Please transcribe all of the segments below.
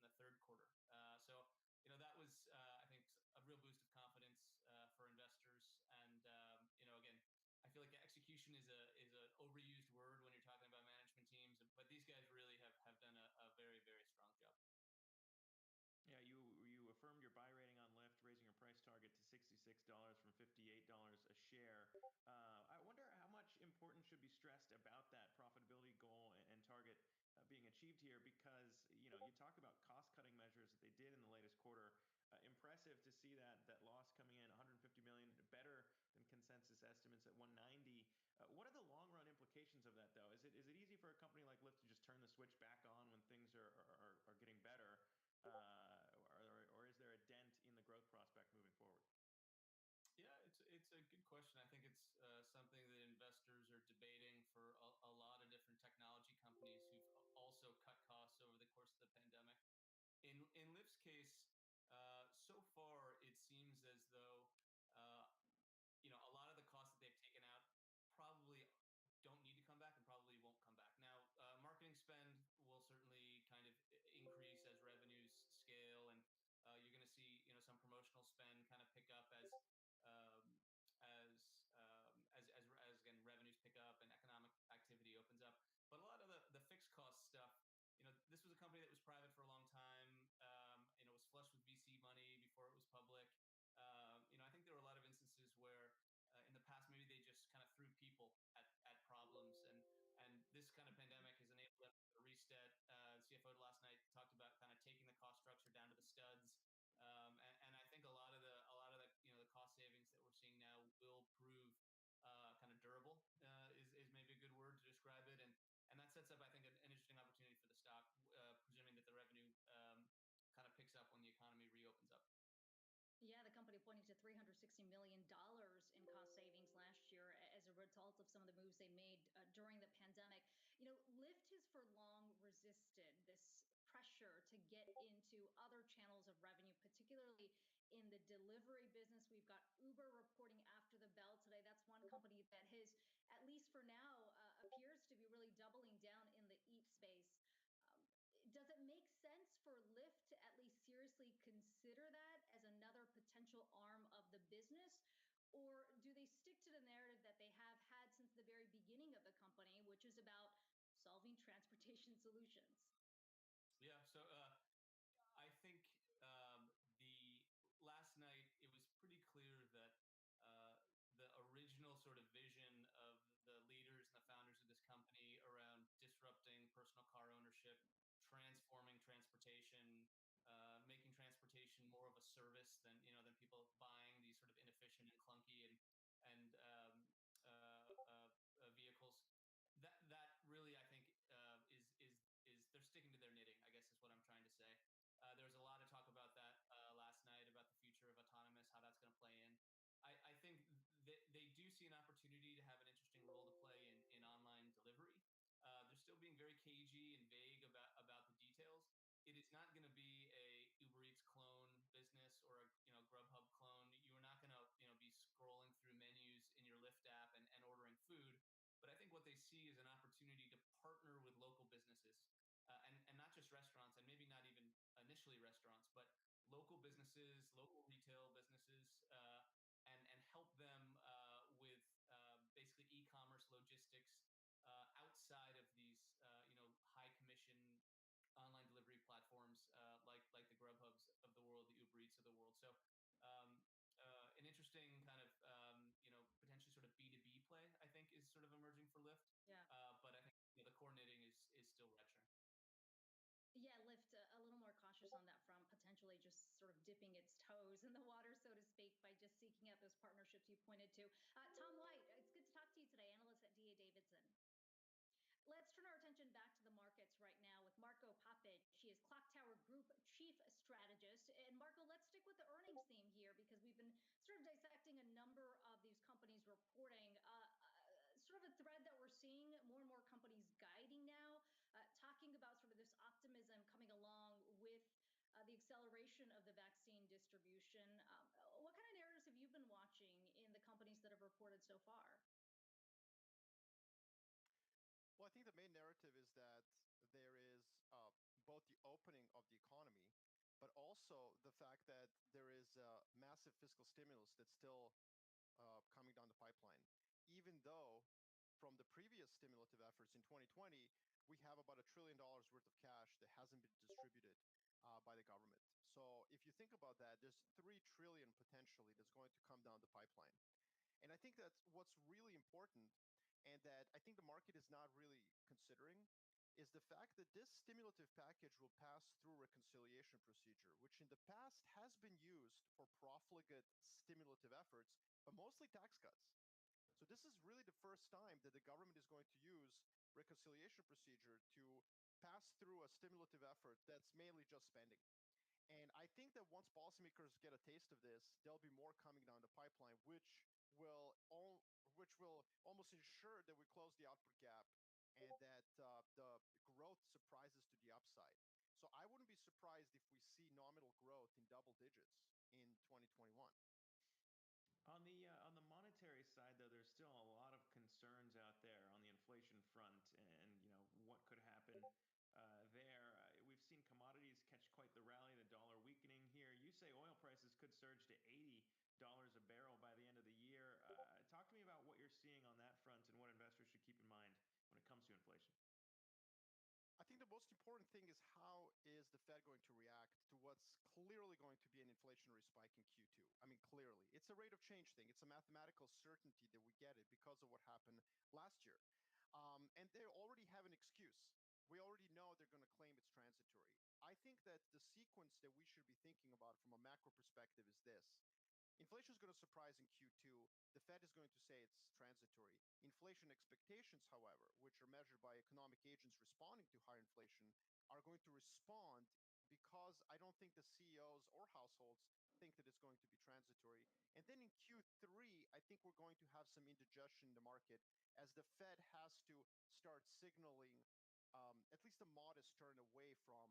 the third quarter. So that was, I think, a real boost of confidence for investors. And again, I feel like execution is an overused word when you're talking about management teams, but these guys really have done a very, very strong job. Yeah, you affirmed your buy rating on Lyft, raising your price target to $66 from $58 a share. I wonder how much importance should be stressed about that profitability goal and target being achieved here, because you talk about cost-cutting measures that they did in the latest quarter. Impressive to see that loss coming in 150 million, better than consensus estimates at 190. What are the long-run implications of that, though? Is it easy for a company like Lyft to just turn the switch back on when things are getting better? Or is there a dent in the growth prospect moving forward? Yeah, it's a good question. I think it's something that investors are debating for a lot of different technology companies who've also cut costs over the course of the pandemic. In Lyft's case, so far it seems as though a lot of the costs that they've taken out probably don't need to come back and probably won't come back. Now, marketing spend will certainly kind of increase as revenues scale, and you're going to see some promotional spend kind of pick up as again revenues pick up and economic activity opens up. But a lot of the fixed cost stuff, this was a company that was private for a long time. Was flush with VC money before it was public. I think there were a lot of instances where in the past maybe they just kind of threw people at problems, and this kind of pandemic has enabled them to reset. CFO last night talked about kind of taking the cost structure down to the studs. And I think a lot of the the cost savings that we're seeing now will prove kind of durable, is maybe a good word to describe it, and that sets up, I think, an interesting opportunity for the stock, presuming that the revenue kind of picks up when the economy reopens up. Yeah, the company pointing to $360 million in cost savings last year as a result of some of the moves they made during the pandemic. Lyft has for long resisted this pressure to get into other channels of revenue, particularly in the delivery business. We've got Uber reporting after the bell today. That's one company that has, at least for now, appears to be really doubling down in the eat space. Does it make sense for Lyft to at least seriously consider that as another potential arm of the business? Or do they stick to the narrative that they have had since the very beginning of the company, which is about solving transportation solutions? Yeah, so I think the last night it was pretty clear that the original sort of vision of the leaders and the founders of this company around disrupting personal car ownership, transforming transportation, making transportation more of a service than people buying these sort of inefficient and clunky and vehicles. That really, I think, is they're sticking to their knitting, I guess is what I'm trying to say. There was a lot of talk about that last night, about the future of autonomous, how that's going to play in. I think they do see an opportunity to have an interesting role to play in online delivery. They're still being very cagey and vague about the details. It is not going to be a Uber Eats clone business or a Grubhub clone. You are not going to be scrolling through menus in your Lyft app and ordering food. But I think what they see is an opportunity to partner with local businesses, and not just restaurants, and maybe not even initially restaurants, but local businesses, local retail businesses, and help them with basically e-commerce logistics outside of these high commission online delivery platforms like the Grubhubs of the world, the Uber Eats of the world. So an interesting kind of potentially sort of B2B play, I think, is sort of emerging for Lyft. Yeah. But I think the core knitting is still retro. Yeah, Lyft a little more cautious on that front, potentially just sort of dipping its toes in the water, so to speak, by just seeking out those partnerships you pointed to. Tom White, it's good to talk to you today, analyst at D.A. Davidson. Let's turn our attention back to the markets right now with Marco Papic. She is Clock Tower Group Chief Strategist. And Marco, let's stick with the earnings theme here, because we've been sort of dissecting a number of these companies reporting. Sort of a thread that we're seeing more and more companies guiding now, talking about sort of this optimism coming along with the acceleration of the vaccine distribution. What kind of narratives have you been watching in the companies that have reported so far? Well, I think the main narrative is that there is both the opening of the economy, but also the fact that there is a massive fiscal stimulus that's still coming down the pipeline. Even though from the previous stimulative efforts in 2020, we have about $1 trillion worth of cash that hasn't been distributed by the government. So if you think about that, there's 3 trillion potentially that's going to come down the pipeline. And I think that's what's really important, and that I think the market is not really considering, is the fact that this stimulative package will pass through reconciliation procedure, which in the past has been used for profligate stimulative efforts, but mostly tax cuts. So this is really the first time that the government is going to use reconciliation procedure to pass through a stimulative effort that's mainly just spending. And I think that once policymakers get a taste of this, there'll be more coming down the pipeline, which will almost ensure that we close the output gap and that the growth surprises to the upside. So I wouldn't be surprised if we see nominal growth in double digits in 2021. On the monetary side, though, there's still a lot of concerns out there on the inflation front, and what could happen there. We've seen commodities catch quite the rally, the dollar weakening here. You say oil prices could surge to $80 a barrel by the end of the year. Talk to me about what you're seeing on that front and what investors should keep in mind when it comes to inflation. I think the most important thing is how is the Fed going to react to what's clearly going to be an inflationary spike in Q2. I mean, clearly. It's a rate of change thing. It's a mathematical certainty that we get it because of what happened last year. And they already have an excuse. We already know they're going to claim it's transitory. I think that the sequence that we should be thinking about from a macro perspective is this. Inflation is going to surprise in Q2. The Fed is going to say it's transitory. Inflation expectations, however, which are measured by economic agents responding to higher inflation, are going to respond because I don't think the CEOs or households think that it's going to be transitory. And then in Q3, I think we're going to have some indigestion in the market as the Fed has to start signaling at least a modest turn away from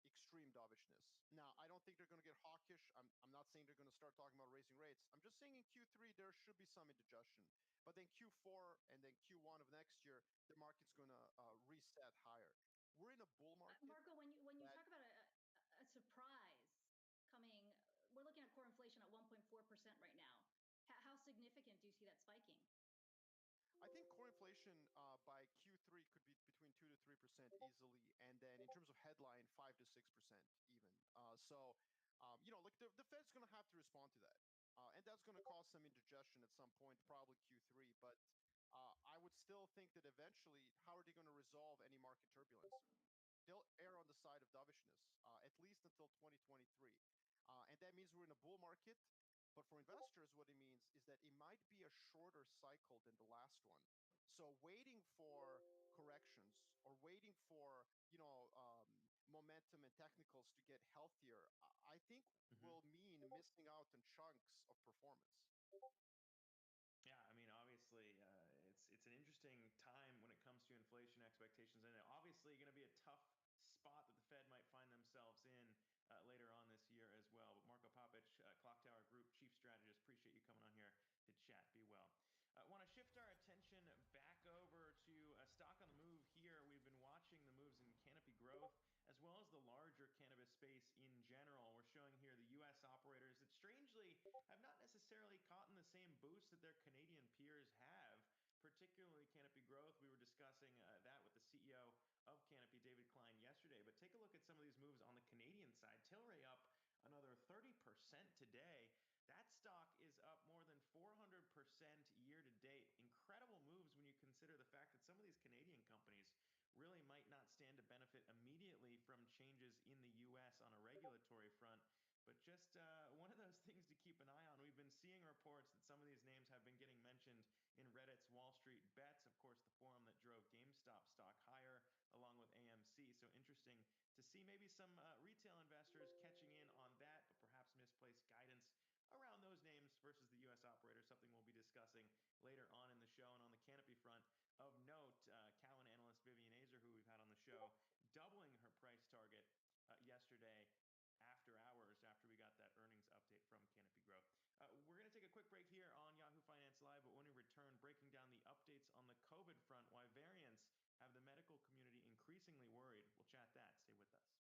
extreme dovishness. Now, I don't think they're going to get hawkish. I'm not saying they're going to start talking about raising rates. I'm just saying in Q3, there should be some indigestion. But then Q4 and then Q1 of next year, the market's going to reset higher. We're in a bull market. Marco, when you talk about a surprise coming, we're looking at core inflation at 1.4% right now. How significant do you see that spiking? I think core inflation by Q3 could be between 2 to 3% easily, and then in terms of headline, 5 to 6% even. Like the Fed's going to have to respond to that, and that's going to cause some indigestion at some point, probably Q3. But I would still think that eventually, how are they going to resolve any market turbulence? They'll err on the side of dovishness, at least until 2023, and that means we're in a bull market. But for investors, what it means is that it might be a shorter cycle than the last one. So waiting for corrections or waiting for momentum and technicals to get healthier, I think will mean missing out on chunks of performance. Yeah, I mean, obviously, it's an interesting time when it comes to inflation expectations, and obviously going to be a tough spot that the Fed might find themselves in later on this year as well. But Marko Papic, Clock Tower Group Chief Strategist, appreciate you coming on here to chat. Be well. Want to shift our attention back over to a stock on the move here. We've been watching the moves in Canopy Growth as well as the larger cannabis space in general. We're showing here the U.S. operators that strangely have not necessarily caught in the same boost that their Canadian peers have, particularly Canopy Growth. We were discussing that with the CEO of Canopy, David Klein, yesterday. But take a look at some of these moves on the Canadian side. Tilray up another 30% today. That stock is up more than 400% year to date. Incredible moves when you consider the fact that some of these Canadian companies really might not stand to benefit immediately from changes in the U.S. on a regulatory front. But just one of those things to keep an eye on. We've been seeing reports that some of these names have been getting mentioned in Reddit's Wall Street Bets, of course, the forum that drove GameStop stock higher, along with AMC. So interesting to see maybe some retail investors catching in on that, but perhaps misplaced guidance around those names versus the U.S. operators, something we'll be discussing later on in the show. And on the Canopy front, of note, Cowen analyst Vivian Azer, who we've had on the show, doubling her price target yesterday after hours, after we got that earnings update from Canopy Growth. We're going to take a quick break here on Yahoo Finance Live, but when we return, breaking down the updates on the COVID front, why variants have the medical community increasingly worried. We'll chat that. Stay with us.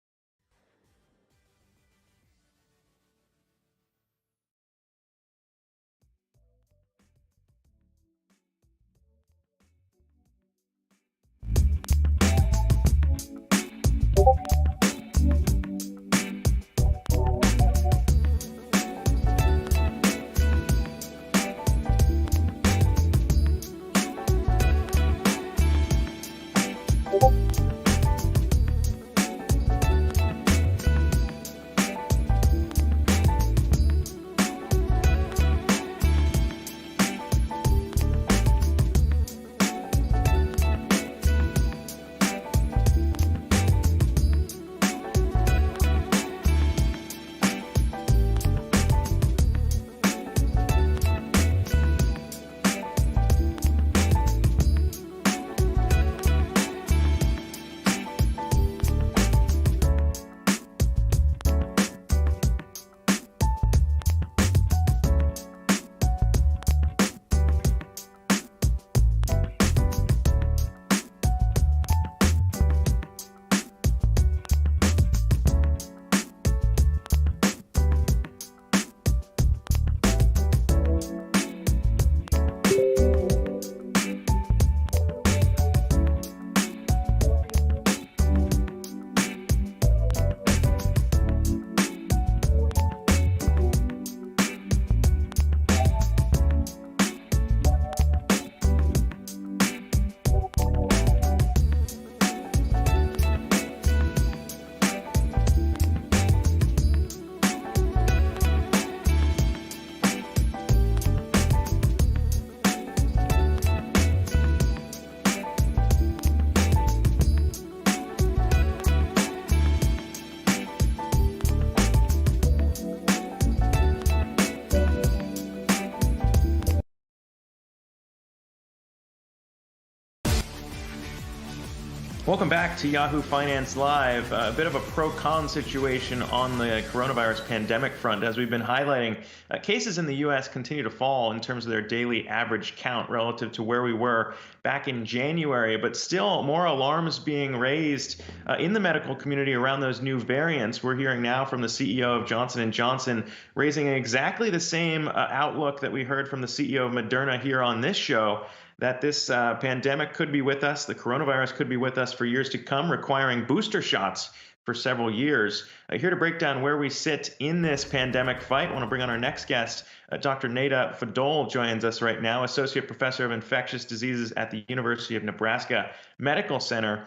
Welcome back to Yahoo Finance Live. A bit of a pro-con situation on the coronavirus pandemic front. As we've been highlighting, cases in the U.S. continue to fall in terms of their daily average count relative to where we were back in January, but still more alarms being raised in the medical community around those new variants. We're hearing now from the CEO of Johnson & Johnson raising exactly the same outlook that we heard from the CEO of Moderna here on this show, that this pandemic could be with us, the coronavirus could be with us for years to come, requiring booster shots for several years. Here to break down where we sit in this pandemic fight, I want to bring on our next guest. Dr. Neda Fadol joins us right now, Associate Professor of Infectious Diseases at the University of Nebraska Medical Center.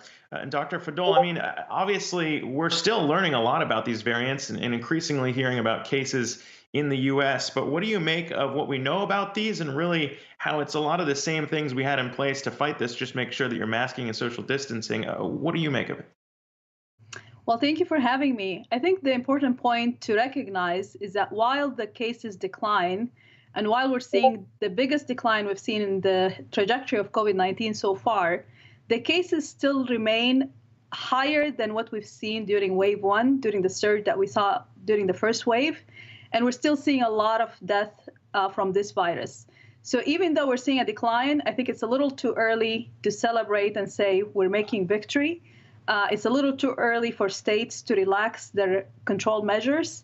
Dr. Fadol, I mean, obviously, we're still learning a lot about these variants and increasingly hearing about cases in the U.S., but what do you make of what we know about these, and really how it's a lot of the same things we had in place to fight this, just make sure that you're masking and social distancing? What do you make of it? Well, thank you for having me. I think the important point to recognize is that while the cases decline, and while we're seeing the biggest decline we've seen in the trajectory of COVID-19 so far, the cases still remain higher than what we've seen during wave one, during the surge that we saw during the first wave. And we're still seeing a lot of death from this virus. So even though we're seeing a decline, I think it's a little too early to celebrate and say we're making victory. It's a little too early for states to relax their control measures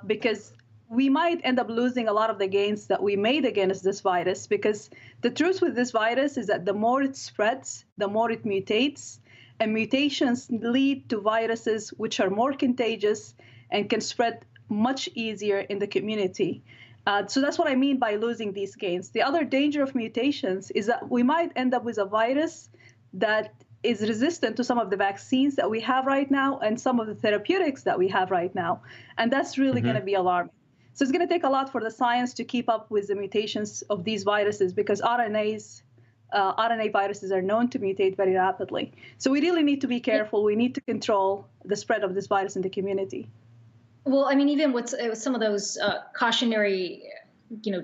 because we might end up losing a lot of the gains that we made against this virus, because the truth with this virus is that the more it spreads, the more it mutates, and mutations lead to viruses which are more contagious and can spread much easier in the community. So that's what I mean by losing these gains. The other danger of mutations is that we might end up with a virus that is resistant to some of the vaccines that we have right now and some of the therapeutics that we have right now. And that's really going to be alarming. So it's going to take a lot for the science to keep up with the mutations of these viruses, because RNA viruses are known to mutate very rapidly. So we really need to be careful. We need to control the spread of this virus in the community. Well, I mean, even with some of those cautionary,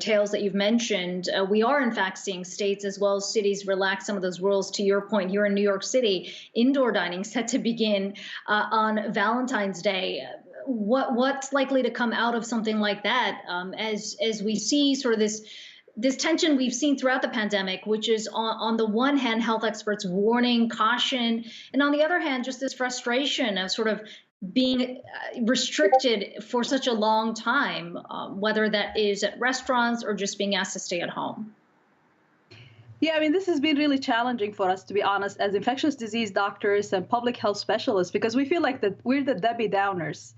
tales that you've mentioned, we are in fact seeing states as well as cities relax some of those rules. To your point, here in New York City, indoor dining set to begin on Valentine's Day. What's likely to come out of something like that, as we see sort of this tension we've seen throughout the pandemic, which is on the one hand, health experts warning, caution, and on the other hand, just this frustration of sort of being restricted for such a long time, whether that is at restaurants or just being asked to stay at home? Yeah, I mean, this has been really challenging for us, to be honest, as infectious disease doctors and public health specialists, because we feel like that we're the Debbie Downers.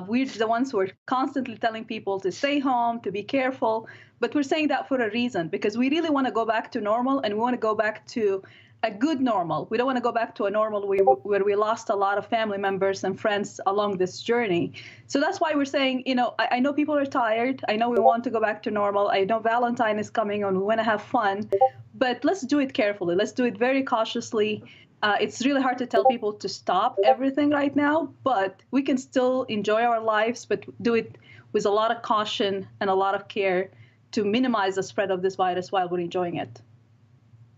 We're the ones who are constantly telling people to stay home, to be careful, but we're saying that for a reason, because we really want to go back to normal, and we want to go back to a good normal. We don't want to go back to a normal where we lost a lot of family members and friends along this journey. So that's why we're saying, I know people are tired. I know we want to go back to normal. I know Valentine is coming and we want to have fun, but let's do it carefully. Let's do it very cautiously. It's really hard to tell people to stop everything right now, but we can still enjoy our lives, but do it with a lot of caution and a lot of care to minimize the spread of this virus while we're enjoying it.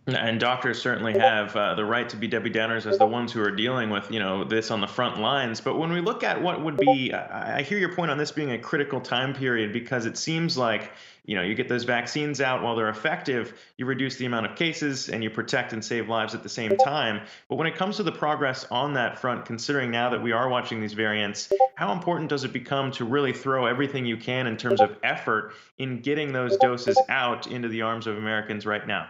And doctors certainly have the right to be Debbie Downers as the ones who are dealing with, this on the front lines. But when we look at what would be, I hear your point on this being a critical time period, because it seems like, you get those vaccines out while they're effective, you reduce the amount of cases and you protect and save lives at the same time. But when it comes to the progress on that front, considering now that we are watching these variants, how important does it become to really throw everything you can in terms of effort in getting those doses out into the arms of Americans right now?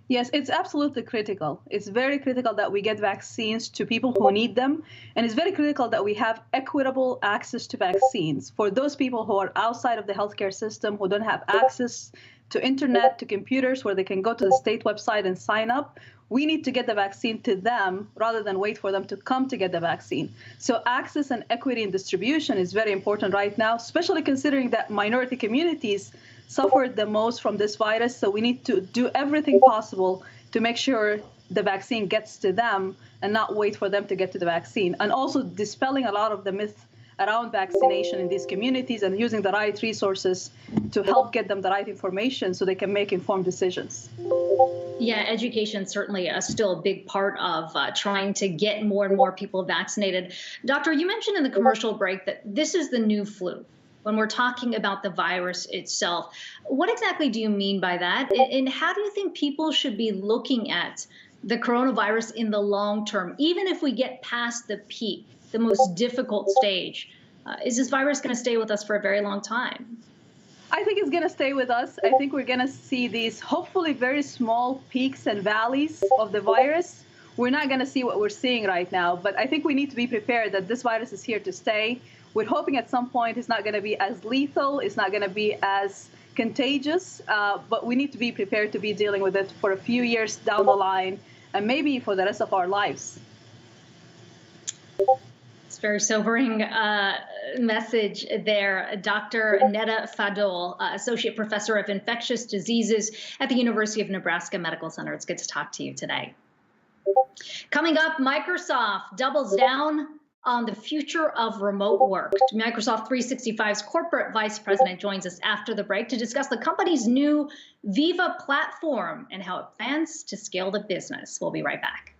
Yes, it's absolutely critical. It's very critical that we get vaccines to people who need them. And it's very critical that we have equitable access to vaccines for those people who are outside of the healthcare system, who don't have access to internet, to computers, where they can go to the state website and sign up. We need to get the vaccine to them rather than wait for them to come to get the vaccine. So access and equity in distribution is very important right now, especially considering that minority communities suffered the most from this virus. So we need to do everything possible to make sure the vaccine gets to them and not wait for them to get to the vaccine. And also dispelling a lot of the myth around vaccination in these communities and using the right resources to help get them the right information so they can make informed decisions. Yeah, education certainly still a big part of trying to get more and more people vaccinated. Doctor, you mentioned in the commercial break that this is the new flu. When we're talking about the virus itself, what exactly do you mean by that? And how do you think people should be looking at the coronavirus in the long term, even if we get past the peak, the most difficult stage? Is this virus going to stay with us for a very long time? I think it's going to stay with us. I think we're going to see these hopefully very small peaks and valleys of the virus. We're not going to see what we're seeing right now, but I think we need to be prepared that this virus is here to stay. We're hoping at some point it's not going to be as lethal, it's not going to be as contagious, but we need to be prepared to be dealing with it for a few years down the line and maybe for the rest of our lives. It's a very sobering message there. Dr. Neda Fadol, Associate Professor of Infectious Diseases at the University of Nebraska Medical Center. It's good to talk to you today. Coming up, Microsoft doubles down on the future of remote work. Microsoft 365's corporate vice president joins us after the break to discuss the company's new Viva platform and how it plans to scale the business. We'll be right back.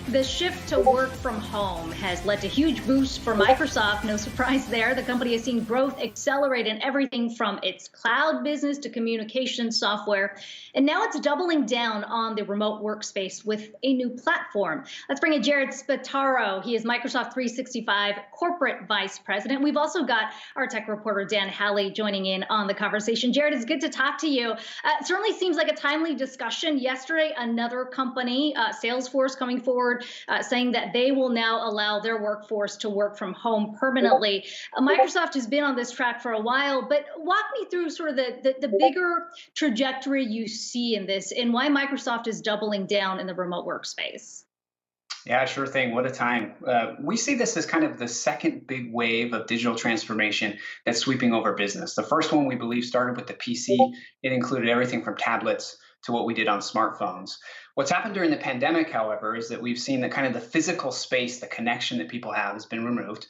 The shift to work from home has led to huge boosts for Microsoft. No surprise there. The company has seen growth accelerate in everything from its cloud business to communication software. And now it's doubling down on the remote workspace with a new platform. Let's bring in Jared Spataro. He is Microsoft 365 Corporate Vice President. We've also got our tech reporter, Dan Halley, joining in on the conversation. Jared, it's good to talk to you. It certainly seems like a timely discussion. Yesterday, another company, Salesforce, coming forward saying that they will now allow their workforce to work from home permanently. Microsoft has been on this track for a while, but walk me through sort of the bigger trajectory you see in this and why Microsoft is doubling down in the remote workspace. Yeah, sure thing. What a time. We see this as kind of the second big wave of digital transformation that's sweeping over business. The first one, we believe, started with the PC. It included everything from tablets to what we did on smartphones. What's happened during the pandemic, however, is that we've seen that kind of the physical space, the connection that people have has been removed.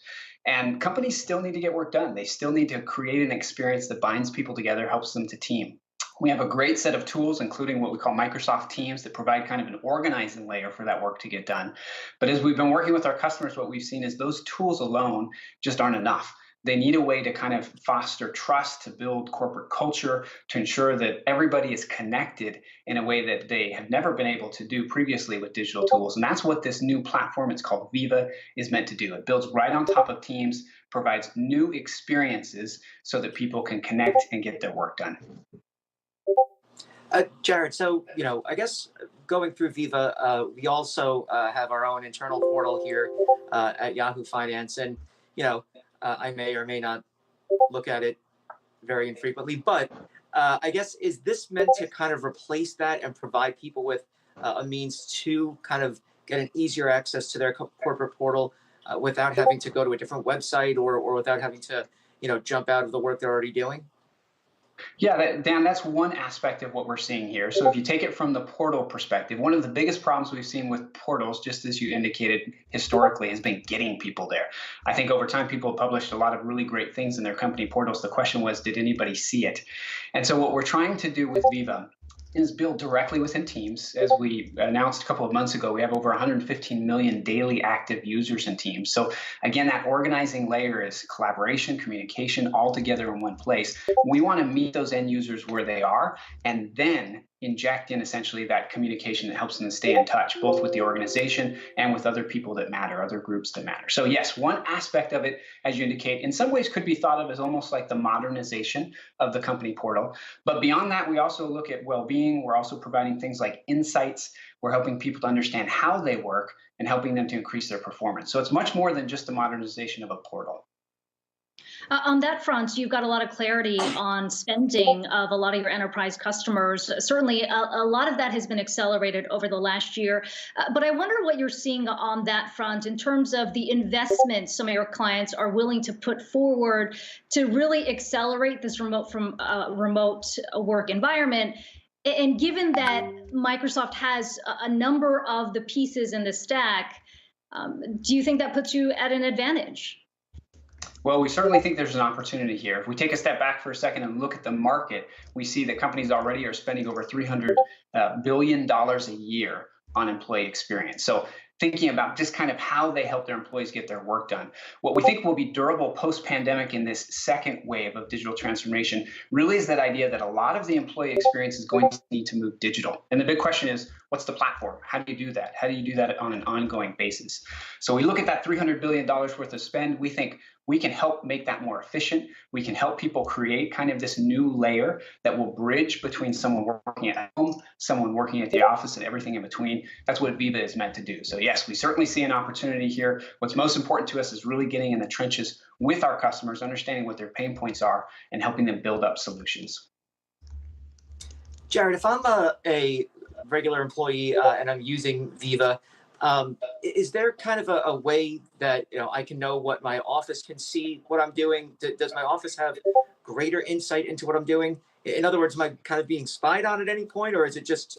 And companies still need to get work done. They still need to create an experience that binds people together, helps them to team. We have a great set of tools, including what we call Microsoft Teams, that provide kind of an organizing layer for that work to get done. But as we've been working with our customers, what we've seen is those tools alone just aren't enough. They need a way to kind of foster trust, to build corporate culture, to ensure that everybody is connected in a way that they have never been able to do previously with digital tools. And that's what this new platform, it's called Viva, is meant to do. It builds right on top of Teams, provides new experiences so that people can connect and get their work done. Jared, so, I guess going through Viva, we also have our own internal portal here at Yahoo Finance. And, I may or may not look at it very infrequently, but I guess, is this meant to kind of replace that and provide people with a means to kind of get an easier access to their corporate portal without having to go to a different website or without having to, jump out of the work they're already doing? Yeah, Dan, that's one aspect of what we're seeing here. So if you take it from the portal perspective, one of the biggest problems we've seen with portals, just as you indicated historically, has been getting people there. I think over time, people have published a lot of really great things in their company portals. The question was, did anybody see it? And so what we're trying to do with Viva is build directly within Teams. As we announced a couple of months ago, we have over 115 million daily active users in Teams. So again, that organizing layer is collaboration, communication, all together in one place. We want to meet those end users where they are, and then inject in essentially that communication that helps them to stay in touch, both with the organization and with other people that matter, other groups that matter. So yes, one aspect of it, as you indicate, in some ways could be thought of as almost like the modernization of the company portal. But beyond that, we also look at well-being. We're also providing things like insights. We're helping people to understand how they work and helping them to increase their performance. So it's much more than just the modernization of a portal. On that front, you've got a lot of clarity on spending of a lot of your enterprise customers. Certainly, a lot of that has been accelerated over the last year. But I wonder what you're seeing on that front in terms of the investments some of your clients are willing to put forward to really accelerate this remote work environment. And given that Microsoft has a number of the pieces in the stack, do you think that puts you at an advantage? Well, we certainly think there's an opportunity here. If we take a step back for a second and look at the market, we see that companies already are spending over $300 billion a year on employee experience. So thinking about just kind of how they help their employees get their work done. What we think will be durable post-pandemic in this second wave of digital transformation really is that idea that a lot of the employee experience is going to need to move digital. And the big question is, what's the platform? How do you do that? How do you do that on an ongoing basis? So we look at that $300 billion worth of spend. We think we can help make that more efficient. We can help people create kind of this new layer that will bridge between someone working at home, someone working at the office, and everything in between. That's what Viva is meant to do. So yes, we certainly see an opportunity here. What's most important to us is really getting in the trenches with our customers, understanding what their pain points are, and helping them build up solutions. Jared, if I'm a regular employee and I'm using Viva, is there kind of a way that I can know what my office can see, what I'm doing? Does my office have greater insight into what I'm doing? In other words, am I kind of being spied on at any point, or is it just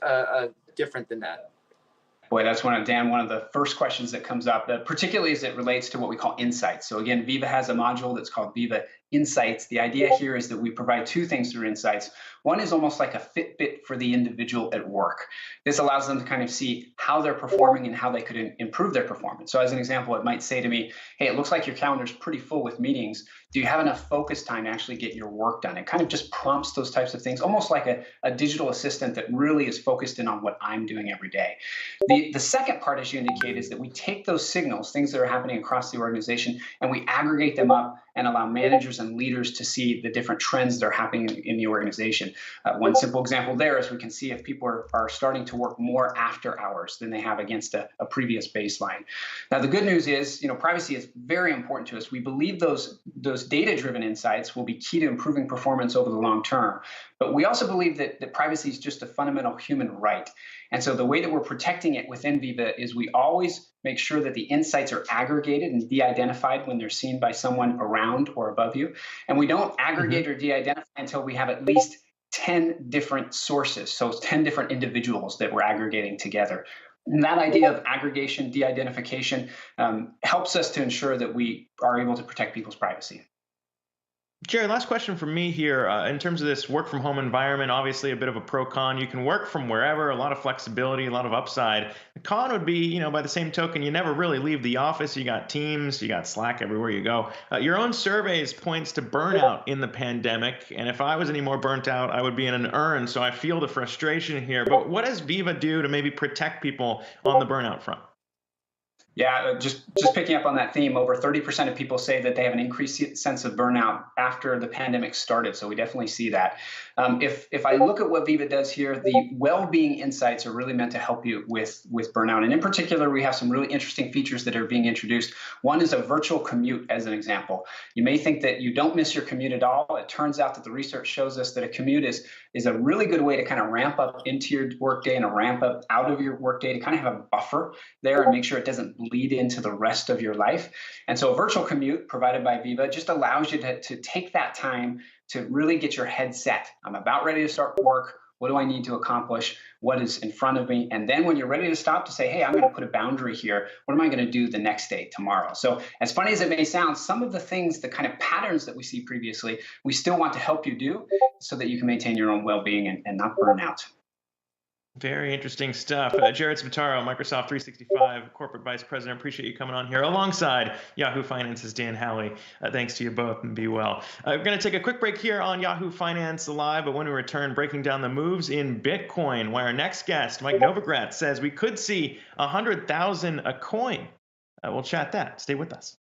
different than that? Boy, that's one of the first questions that comes up, particularly as it relates to what we call insights. So again, Viva has a module that's called Viva Insights. The idea here is that we provide two things through Insights. One is almost like a Fitbit for the individual at work. This allows them to kind of see how they're performing and how they could improve their performance. So as an example, it might say to me, hey, it looks like your calendar's pretty full with meetings. Do you have enough focus time to actually get your work done? It kind of just prompts those types of things, almost like a digital assistant that really is focused in on what I'm doing every day. The second part, as you indicate, is that we take those signals, things that are happening across the organization, and we aggregate them up and allow managers and leaders to see the different trends that are happening in the organization. One simple example there is we can see if people are starting to work more after hours than they have against a previous baseline. Now, the good news is, privacy is very important to us. We believe those data-driven insights will be key to improving performance over the long term. But we also believe that privacy is just a fundamental human right. And so the way that we're protecting it within Viva is we always make sure that the insights are aggregated and de-identified when they're seen by someone around or above you. And we don't aggregate or de-identify until we have at least 10 different sources, so 10 different individuals that we're aggregating together. And that idea of aggregation, de-identification helps us to ensure that we are able to protect people's privacy. Jared, last question from me here. In terms of this work from home environment, obviously a bit of a pro-con. You can work from wherever, a lot of flexibility, a lot of upside. The con would be, you know, by the same token, you never really leave the office. You got Teams, you got Slack everywhere you go. Your own surveys points to burnout in the pandemic. And if I was any more burnt out, I would be in an urn. So I feel the frustration here. But what does Viva do to maybe protect people on the burnout front? Yeah, just picking up on that theme, over 30% of people say that they have an increased sense of burnout after the pandemic started. So we definitely see that. If I look at what Viva does here, the well-being insights are really meant to help you with burnout. And in particular, we have some really interesting features that are being introduced. One is a virtual commute, as an example. You may think that you don't miss your commute at all. It turns out that the research shows us that a commute is a really good way to kind of ramp up into your workday and a ramp up out of your workday to kind of have a buffer there and make sure it doesn't bleed into the rest of your life. And so a virtual commute provided by Viva just allows you to take that time to really get your head set. I'm about ready to start work. What do I need to accomplish? What is in front of me? And then when you're ready to stop, to say, hey, I'm going to put a boundary here. What am I going to do the next day, tomorrow? So as funny as it may sound, some of the things, the kind of patterns that we see previously, we still want to help you do so that you can maintain your own well-being and not burn out. Very interesting stuff. Jared Spataro, Microsoft 365 Corporate Vice President. Appreciate you coming on here alongside Yahoo Finance's Dan Howley. Thanks to you both, and be well. We're going to take a quick break here on Yahoo Finance Live, but when we return, breaking down the moves in Bitcoin, where our next guest, Mike Novogratz, says we could see 100,000 a coin. We'll chat that. Stay with us.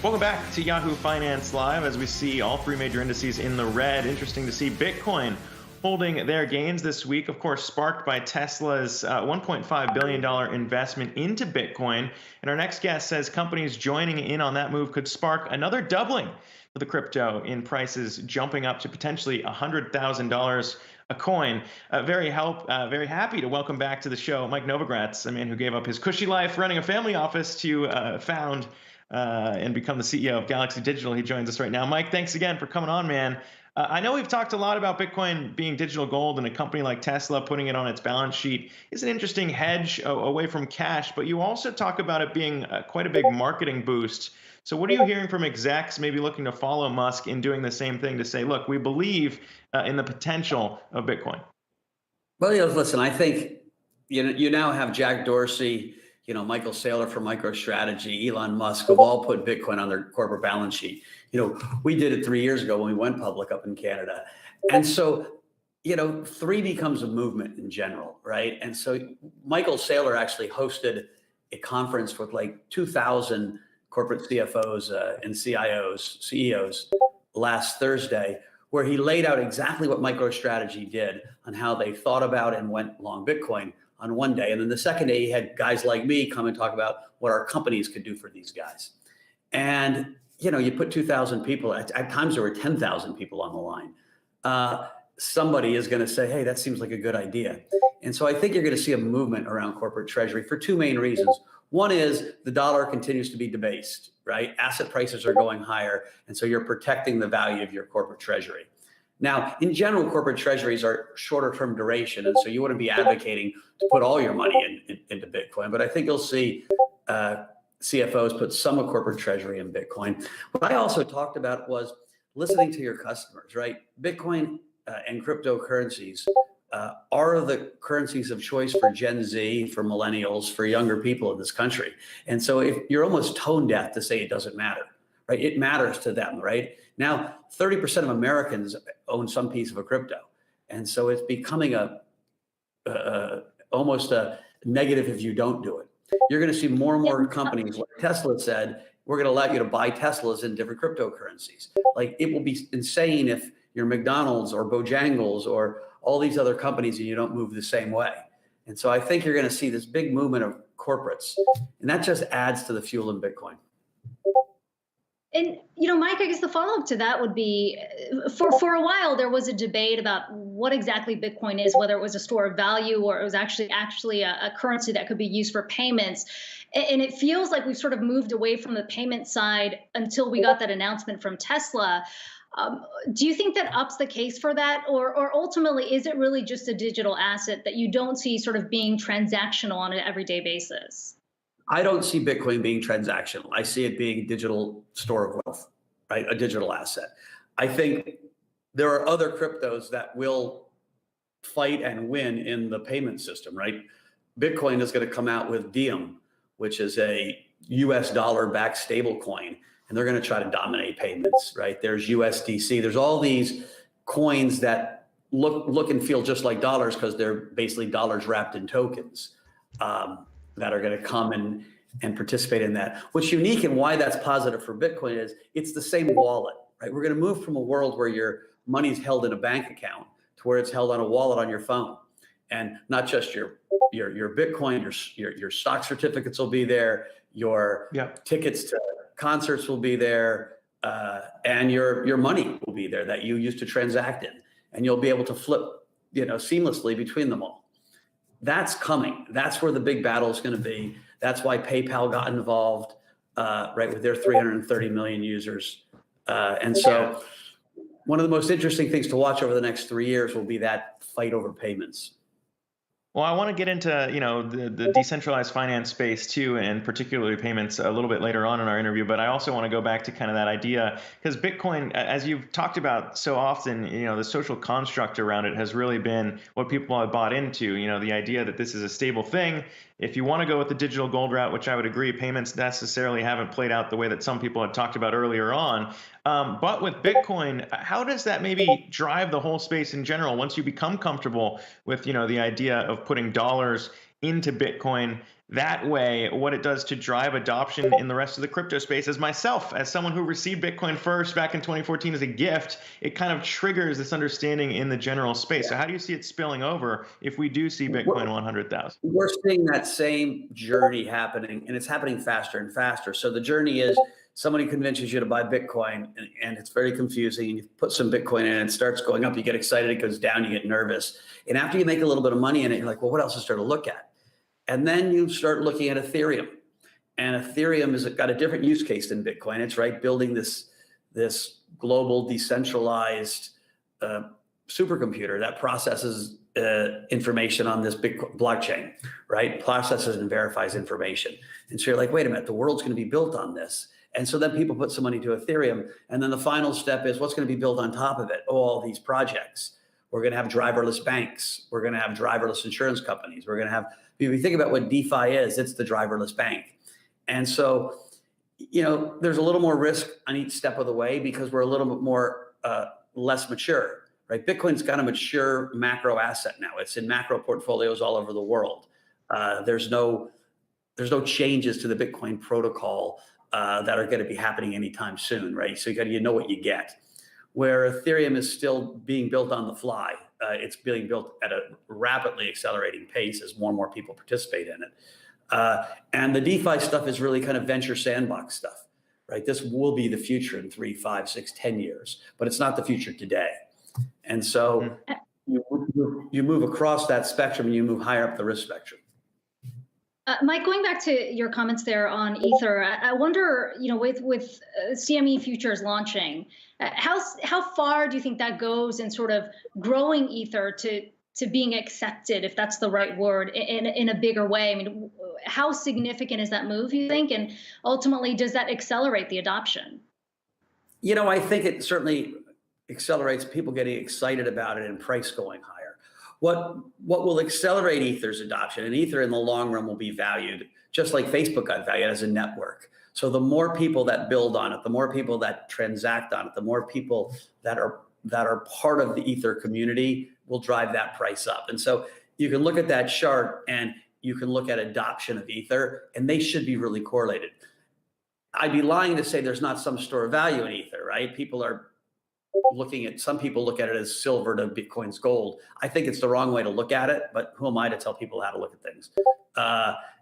Welcome back to Yahoo Finance Live. As we see all three major indices in the red, interesting to see Bitcoin holding their gains this week, of course, sparked by Tesla's $1.5 billion investment into Bitcoin. And our next guest says companies joining in on that move could spark another doubling of the crypto, in prices jumping up to potentially $100,000 a coin. Very happy to welcome back to the show Mike Novogratz, a man who gave up his cushy life running a family office to found and become the CEO of Galaxy Digital. He joins us right now. Mike, thanks again for coming on, man. I know we've talked a lot about Bitcoin being digital gold, and a company like Tesla putting it on its balance sheet is an interesting hedge away from cash, but you also talk about it being quite a big marketing boost. So what are you hearing from execs maybe looking to follow Musk in doing the same thing, to say, look, we believe in the potential of Bitcoin? Well, listen, I think you now have Jack Dorsey, Michael Saylor from MicroStrategy, Elon Musk, have all put Bitcoin on their corporate balance sheet. We did it 3 years ago when we went public up in Canada. And so, three becomes a movement in general, right? And so Michael Saylor actually hosted a conference with like 2,000 corporate CFOs and CIOs, CEOs last Thursday, where he laid out exactly what MicroStrategy did on how they thought about and went long Bitcoin on one day. And then the second day, he had guys like me come and talk about what our companies could do for these guys. And, you know, you put 2,000 people, at times there were 10,000 people on the line. Somebody is going to say, hey, that seems like a good idea. And so I think you're going to see a movement around corporate treasury for two main reasons. One is the dollar continues to be debased, right? Asset prices are going higher. And so you're protecting the value of your corporate treasury. Now, in general, corporate treasuries are shorter term duration. And so you wouldn't be advocating to put all your money into Bitcoin. But I think you'll see CFOs put some of corporate treasury in Bitcoin. What I also talked about was listening to your customers, right? Bitcoin and cryptocurrencies are the currencies of choice for Gen Z, for millennials, for younger people in this country. And so if you're almost tone deaf to say it doesn't matter, right? It matters to them, right? Now, 30% of Americans own some piece of a crypto. And so it's becoming almost a negative if you don't do it. You're going to see more and more companies, like Tesla said, we're going to allow you to buy Teslas in different cryptocurrencies. Like, it will be insane if you're McDonald's or Bojangles or all these other companies and you don't move the same way. And so I think you're going to see this big movement of corporates, and that just adds to the fuel in Bitcoin. And, you know, Mike, I guess the follow-up to that would be, for a while, there was a debate about what exactly Bitcoin is, whether it was a store of value or it was actually a currency that could be used for payments. And it feels like we've sort of moved away from the payment side until we got that announcement from Tesla. Do you think that ups the case for that? Or ultimately, is it really just a digital asset that you don't see sort of being transactional on an everyday basis? I don't see Bitcoin being transactional. I see it being a digital store of wealth, right? A digital asset. I think there are other cryptos that will fight and win in the payment system, right? Bitcoin is going to come out with Diem, which is a US dollar-backed stable coin, and they're going to try to dominate payments, right? There's USDC. There's all these coins that look and feel just like dollars because they're basically dollars wrapped in tokens. That are going to come and participate in that. What's unique and why that's positive for Bitcoin is it's the same wallet, right? We're going to move from a world where your money's held in a bank account to where it's held on a wallet on your phone. And not just your Bitcoin, your stock certificates will be there, your tickets to concerts will be there, and your money will be there that you used to transact in. And you'll be able to flip, you know, seamlessly between them all. That's coming. That's where the big battle is going to be. That's why PayPal got involved, right, with their 330 million users. And so one of the most interesting things to watch over the next 3 years will be that fight over payments. Well, I want to get into, you know, the decentralized finance space too, and particularly payments a little bit later on in our interview. But I also want to go back to kind of that idea, because Bitcoin, as you've talked about so often, you know, the social construct around it has really been what people have bought into. You know, the idea that this is a stable thing. If you want to go with the digital gold route, which I would agree, payments necessarily haven't played out the way that some people had talked about earlier on. But with Bitcoin, how does that maybe drive the whole space in general once you become comfortable with, you know, the idea of putting dollars into Bitcoin that way, what it does to drive adoption in the rest of the crypto space? As myself, as someone who received Bitcoin first back in 2014 as a gift, it kind of triggers this understanding in the general space. So how do you see it spilling over if we do see Bitcoin 100,000? We're seeing that same journey happening, and it's happening faster and faster. So the journey is somebody convinces you to buy Bitcoin, and it's very confusing, and you put some Bitcoin in, and it starts going up, you get excited, it goes down, you get nervous. And after you make a little bit of money in it, you're like, well, what else is there to look at? And then you start looking at Ethereum. And Ethereum has got a different use case than Bitcoin. It's right building this global decentralized supercomputer that processes information on this big blockchain, right? Processes and verifies information. And so you're like, wait a minute, the world's going to be built on this. And so then people put some money to Ethereum. And then the final step is what's going to be built on top of it? Oh, all these projects. We're going to have driverless banks. We're going to have driverless insurance companies. We're going to have, if you think about what DeFi is, it's the driverless bank. And so, you know, there's a little more risk on each step of the way because we're a little bit more less mature, right? Bitcoin's got a mature macro asset now. It's in macro portfolios all over the world. There's no there's no changes to the Bitcoin protocol that are going to be happening anytime soon, right? So you know what you get. Where Ethereum is still being built on the fly. It's being built at a rapidly accelerating pace as more and more people participate in it. And the DeFi stuff is really kind of venture sandbox stuff, right? This will be the future in 3, 5, 6, 10 years, but it's not the future today. And so you move across that spectrum and you move higher up the risk spectrum. Mike, going back to your comments there on Ether, I wonder, with CME futures launching, how far do you think that goes in sort of growing Ether to being accepted, if that's the right word, in a bigger way? I mean, how significant is that move, you think? And ultimately, does that accelerate the adoption? I think it certainly accelerates people getting excited about it and price going higher. What will accelerate Ether's adoption, and Ether in the long run will be valued just like Facebook got valued as a network. So the more people that build on it, the more people that transact on it, the more people that are part of the Ether community will drive that price up. And so you can look at that chart and you can look at adoption of Ether, and they should be really correlated. I'd be lying to say there's not some store of value in Ether, right? Some people look at it as silver to Bitcoin's gold. I think it's the wrong way to look at it, but who am I to tell people how to look at things?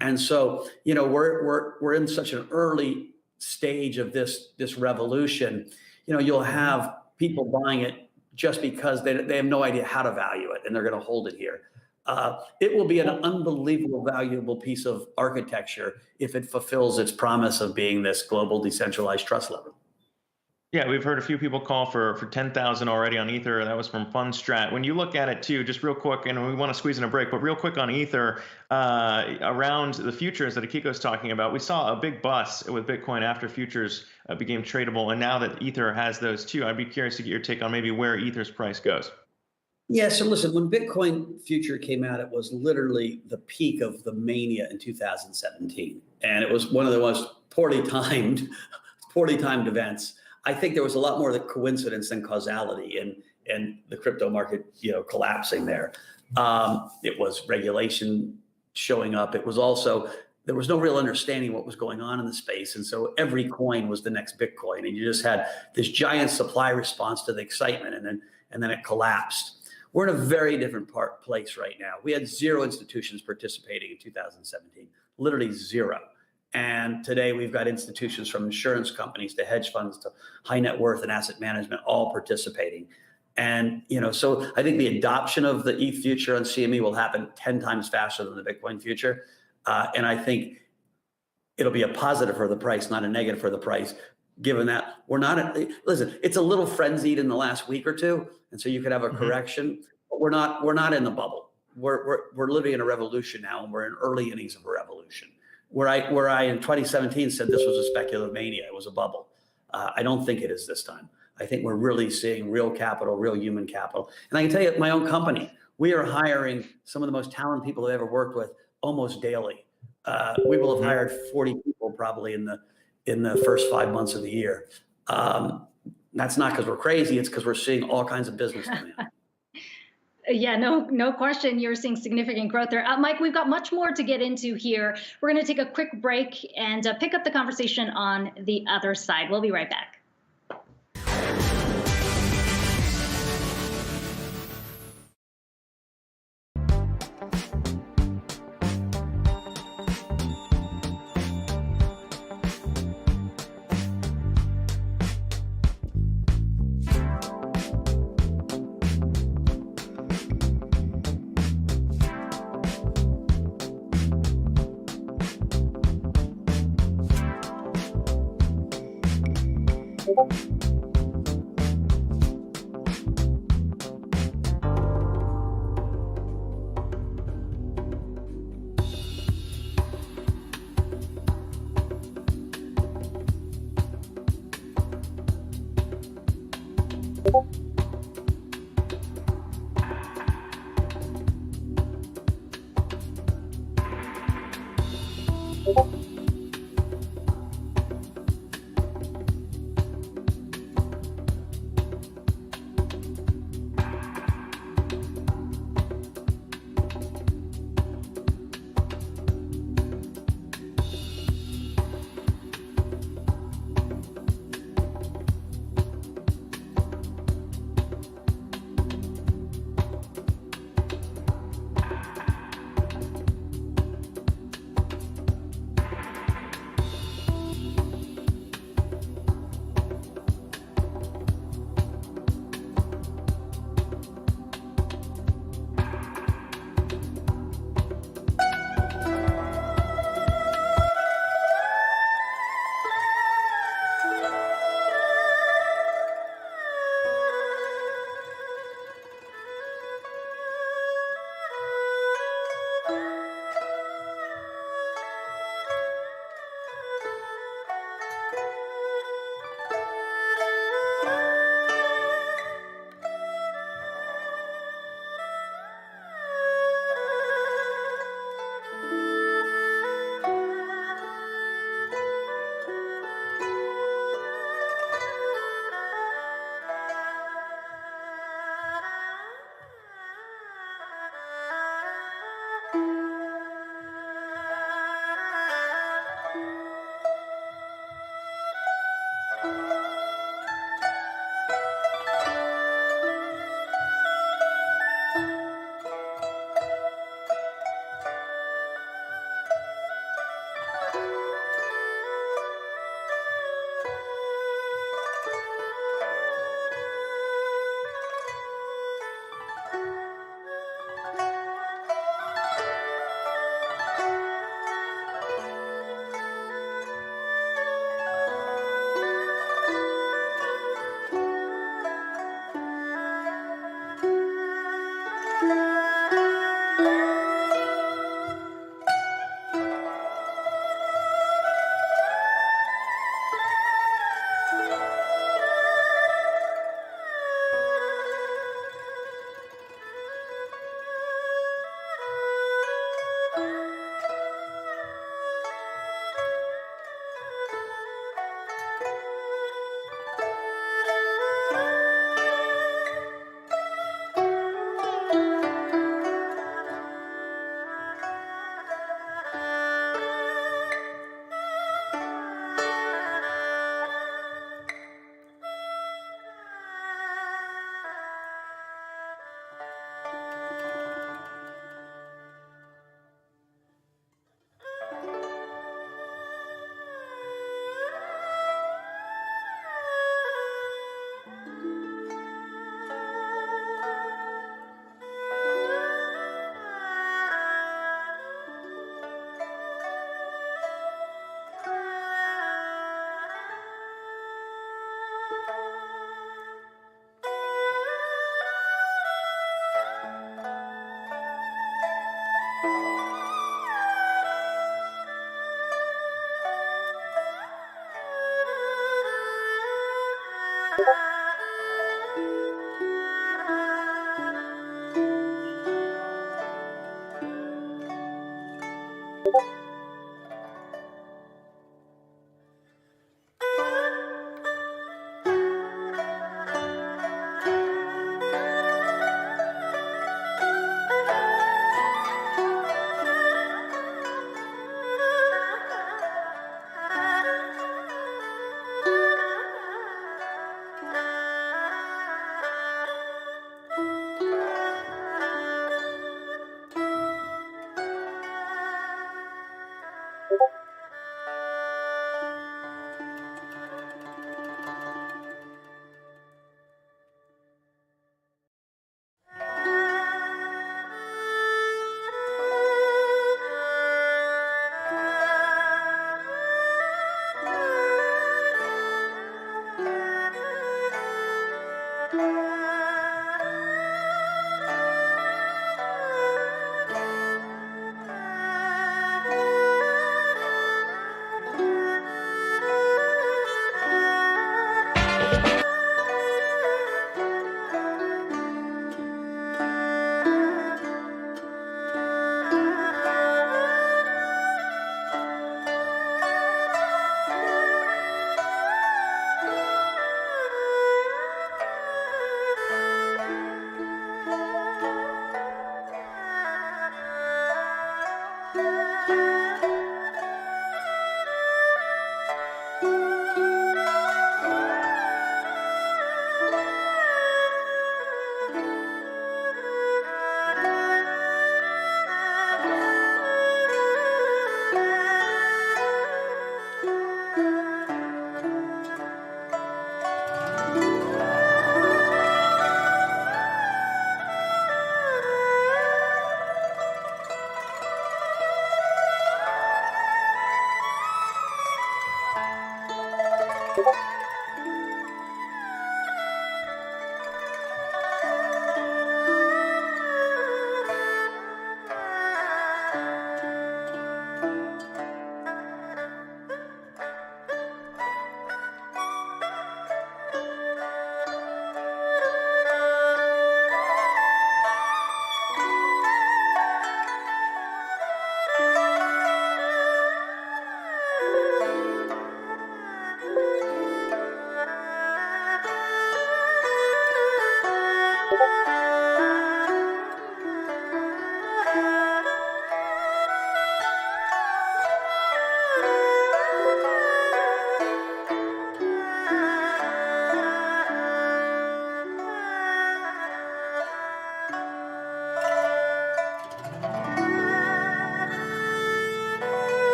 And so, we're in such an early stage of this revolution. You'll have people buying it just because they have no idea how to value it, and they're going to hold it here. It will be an unbelievable, valuable piece of architecture if it fulfills its promise of being this global decentralized trust level. Yeah, we've heard a few people call for 10,000 already on Ether. That was from FundStrat. When you look at it too, just real quick, and we want to squeeze in a break, but real quick on Ether, around the futures that Akiko's talking about, we saw a big bust with Bitcoin after futures became tradable, and now that Ether has those too, I'd be curious to get your take on maybe where Ether's price goes. Yeah, so listen, when Bitcoin future came out, it was literally the peak of the mania in 2017, and it was one of the most poorly timed events. I think there was a lot more of the coincidence than causality in the crypto market, collapsing there. It was regulation showing up. It was also, there was no real understanding what was going on in the space. And so every coin was the next Bitcoin. And you just had this giant supply response to the excitement, and then it collapsed. We're in a very different place right now. We had 0 institutions participating in 2017, literally 0. And today we've got institutions from insurance companies to hedge funds to high net worth and asset management all participating. And, so I think the adoption of the ETH future on CME will happen 10 times faster than the Bitcoin future. And I think it'll be a positive for the price, not a negative for the price, given that listen, it's a little frenzied in the last week or two. And so you could have a correction, but we're not in the bubble. We're living in a revolution now, and we're in early innings of a revolution. Where I in 2017 said this was a speculative mania, it was a bubble. I don't think it is this time. I think we're really seeing real capital, real human capital. And I can tell you, at my own company, we are hiring some of the most talented people I've ever worked with almost daily. We will have hired 40 people probably in the first 5 months of the year. That's not because we're crazy; it's because we're seeing all kinds of business coming in. Yeah, no question. You're seeing significant growth there. Mike, we've got much more to get into here. We're going to take a quick break and pick up the conversation on the other side. We'll be right back.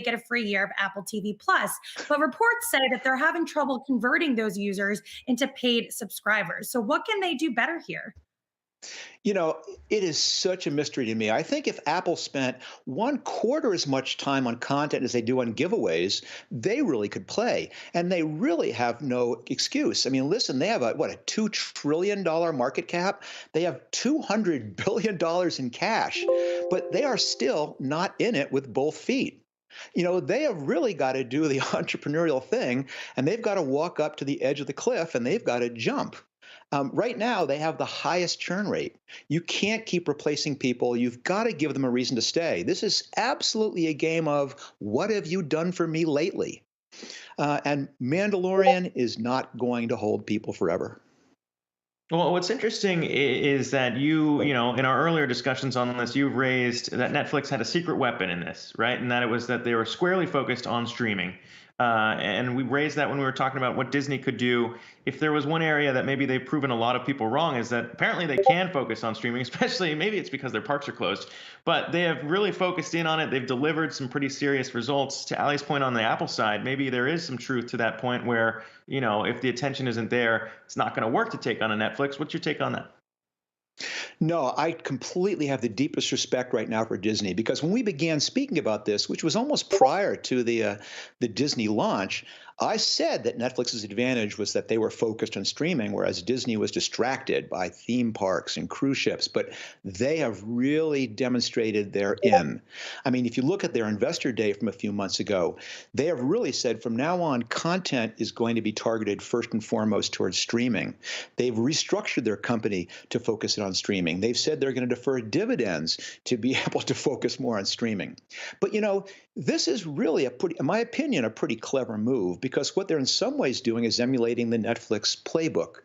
Get a free year of Apple TV Plus. But reports say that they're having trouble converting those users into paid subscribers. So what can they do better here? You know, it is such a mystery to me. I think if Apple spent 1/4 as much time on content as they do on giveaways, they really could play. And they really have no excuse. I mean, listen, they have a $2 trillion market cap. They have $200 billion in cash, but they are still not in it with both feet. You know, they have really got to do the entrepreneurial thing, and they've got to walk up to the edge of the cliff and they've got to jump. Right now, they have the highest churn rate. You can't keep replacing people. You've got to give them a reason to stay. This is absolutely a game of what have you done for me lately? And Mandalorian is not going to hold people forever. Well, what's interesting is that you know, in our earlier discussions on this, you've raised that Netflix had a secret weapon in this, right? And that it was that they were squarely focused on streaming. And we raised that when we were talking about what Disney could do. If there was one area that maybe they've proven a lot of people wrong, is that apparently they can focus on streaming, especially maybe it's because their parks are closed, but they have really focused in on it. They've delivered some pretty serious results. To Ali's point on the Apple side, maybe there is some truth to that point where, you know, if the attention isn't there, it's not going to work to take on a Netflix. What's your take on that? No, I completely have the deepest respect right now for Disney, because when we began speaking about this, which was almost prior to the Disney launch, I said that Netflix's advantage was that they were focused on streaming, whereas Disney was distracted by theme parks and cruise ships. But they have really demonstrated their in. I mean, if you look at their investor day from a few months ago, they have really said from now on, content is going to be targeted first and foremost towards streaming. They've restructured their company to focus it on streaming. They've said they're going to defer dividends to be able to focus more on streaming. But, you know, this is really in my opinion, a pretty clever move, because what they're in some ways doing is emulating the Netflix playbook.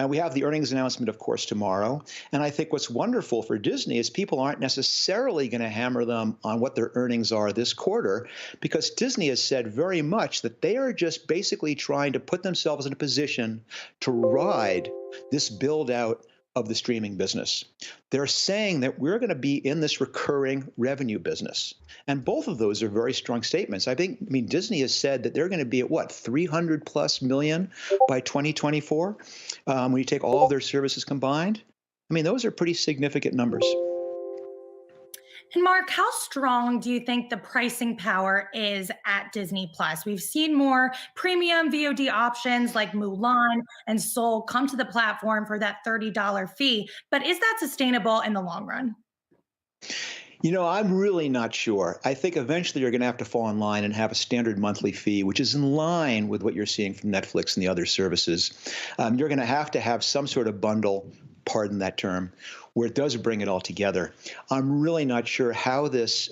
We have the earnings announcement, of course, tomorrow. And I think what's wonderful for Disney is people aren't necessarily going to hammer them on what their earnings are this quarter, because Disney has said very much that they are just basically trying to put themselves in a position to ride this build out of the streaming business. They're saying that we're going to be in this recurring revenue business. And both of those are very strong statements. I mean, Disney has said that they're going to be at what, 300 plus million by 2024 when you take all of their services combined. I mean, those are pretty significant numbers. And Mark, how strong do you think the pricing power is at Disney Plus? We've seen more premium VOD options like Mulan and Soul come to the platform for that $30 fee, but is that sustainable in the long run? You know, I'm really not sure. I think eventually you're going to have to fall in line and have a standard monthly fee, which is in line with what you're seeing from Netflix and the other services. You're going to have some sort of bundle, pardon that term, where it does bring it all together. I'm really not sure how this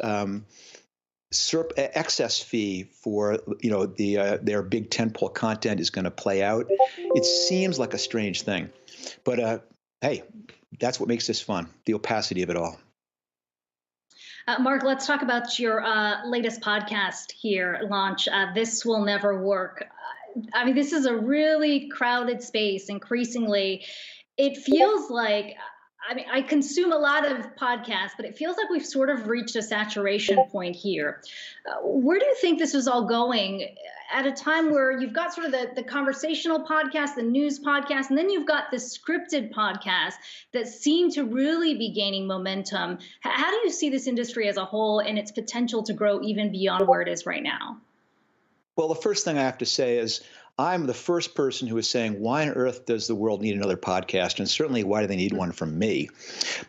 excess fee for, you know, their big tentpole content is going to play out. It seems like a strange thing, but hey, that's what makes this fun, the opacity of it all. Mark, let's talk about your latest podcast here, launch. This Will Never Work. I mean, this is a really crowded space. Increasingly, it feels like, I mean, I consume a lot of podcasts, but it feels like we've sort of reached a saturation point here. Where do you think this is all going at a time where you've got sort of the conversational podcast, the news podcast, and then you've got the scripted podcast that seem to really be gaining momentum? How do you see this industry as a whole and its potential to grow even beyond where it is right now? Well, the first thing I have to say is I'm the first person who is saying, why on earth does the world need another podcast? And certainly, why do they need one from me?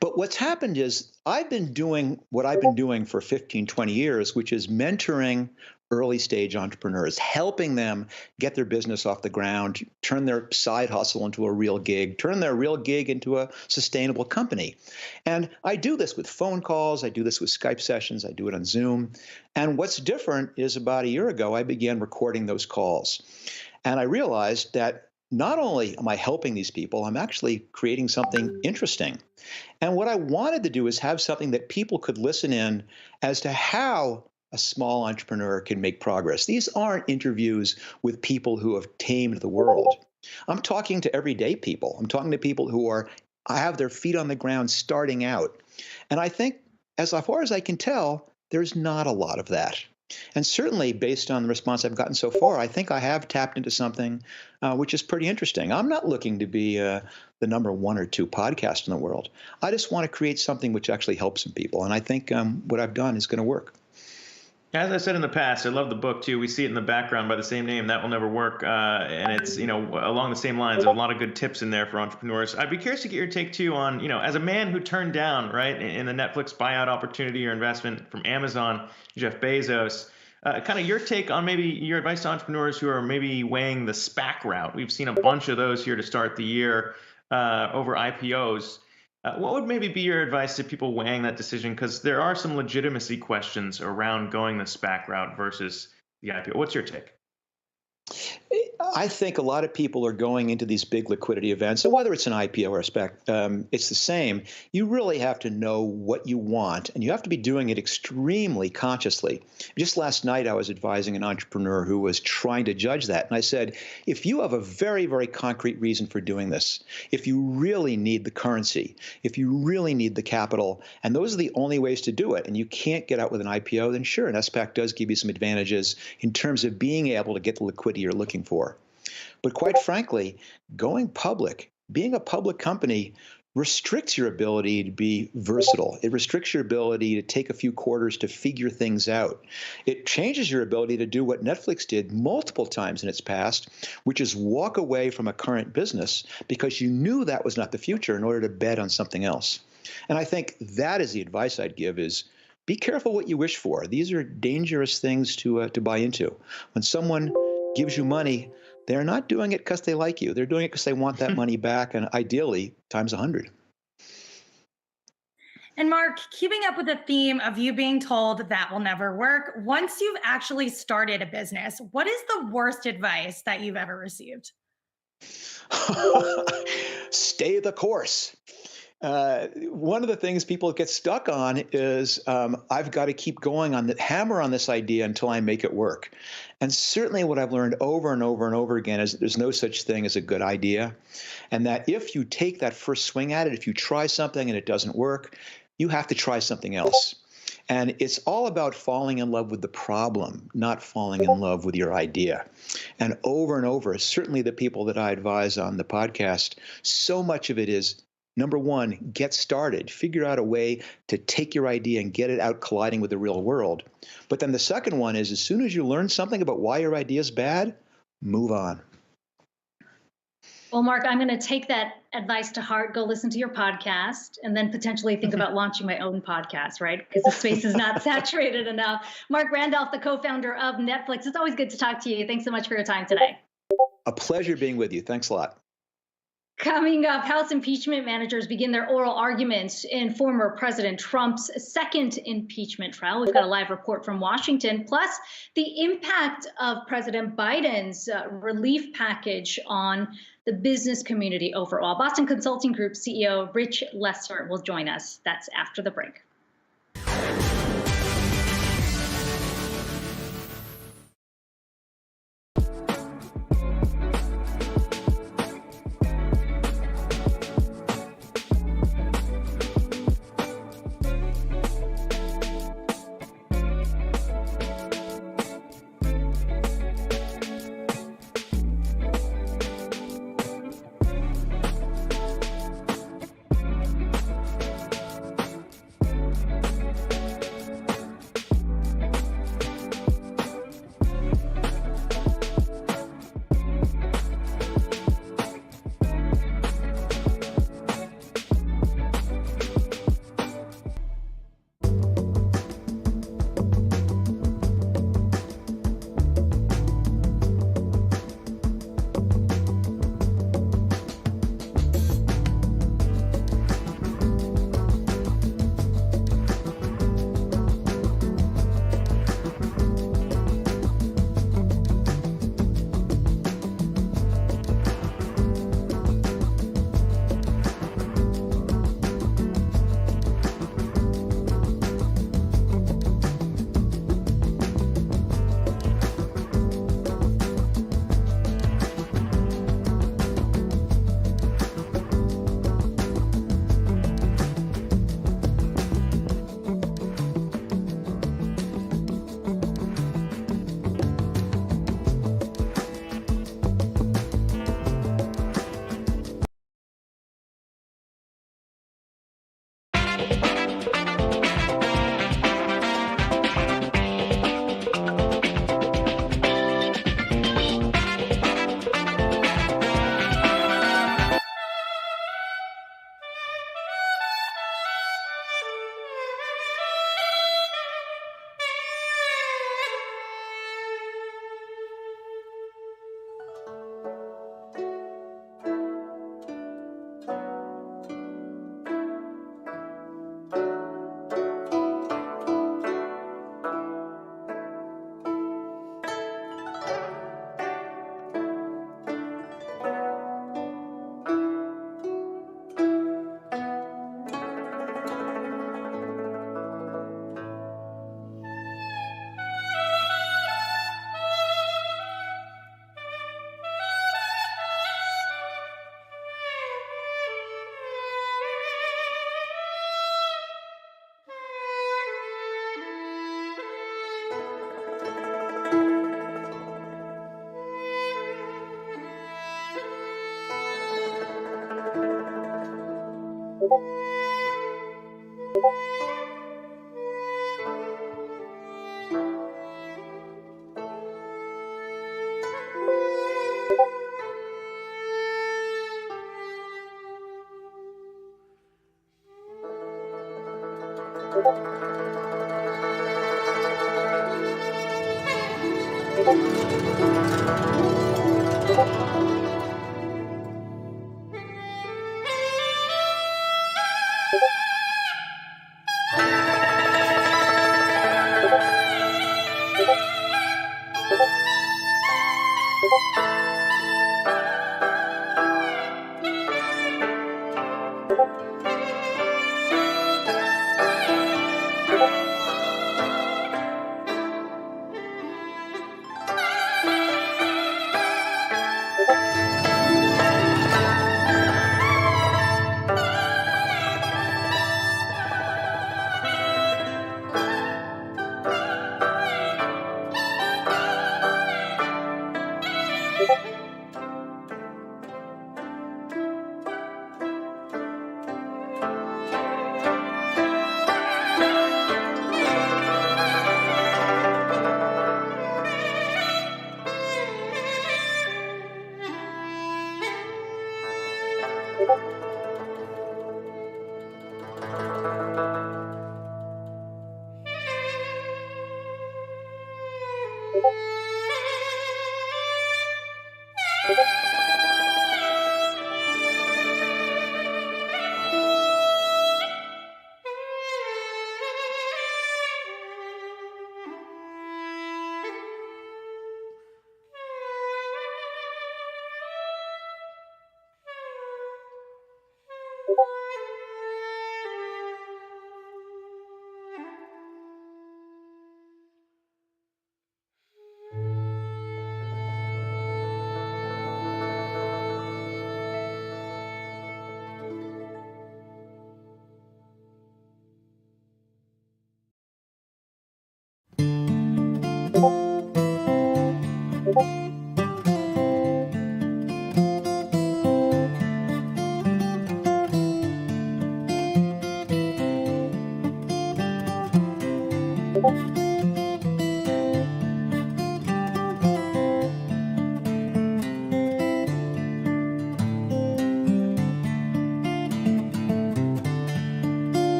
But what's happened is I've been doing what I've been doing for 15, 20 years, which is mentoring early stage entrepreneurs, helping them get their business off the ground, turn their side hustle into a real gig, turn their real gig into a sustainable company. And I do this with phone calls. I do this with Skype sessions. I do it on Zoom. And what's different is about a year ago, I began recording those calls. And I realized that not only am I helping these people, I'm actually creating something interesting. And what I wanted to do is have something that people could listen in as to how a small entrepreneur can make progress. These aren't interviews with people who have tamed the world. I'm talking to everyday people. I'm talking to people who have their feet on the ground starting out. And I think, as far as I can tell, there's not a lot of that. And certainly, based on the response I've gotten so far, I think I have tapped into something which is pretty interesting. I'm not looking to be the number 1 or 2 podcast in the world. I just want to create something which actually helps some people. And I think what I've done is going to work. As I said in the past, I love the book too. We see it in the background by the same name, That Will Never Work. And it's, you know, along the same lines, a lot of good tips in there for entrepreneurs. I'd be curious to get your take too on, you know, as a man who turned down, right, in the Netflix buyout opportunity or investment from Amazon, Jeff Bezos, kind of your take on maybe your advice to entrepreneurs who are maybe weighing the SPAC route. We've seen a bunch of those here to start the year over IPOs. What would maybe be your advice to people weighing that decision? Because there are some legitimacy questions around going the SPAC route versus the IPO. What's your take? I think a lot of people are going into these big liquidity events, and whether it's an IPO or a SPAC, it's the same. You really have to know what you want, and you have to be doing it extremely consciously. Just last night, I was advising an entrepreneur who was trying to judge that, and I said, if you have a very, very concrete reason for doing this, if you really need the currency, if you really need the capital, and those are the only ways to do it, and you can't get out with an IPO, then sure, an SPAC does give you some advantages in terms of being able to get the liquidity you're looking for. But quite frankly, going public, being a public company, restricts your ability to be versatile. It restricts your ability to take a few quarters to figure things out. It changes your ability to do what Netflix did multiple times in its past, which is walk away from a current business because you knew that was not the future in order to bet on something else. And I think that is the advice I'd give is, be careful what you wish for. These are dangerous things to buy into. When someone gives you money, they're not doing it because they like you. They're doing it because they want that money back, and ideally times 100. And Mark, keeping up with the theme of you being told that will never work, once you've actually started a business, what is the worst advice that you've ever received? Stay the course. One of the things people get stuck on is I've got to keep going on the hammer on this idea until I make it work. And certainly what I've learned over and over and over again is that there's no such thing as a good idea. And that if you take that first swing at it, if you try something and it doesn't work, you have to try something else. And it's all about falling in love with the problem, not falling in love with your idea. And over, certainly the people that I advise on the podcast, so much of it is, number one, get started. Figure out a way to take your idea and get it out colliding with the real world. But then the second one is, as soon as you learn something about why your idea is bad, move on. Well, Mark, I'm going to take that advice to heart, go listen to your podcast, and then potentially think about launching my own podcast, right? Because the space is not saturated enough. Mark Randolph, the co-founder of Netflix. It's always good to talk to you. Thanks so much for your time today. A pleasure being with you. Thanks a lot. Coming up, House impeachment managers begin their oral arguments in former President Trump's second impeachment trial. We've got a live report from Washington, plus the impact of President Biden's relief package on the business community overall. Boston Consulting Group CEO Rich Lesser will join us. That's after the break.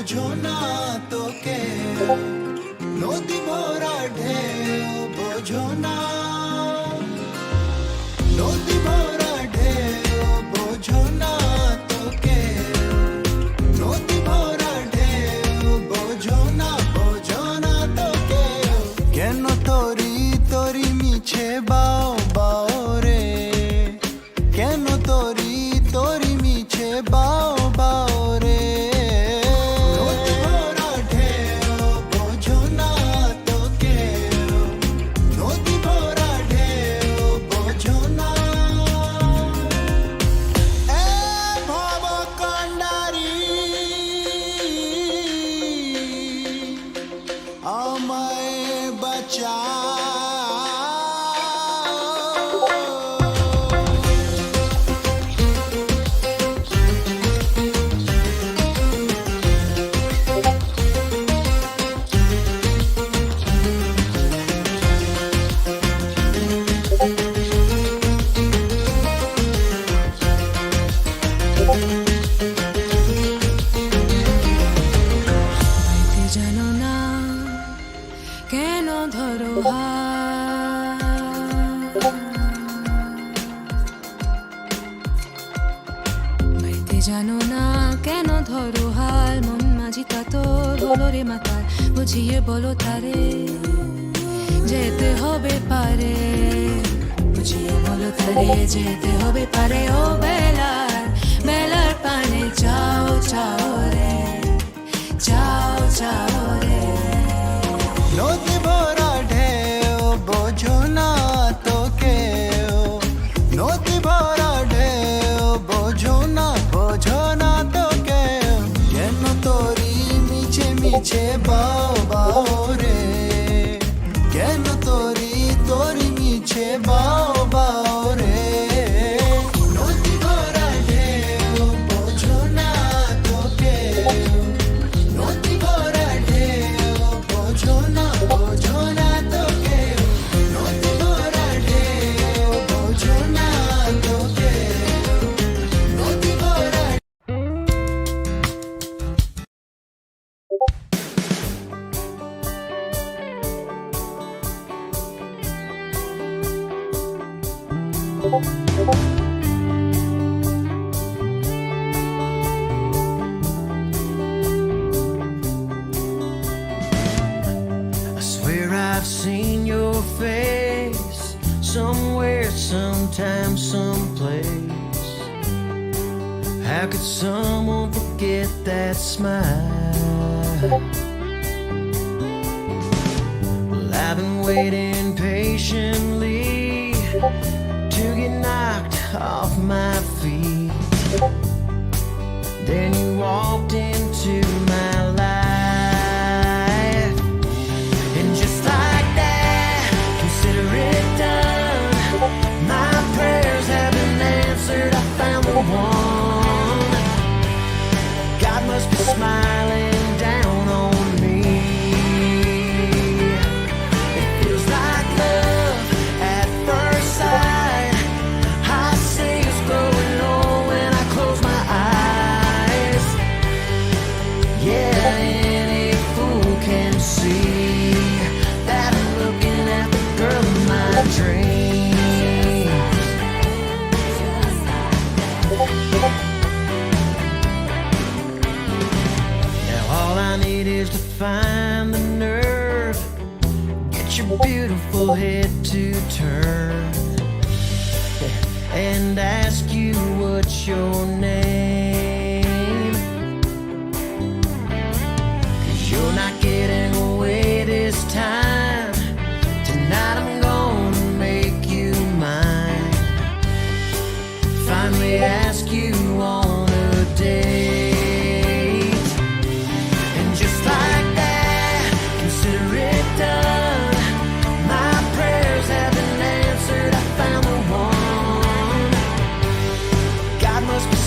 বোঝো না তোকে নদী ভরা ঢেউ বোঝো না নদী ভরা ঢেউ বোঝো না তোকে নদী ভরা ঢেউ বোঝো না তোকে কেন তোরি তোরি মিছে বাও বাও রে কেন তোরি তোরি মিছে বাও বাও রে নদী ভরা ঢেউ বোঝো না তোকে নদী ভরা ঢেউ বোঝো না এ ভব কান্ডারি আমায় বাঁচা জানো না কেন ধরো মাইতে জানো না কেন ধরো হাল মন মাঝি কাতর হলো রে মাতাল বুঝিয়ে বলো তারে যেতে হবে পারে বুঝিয়ে বলো তারে যেতে হবে পারে ও বেলার বেলার পানে চাও চাও রে চাও চাও রে নদী ভরা ঢেউ বোঝো না তোকে নদী ভরা ঢেউ বোঝো না তোকে কেন তোরি মিছে মিছে বাও বাও রে কেন তোরি তোরি মিছে বাও বাও রে নদী ভরা ঢেউ বোঝো না তোকে নদী ভরা ঢেউ বোঝো না তোকে নদী ভরা ঢেউ বোঝো না তোকে নদী ভরা I swear I've seen your face somewhere, sometime, someplace. How could someone forget that smile? Well, I've been waiting patiently to get knocked off my feet. Then you walked into my life, and just like that, consider it done. My prayers have been answered. I found the one. God must be smiling down on me. It feels like love at first sight. I see it's growing old when I close my eyes. Yeah, any fool can see that I'm looking at the girl of my dreams. Now all I need is to find the nerve, get your beautiful head to turn, and ask you what's your name. 'Cause you're not getting away this time. Tonight I'm gonna make you mine. Finally ask you on a date. And just like that, consider it done. My prayers have been answered. I found the one. God must be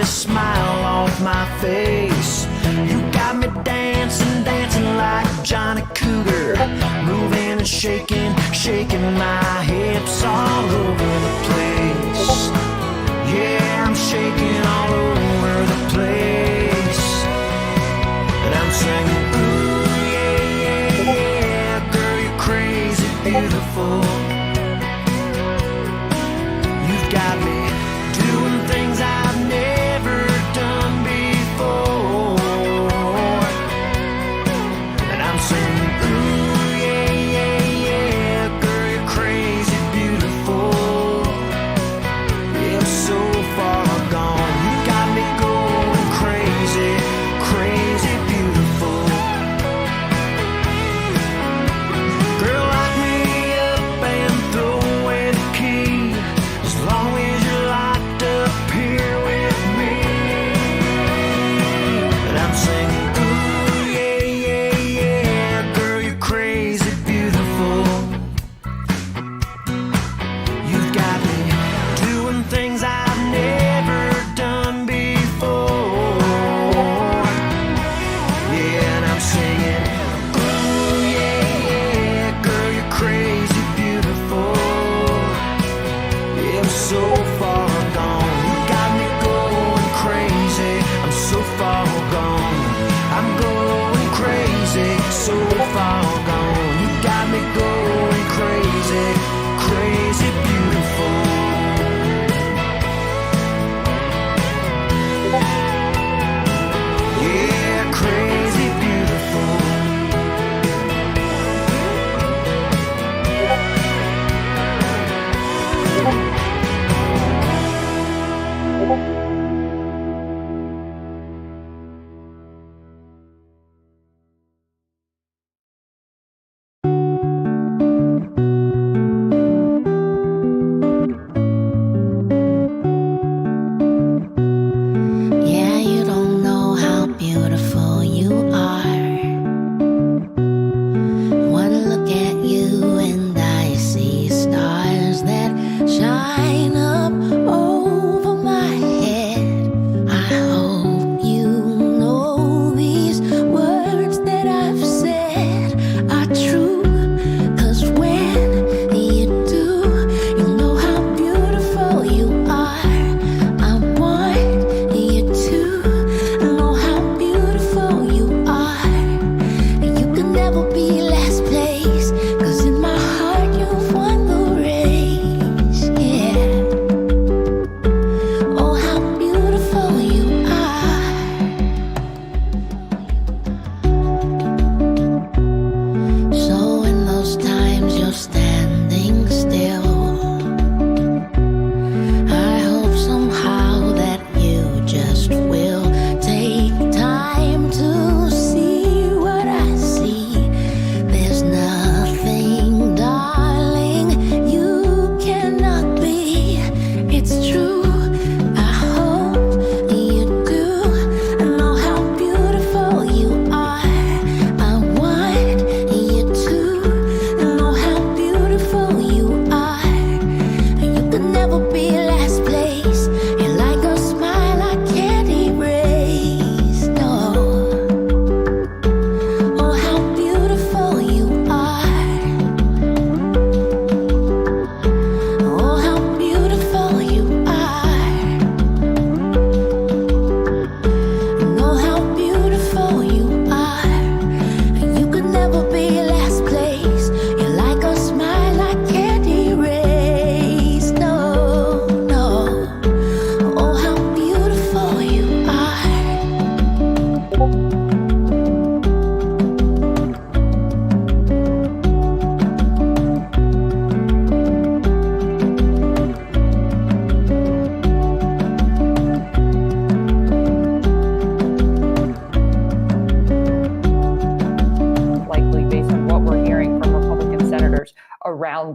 Smile off my face. You got me dancing, dancing like Johnny Cougar, moving and shaking, shaking my hips all over the place. Yeah, I'm shaking all over the place, and I'm singing, ooh, yeah, yeah, yeah, girl, you're crazy beautiful. You've got me doing things I've never done before, and I'm saying, ooh, yeah, yeah, yeah, girl, you're crazy beautiful.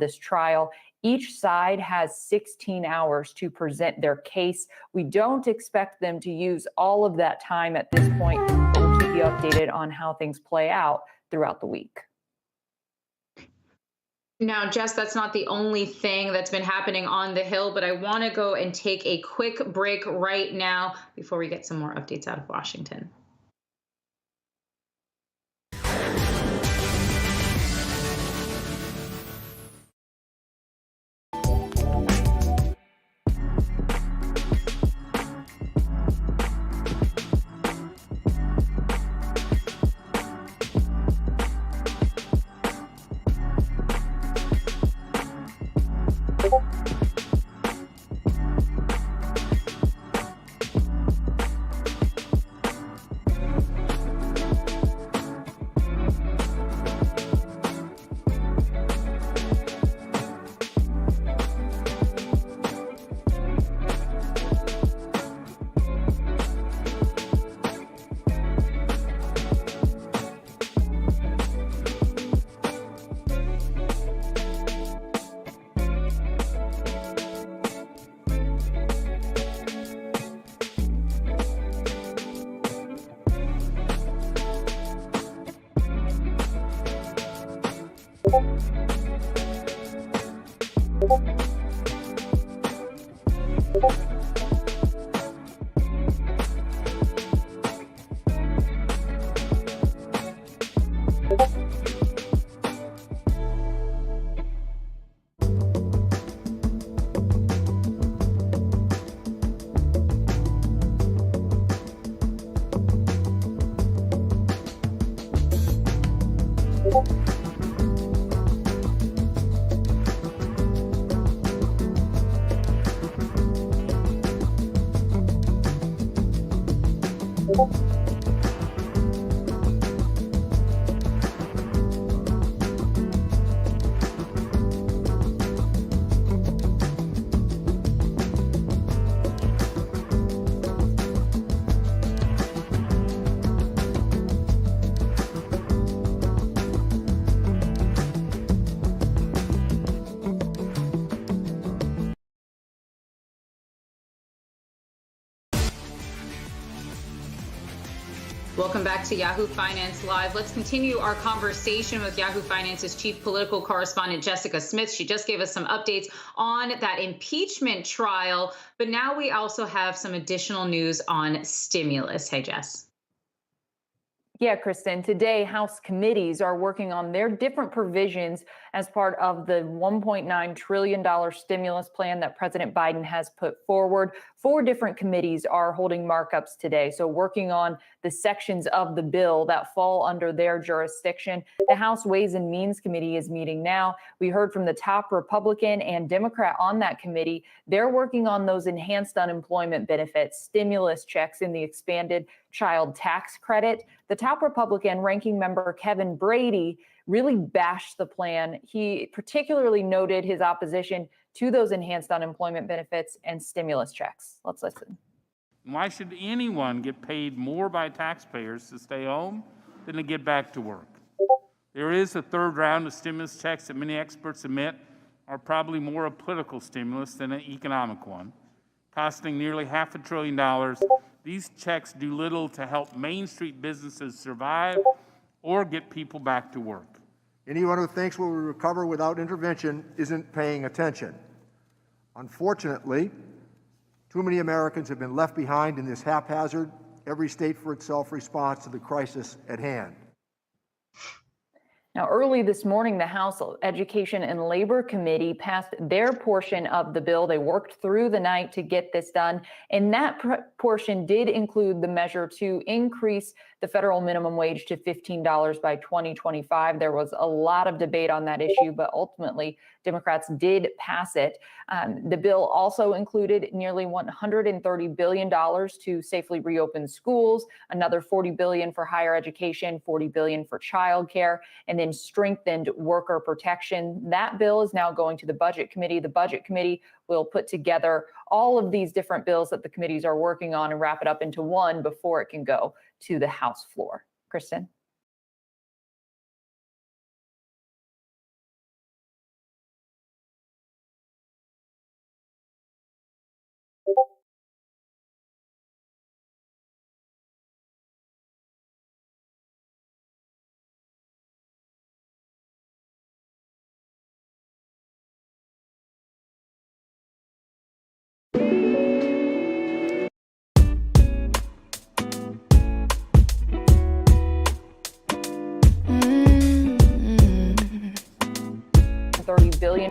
this trial. Each side has 16 hours to present their case. We don't expect them to use all of that time at this point, but we'll keep you updated on how things play out throughout the week. Now, Jess, that's not the only thing that's been happening on the Hill, but I want to go and take a quick break right now before we get some more updates out of Washington. Welcome back to Yahoo Finance Live. Let's continue our conversation with Yahoo Finance's chief political correspondent, Jessica Smith. She just gave us some updates on that impeachment trial, but now we also have some additional news on stimulus. Hey, Jess. Yeah, Kristen, today House committees are working on their different provisions as part of the $1.9 trillion stimulus plan that President Biden has put forward. 4 different committees are holding markups today, so working on the sections of the bill that fall under their jurisdiction. The House Ways and Means Committee is meeting now. We heard from the top Republican and Democrat on that committee. They're working on those enhanced unemployment benefits, stimulus checks, and the expanded child tax credit. The top Republican ranking member, Kevin Brady, really bashed the plan. He particularly noted his opposition to those enhanced unemployment benefits and stimulus checks. Let's listen. Why should anyone get paid more by taxpayers to stay home than to get back to work? There is a third round of stimulus checks that many experts admit are probably more a political stimulus than an economic one, costing nearly $500 billion. These checks do little to help Main Street businesses survive or get people back to work. Anyone who thinks we will recover without intervention isn't paying attention. Unfortunately, too many Americans have been left behind in this haphazard, every state for itself response to the crisis at hand. Now, early this morning, the House Education and Labor Committee passed their portion of the bill. They worked through the night to get this done, and that portion did include the measure to increase the federal minimum wage to $15 by 2025. There was a lot of debate on that issue, but ultimately, Democrats did pass it. The bill also included nearly $130 billion to safely reopen schools, another $40 billion for higher education, $40 billion for childcare, and then strengthened worker protection. That bill is now going to the Budget Committee. The Budget Committee will put together all of these different bills that the committees are working on and wrap it up into one before it can go to the House floor. Kristen? billion.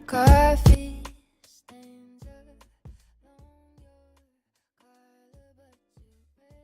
Coffee stains along your collar, but you wear them proudly.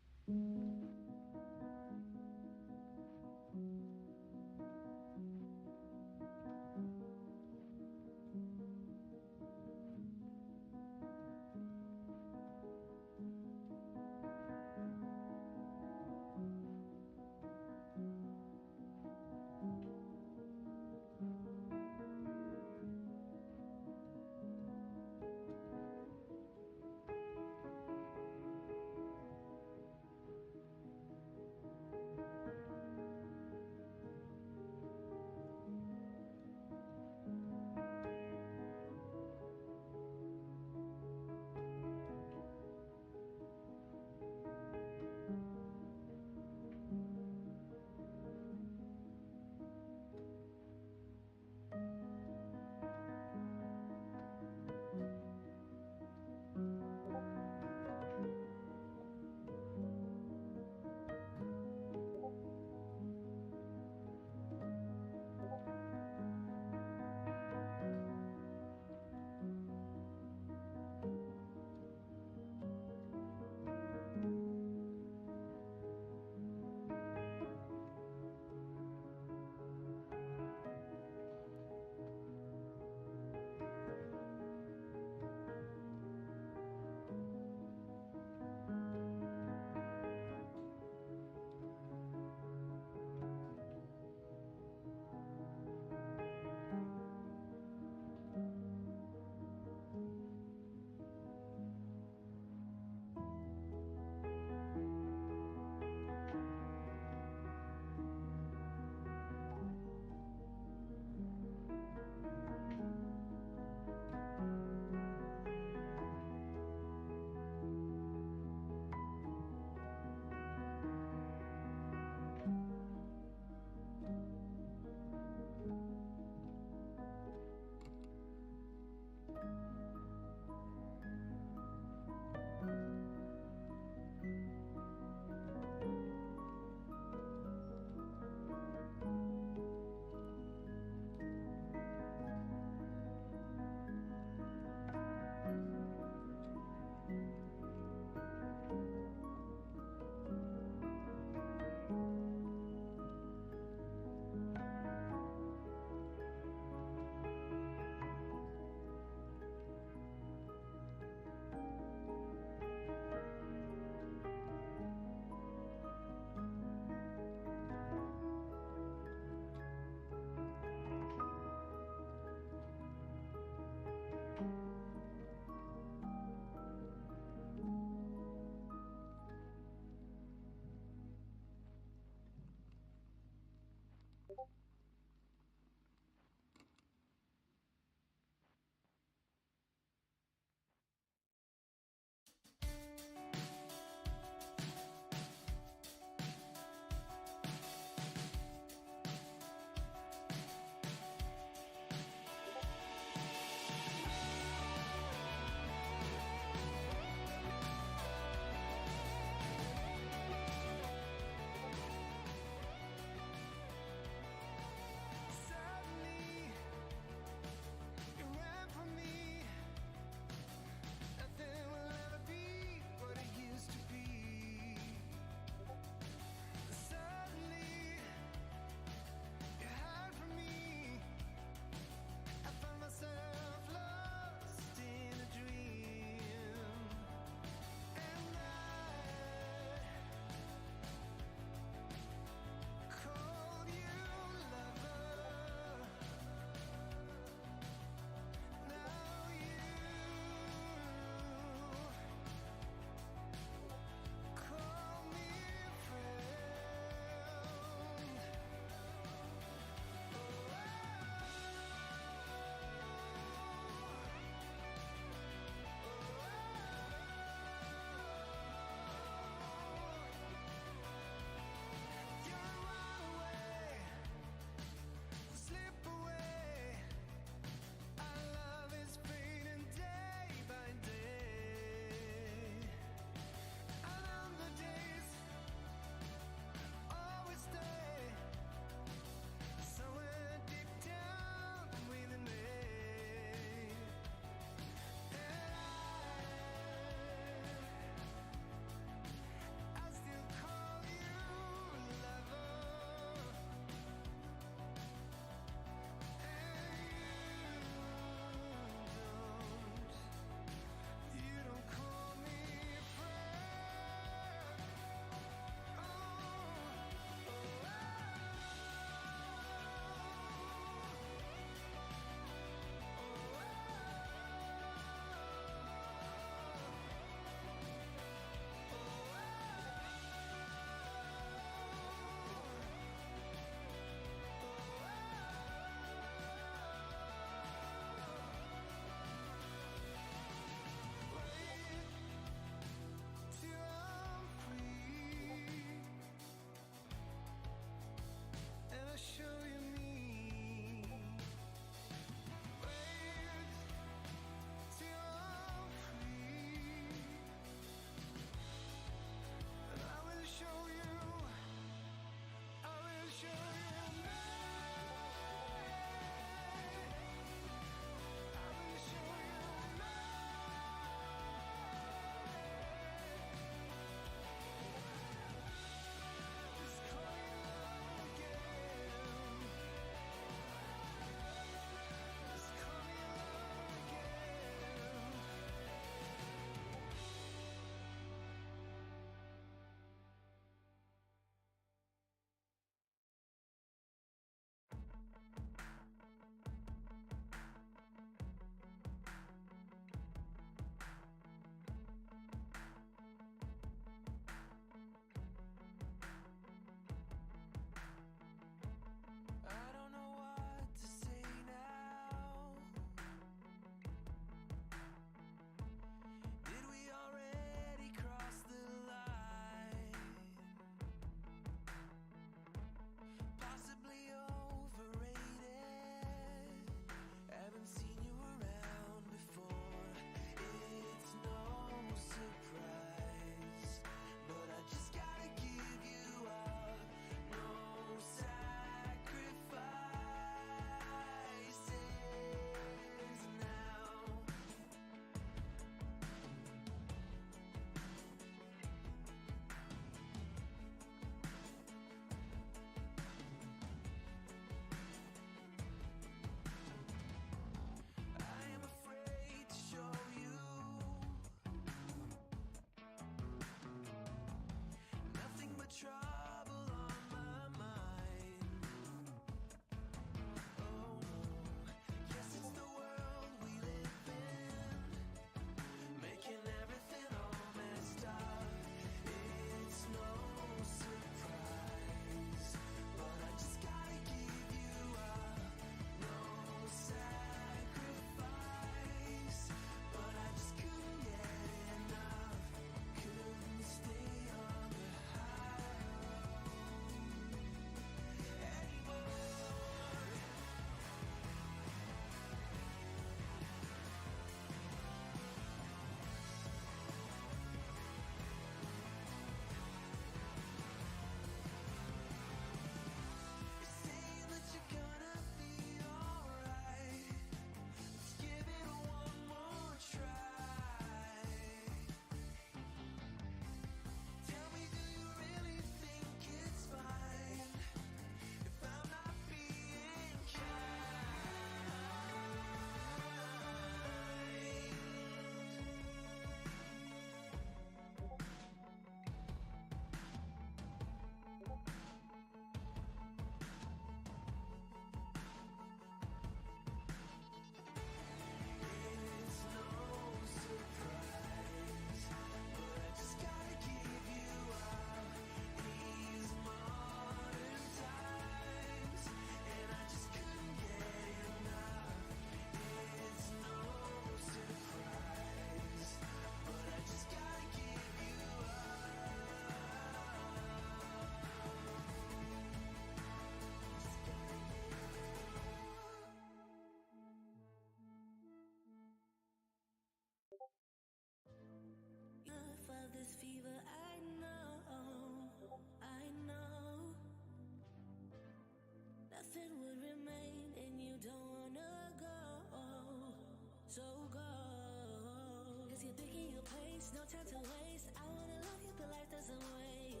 to waste. I wanna love you, but life doesn't wait.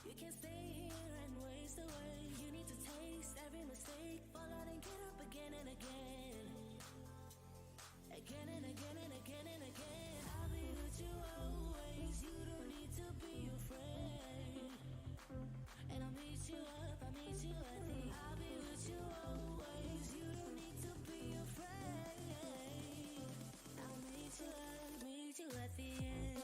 You can't stay here and waste away. You need to taste every mistake, fall out and get up again and again. Again and again and again and again. I'll be with you always. You don't need to be afraid. And I'll meet you up, I'll meet you at the end. I'll be with you always. You don't need to be afraid. I'll meet you at the end.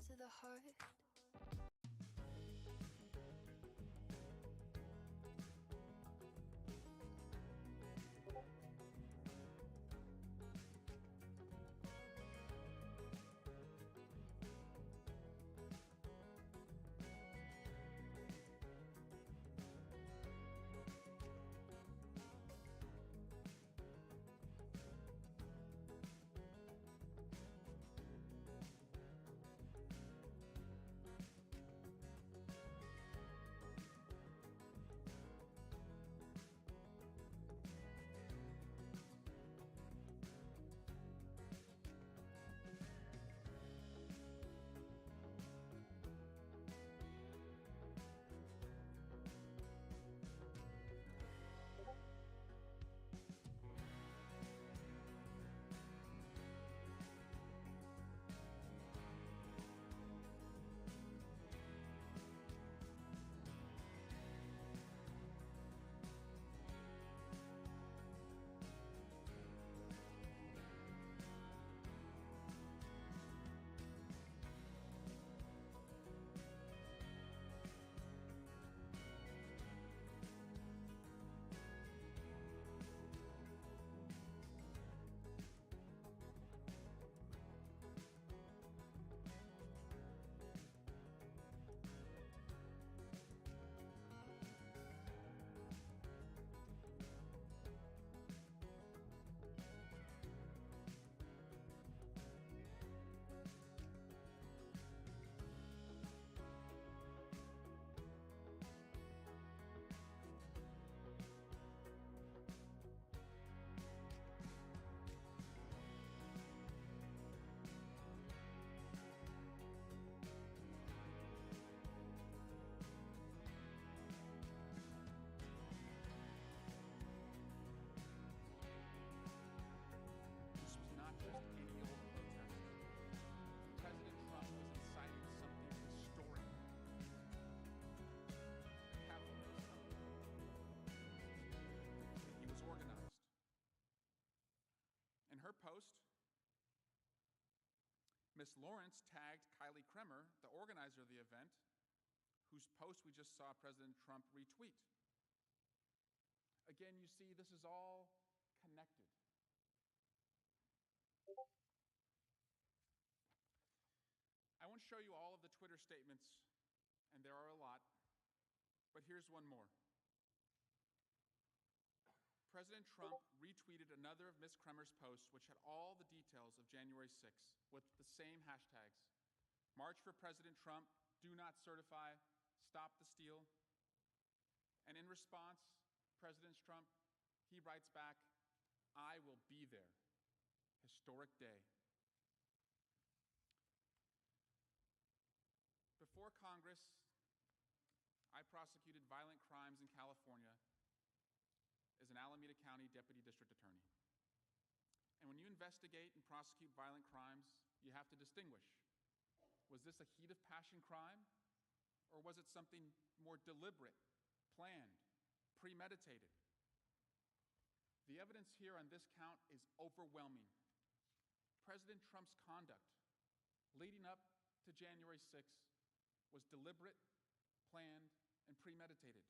to the heart. post, Miss Lawrence tagged Kylie Kremer, the organizer of the event, whose post we just saw President Trump retweet. Again, you see, this is all connected. I won't show you all of the Twitter statements, and there are a lot, but here's one more. President Trump retweeted another of Ms. Kremer's posts, which had all the details of January 6th, with the same hashtags: March for President Trump, do not certify, stop the steal. And in response, President Trump, he writes back, I will be there. Historic day. Before Congress, I prosecuted violent crimes in California as an Alameda County Deputy District Attorney. And when you investigate and prosecute violent crimes, you have to distinguish. Was this a heat of passion crime, or was it something more deliberate, planned, premeditated? The evidence here on this count is overwhelming. President Trump's conduct leading up to January 6th was deliberate, planned, and premeditated.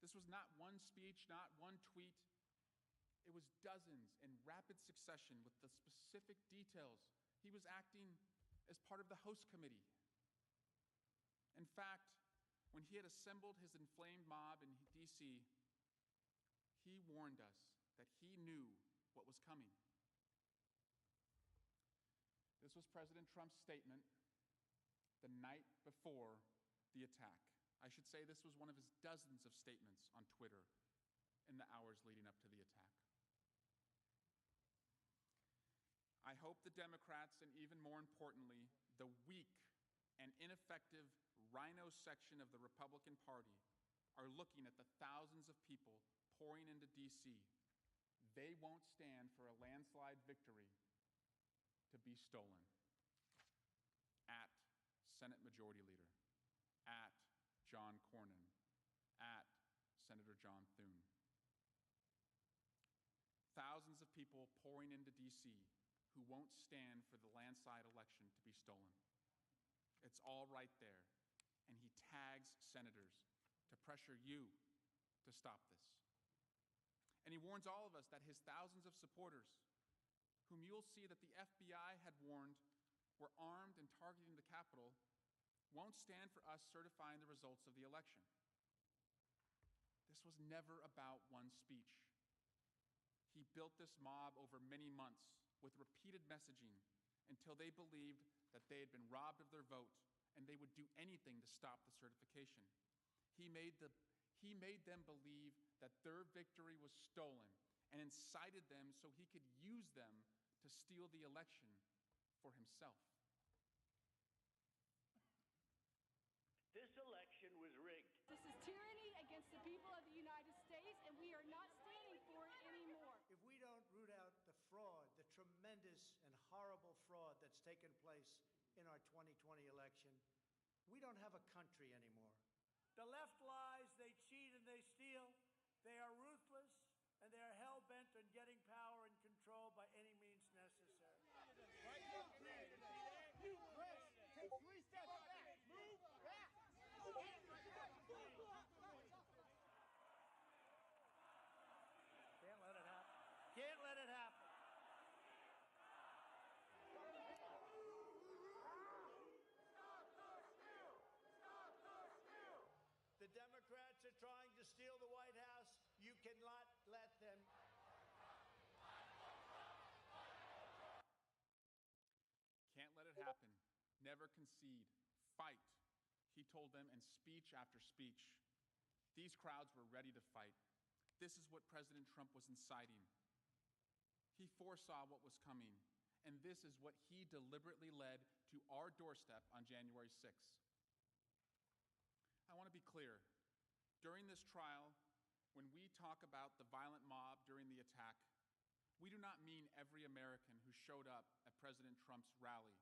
This was not one speech, not one tweet. It was dozens in rapid succession with the specific details. He was acting as part of the host committee. In fact, when he had assembled his inflamed mob in D.C., he warned us that he knew what was coming. This was President Trump's statement the night before the attack. I should say this was one of his dozens of statements on Twitter in the hours leading up to the attack. I hope the Democrats, and even more importantly, the weak and ineffective rhino section of the Republican Party, are looking at the thousands of people pouring into D.C. They won't stand for a landslide victory to be stolen. At Senate Majority Leader, at John Cornyn, at Senator John Thune. Thousands of people pouring into D.C. who won't stand for the landslide election to be stolen. It's all right there. And he tags senators to pressure you to stop this. And he warns all of us that his thousands of supporters, whom you'll see that the FBI had warned were armed and targeting the Capitol, won't stand for us certifying the results of the election. This was never about one speech. He built this mob over many months with repeated messaging until they believed that they had been robbed of their vote and they would do anything to stop the certification. He made them believe that their victory was stolen and incited them so he could use them to steal the election for himself. This election was rigged. This is tyranny against the people of the United States, and we are not standing for it anymore. If we don't root out the fraud, the tremendous and horrible fraud that's taken place in our 2020 election, we don't have a country anymore. The left lies, they cheat and they steal. They are ruthless, and they are hell-bent on getting power and control by any means necessary. You, Chris, take 3 steps back. Move back. Can't let it happen. Can't let it happen. The Democrats are trying to steal the White House. You cannot let them. Can't let it happen. Never concede. Fight. He told them in speech after speech. These crowds were ready to fight. This is what President Trump was inciting. He foresaw what was coming, and this is what he deliberately led to our doorstep on January 6th. I want to be clear. During this trial, when we talk about the violent mob during the attack, we do not mean every American who showed up at President Trump's rally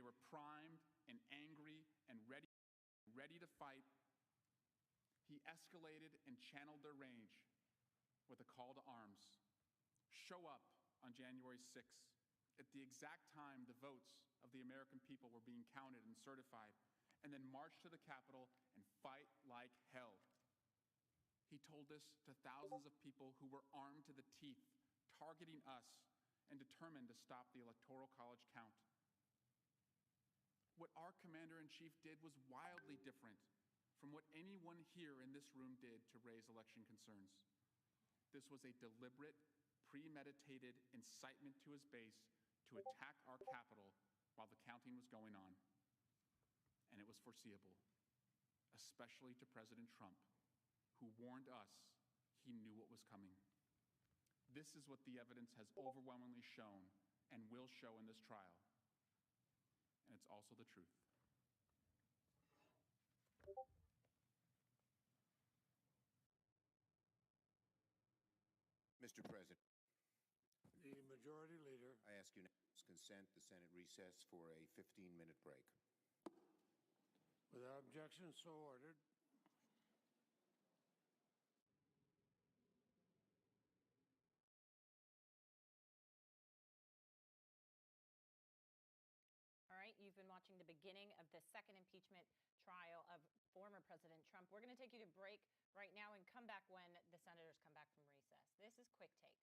were primed and angry and ready to fight, he escalated and channeled their rage with a call to arms. Show up on January 6th, at the exact time the votes of the American people were being counted and certified, and then march to the Capitol and fight like hell. He told this to thousands of people who were armed to the teeth, targeting us and determined to stop the Electoral College count. What our commander-in-chief did was wildly different from what anyone here in this room did to raise election concerns. This was a deliberate, premeditated incitement to his base to attack our Capitol while the counting was going on. And it was foreseeable, especially to President Trump, who warned us he knew what was coming. This is what the evidence has overwhelmingly shown and will show in this trial. And it's also the truth. Mr. President. The Majority Leader. I ask unanimous consent the Senate recess for a 15-minute break. Without objection, so ordered. All right, you've been watching the beginning of the second impeachment trial of former President Trump. We're going to take you to break right now and come back when the senators come back from recess. This is Quick Take.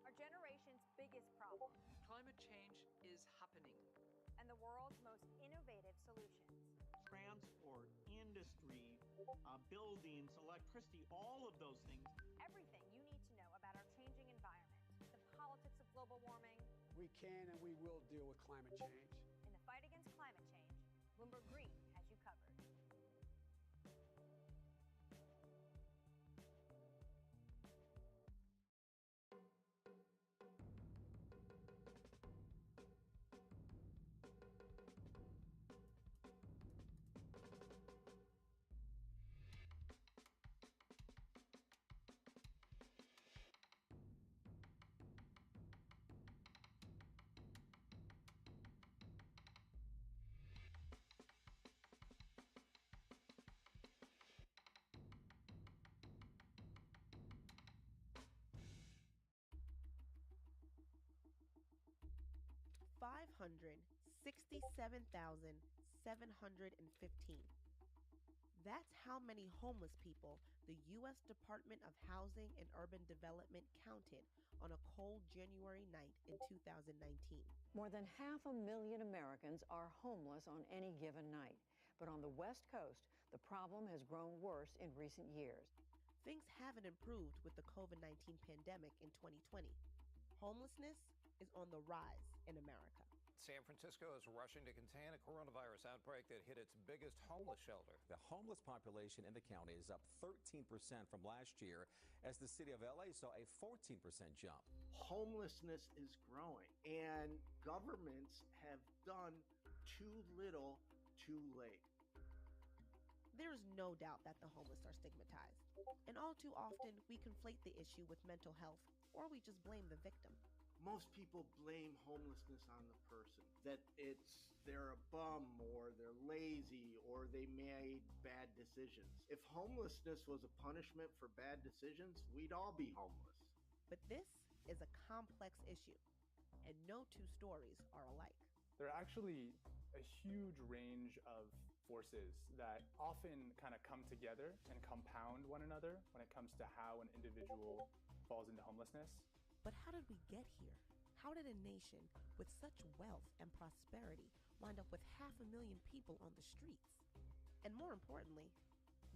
Our generation's biggest problem. Climate change is happening. And the world's most innovative solutions. Transport, industry, buildings, electricity, all of those things. Everything you need to know about our changing environment, the politics of global warming. We can and we will deal with climate change. In the fight against climate change, Bloomberg Green has you covered. $567,715. That's how many homeless people the U.S. Department of Housing and Urban Development counted on a cold January night in 2019. More than 500,000 Americans are homeless on any given night. But on the West Coast, the problem has grown worse in recent years. Things haven't improved with the COVID-19 pandemic in 2020. Homelessness is on the rise in America. San Francisco is rushing to contain a coronavirus outbreak that hit its biggest homeless shelter. The homeless population in the county is up 13% from last year, as the city of LA saw a 14% jump. Homelessness is growing, and governments have done too little, too late. There is no doubt that the homeless are stigmatized, and all too often we conflate the issue with mental health, or we just blame the victim. Most people blame homelessness on the person, that they're a bum, or they're lazy, or they made bad decisions. If homelessness was a punishment for bad decisions, we'd all be homeless. But this is a complex issue, and no two stories are alike. There are actually a huge range of forces that often kind of come together and compound one another when it comes to how an individual falls into homelessness. But how did we get here? How did a nation with such wealth and prosperity wind up with 500,000 people on the streets? And more importantly,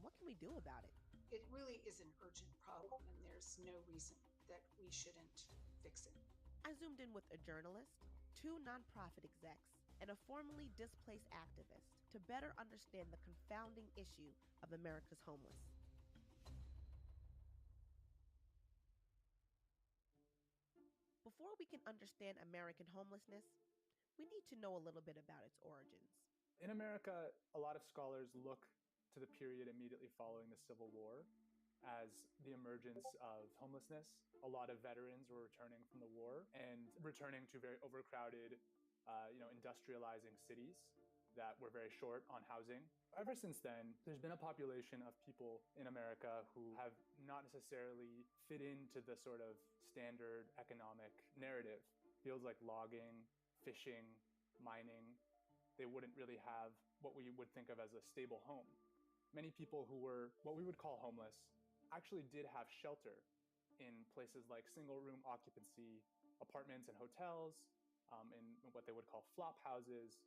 what can we do about it? It really is an urgent problem, and there's no reason that we shouldn't fix it. I zoomed in with a journalist, 2 nonprofit execs, and a formerly displaced activist to better understand the confounding issue of America's homeless. Before we can understand American homelessness, we need to know a little bit about its origins. In America, a lot of scholars look to the period immediately following the Civil War as the emergence of homelessness. A lot of veterans were returning from the war and returning to very overcrowded, industrializing cities that were very short on housing. Ever since then, there's been a population of people in America who have not necessarily fit into the sort of standard economic narrative. Fields like logging, fishing, mining, they wouldn't really have what we would think of as a stable home. Many people who were what we would call homeless actually did have shelter in places like single-room occupancy, apartments and hotels, in what they would call flop houses.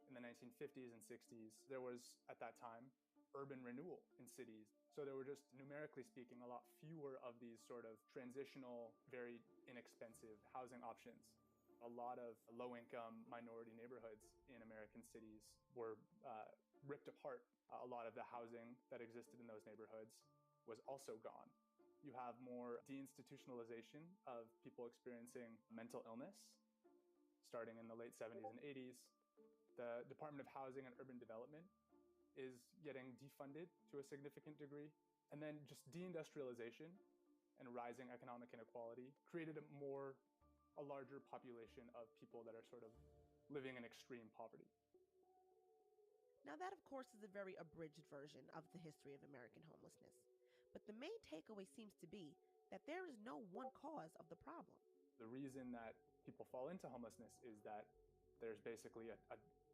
In the 1950s and 60s, there was, at that time, urban renewal in cities. So there were just, numerically speaking, a lot fewer of these sort of transitional, very inexpensive housing options. A lot of low-income minority neighborhoods in American cities were ripped apart. A lot of the housing that existed in those neighborhoods was also gone. You have more deinstitutionalization of people experiencing mental illness, starting in the late 70s and 80s. The Department of Housing and Urban Development is getting defunded to a significant degree. And then just deindustrialization and rising economic inequality created a larger population of people that are sort of living in extreme poverty. Now that, of course, is a very abridged version of the history of American homelessness. But the main takeaway seems to be that there is no one cause of the problem. The reason that people fall into homelessness is that there's basically a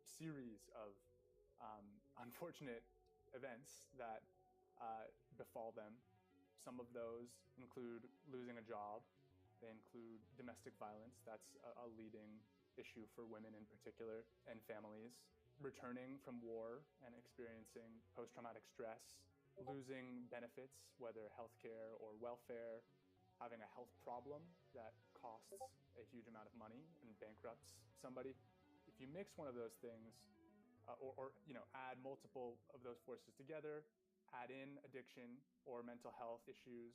series of unfortunate events that befall them. Some of those include losing a job. They include domestic violence. That's a leading issue for women in particular and families. Returning from war and experiencing post-traumatic stress, losing benefits, whether healthcare or welfare, having a health problem that costs a huge amount of money and bankrupts somebody. If you mix one of those things, or add multiple of those forces together, add in addiction or mental health issues.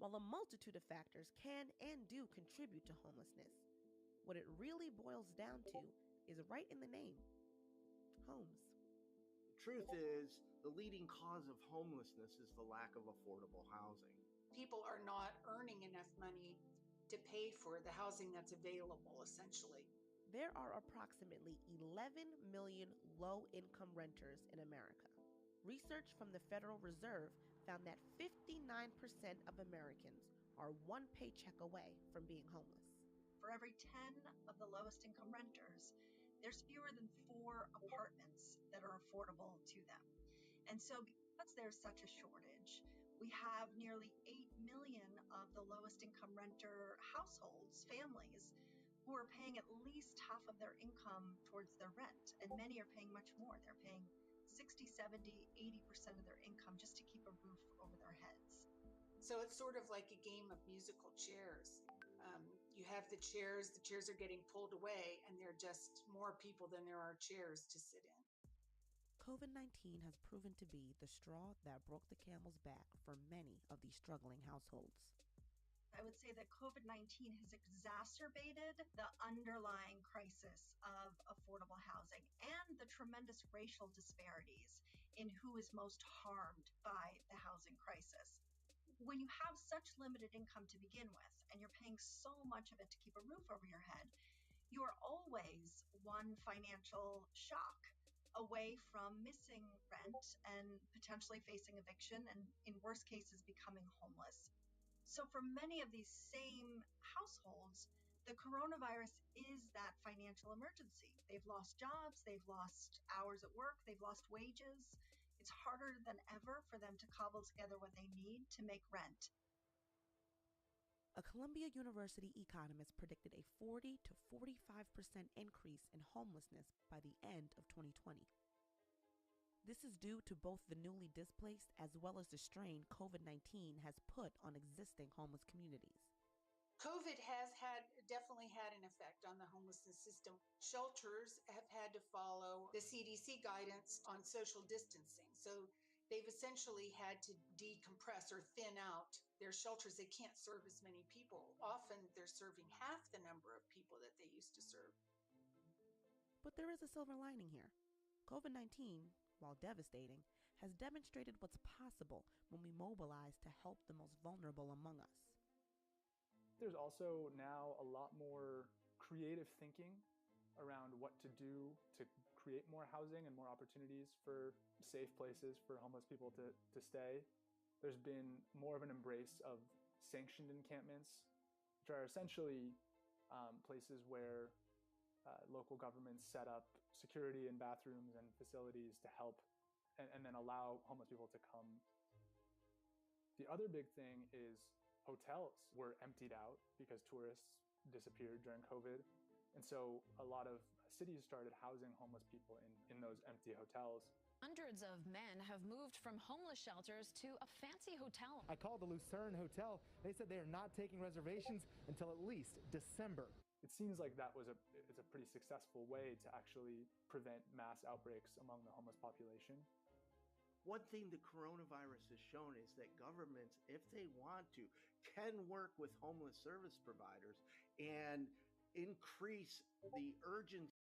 While a multitude of factors can and do contribute to homelessness, what it really boils down to is right in the name: homes. The truth is, the leading cause of homelessness is the lack of affordable housing. People are not earning enough money to pay for the housing that's available, essentially. There are approximately 11 million low-income renters in America. Research from the Federal Reserve found that 59% of Americans are one paycheck away from being homeless. For every 10 of the lowest income renters, there's fewer than 4 apartments that are affordable to them. And so because there's such a shortage, we have nearly 8 million of the lowest income renter households, families, who are paying at least half of their income towards their rent. And many are paying much more. They're paying 60, 70, 80% of their income just to keep a roof over their heads. So it's sort of like a game of musical chairs. You have the chairs are getting pulled away, and there are just more people than there are chairs to sit in. COVID-19 has proven to be the straw that broke the camel's back for many of these struggling households. I would say that COVID-19 has exacerbated the underlying crisis of affordable housing and the tremendous racial disparities in who is most harmed by the housing crisis. When you have such limited income to begin with, and you're paying so much of it to keep a roof over your head, you are always one financial shock away from missing rent and potentially facing eviction and, in worst cases, becoming homeless. So for many of these same households, the coronavirus is that financial emergency. They've lost jobs, they've lost hours at work, they've lost wages. It's harder than ever for them to cobble together what they need to make rent. A Columbia University economist predicted a 40 to 45% increase in homelessness by the end of 2020. This is due to both the newly displaced as well as the strain COVID-19 has put on existing homeless communities. COVID has definitely had an effect on the homelessness system. Shelters have had to follow the CDC guidance on social distancing. So they've essentially had to decompress or thin out their shelters. They can't serve as many people. Often they're serving half the number of people that they used to serve. But there is a silver lining here. COVID-19, while devastating, has demonstrated what's possible when we mobilize to help the most vulnerable among us. There's also now a lot more creative thinking around what to do to create more housing and more opportunities for safe places for homeless people to stay. There's been more of an embrace of sanctioned encampments, which are essentially places where local governments set up security and bathrooms and facilities to help and then allow homeless people to come. The other big thing is hotels were emptied out because tourists disappeared during COVID. And so a lot of cities started housing homeless people in those empty hotels. Hundreds of men have moved from homeless shelters to a fancy hotel. I called the Lucerne Hotel. They said they are not taking reservations until at least December. It seems like that was a pretty successful way to actually prevent mass outbreaks among the homeless population. One thing the coronavirus has shown is that governments, if they want to, can work with homeless service providers and increase the urgency.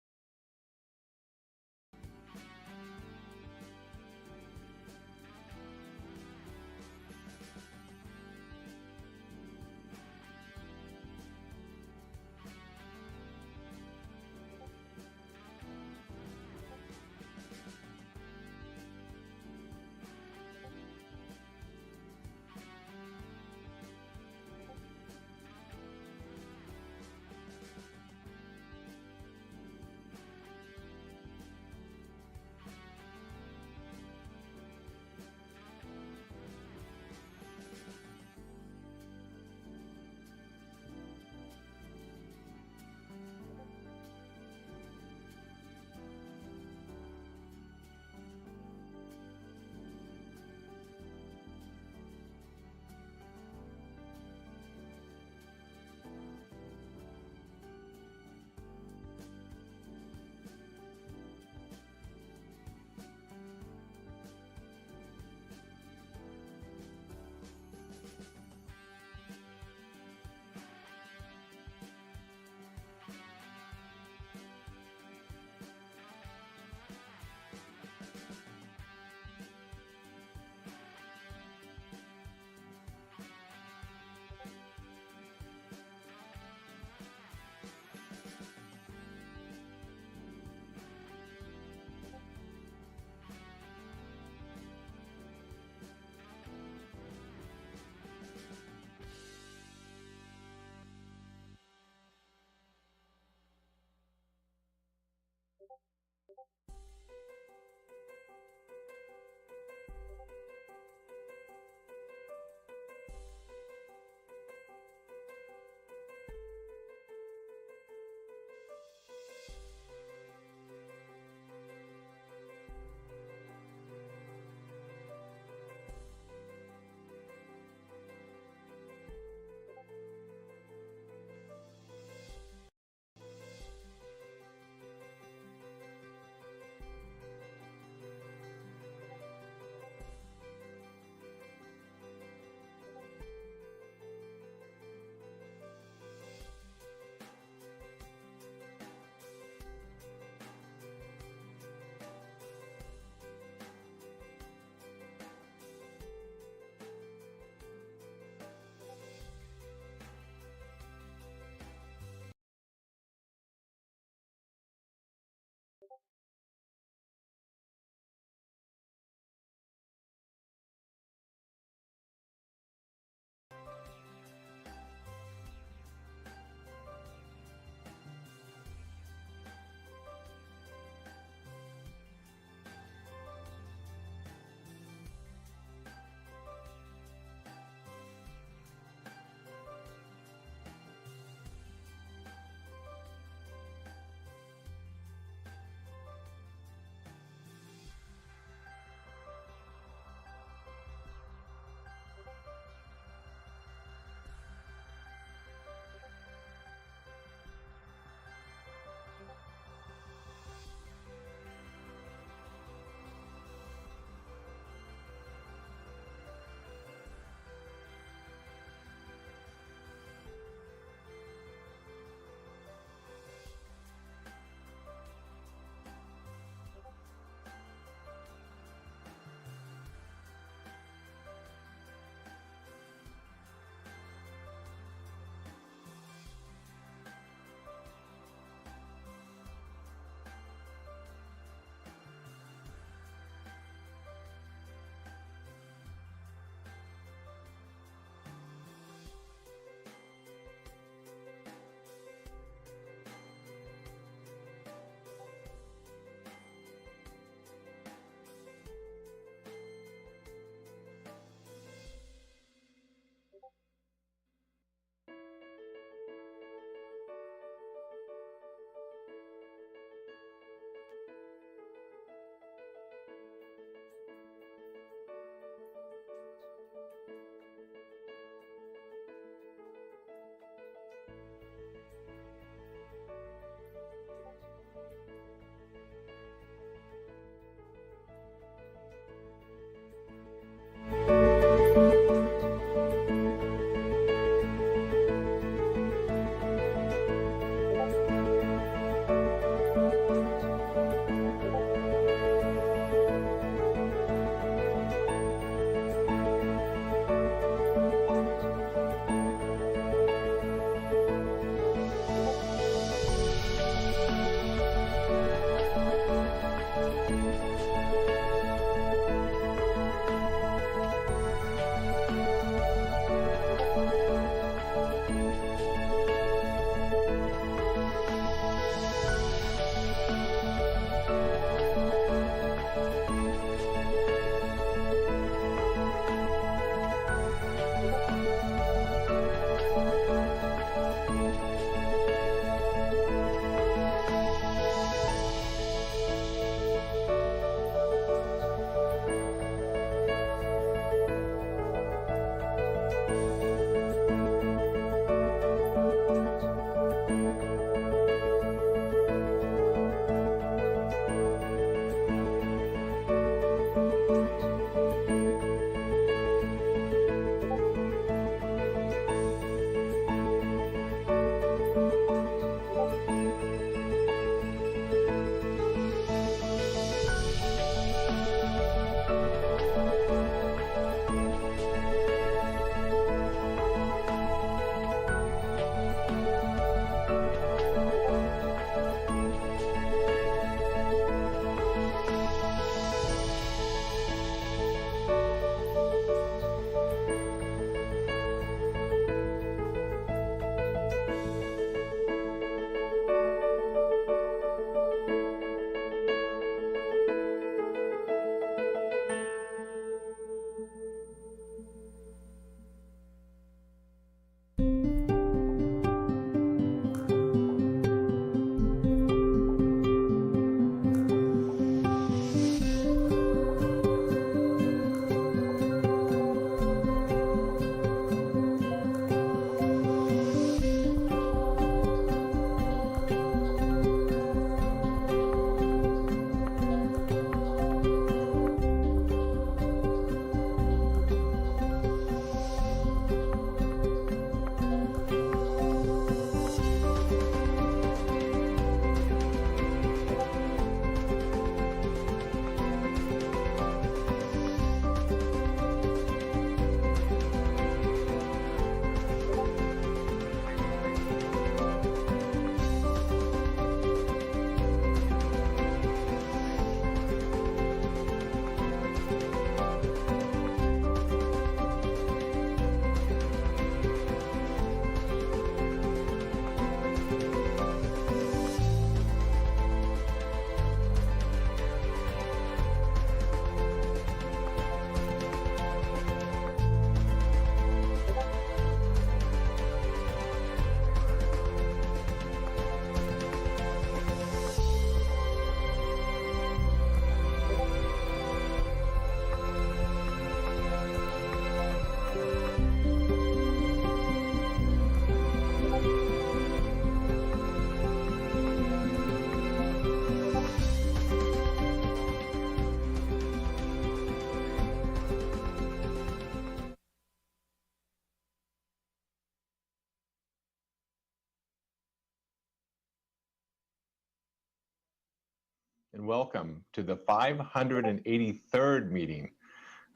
and welcome to the 583rd meeting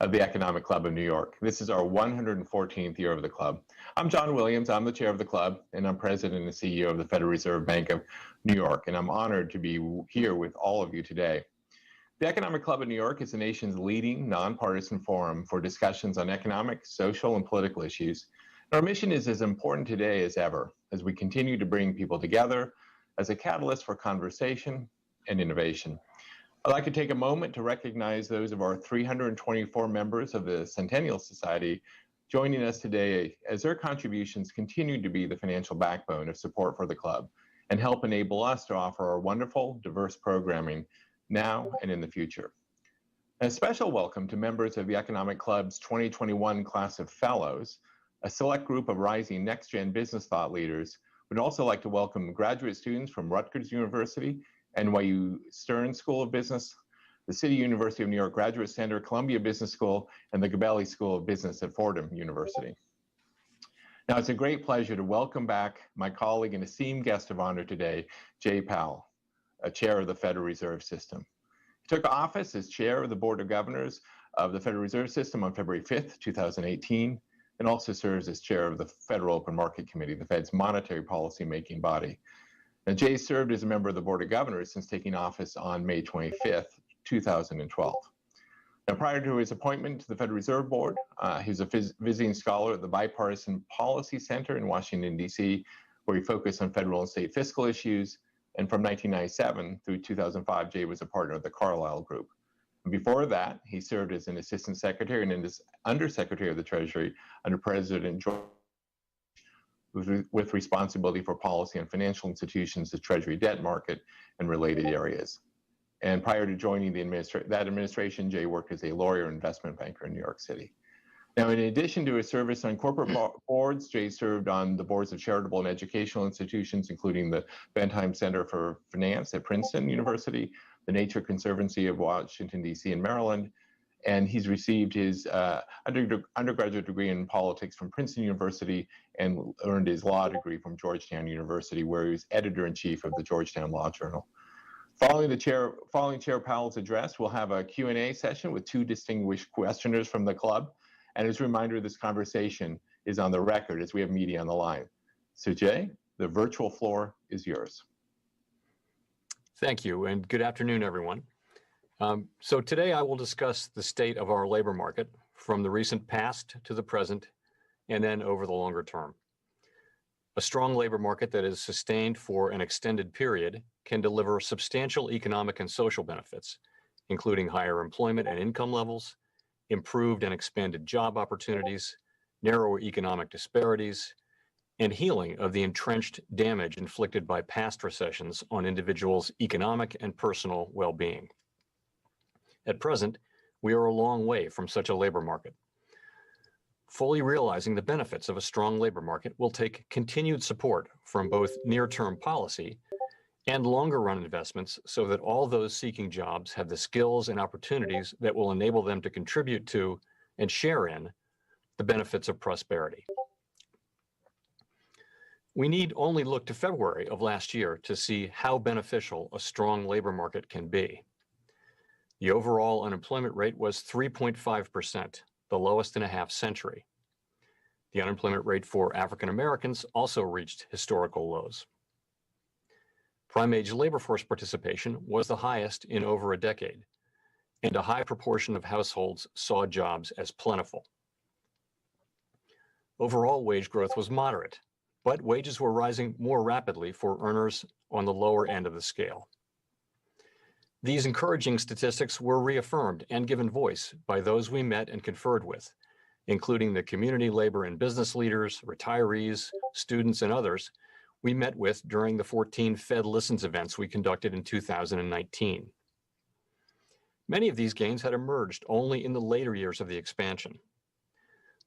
of the Economic Club of New York. This is our 114th year of the club. I'm John Williams, I'm the chair of the club, and I'm president and CEO of the Federal Reserve Bank of New York, and I'm honored to be here with all of you today. The Economic Club of New York is the nation's leading nonpartisan forum for discussions on economic, social, and political issues. Our mission is as important today as ever, as we continue to bring people together as a catalyst for conversation and innovation. I'd like to take a moment to recognize those of our 324 members of the Centennial Society joining us today, as their contributions continue to be the financial backbone of support for the club and help enable us to offer our wonderful, diverse programming now and in the future. A special welcome to members of the Economic Club's 2021 class of fellows, a select group of rising next-gen business thought leaders. We'd also like to welcome graduate students from Rutgers University, NYU Stern School of Business, the City University of New York Graduate Center, Columbia Business School, and the Gabelli School of Business at Fordham University. Now, it's a great pleasure to welcome back my colleague and esteemed guest of honor today, Jay Powell, a chair of the Federal Reserve System. He took office as chair of the Board of Governors of the Federal Reserve System on February 5th, 2018, and also serves as chair of the Federal Open Market Committee, the Fed's monetary policy making body. Now, Jay served as a member of the Board of Governors since taking office on May 25th, 2012. Now, prior to his appointment to the Federal Reserve Board, he was a visiting scholar at the Bipartisan Policy Center in Washington, D.C., where he focused on federal and state fiscal issues. And from 1997 through 2005, Jay was a partner of the Carlyle Group. And before that, he served as an assistant secretary and as undersecretary of the Treasury under President George, with responsibility for policy on financial institutions, the Treasury debt market, and related areas. And prior to joining that administration, Jay worked as a lawyer and investment banker in New York City. Now, in addition to his service on corporate boards, Jay served on the boards of charitable and educational institutions, including the Bentheim Center for Finance at Princeton University, the Nature Conservancy of Washington, D.C. and Maryland, and he's received his undergraduate degree in politics from Princeton University and earned his law degree from Georgetown University, where he was editor-in-chief of the Georgetown Law Journal. Following Chair Powell's address, we'll have a Q&A session with two distinguished questioners from the club. And as a reminder, this conversation is on the record as we have media on the line. So Jay, the virtual floor is yours. Thank you, and good afternoon, everyone. So today I will discuss the state of our labor market from the recent past to the present, and then over the longer term. A strong labor market that is sustained for an extended period can deliver substantial economic and social benefits, including higher employment and income levels, improved and expanded job opportunities, narrower economic disparities, and healing of the entrenched damage inflicted by past recessions on individuals' economic and personal well-being. At present, we are a long way from such a labor market. Fully realizing the benefits of a strong labor market will take continued support from both near-term policy and longer-run investments so that all those seeking jobs have the skills and opportunities that will enable them to contribute to and share in the benefits of prosperity. We need only look to February of last year to see how beneficial a strong labor market can be. The overall unemployment rate was 3.5%, the lowest in a half century. The unemployment rate for African Americans also reached historical lows. Prime-age labor force participation was the highest in over a decade, and a high proportion of households saw jobs as plentiful. Overall wage growth was moderate, but wages were rising more rapidly for earners on the lower end of the scale. These encouraging statistics were reaffirmed and given voice by those we met and conferred with, including the community labor and business leaders, retirees, students, and others we met with during the 14 Fed Listens events we conducted in 2019. Many of these gains had emerged only in the later years of the expansion.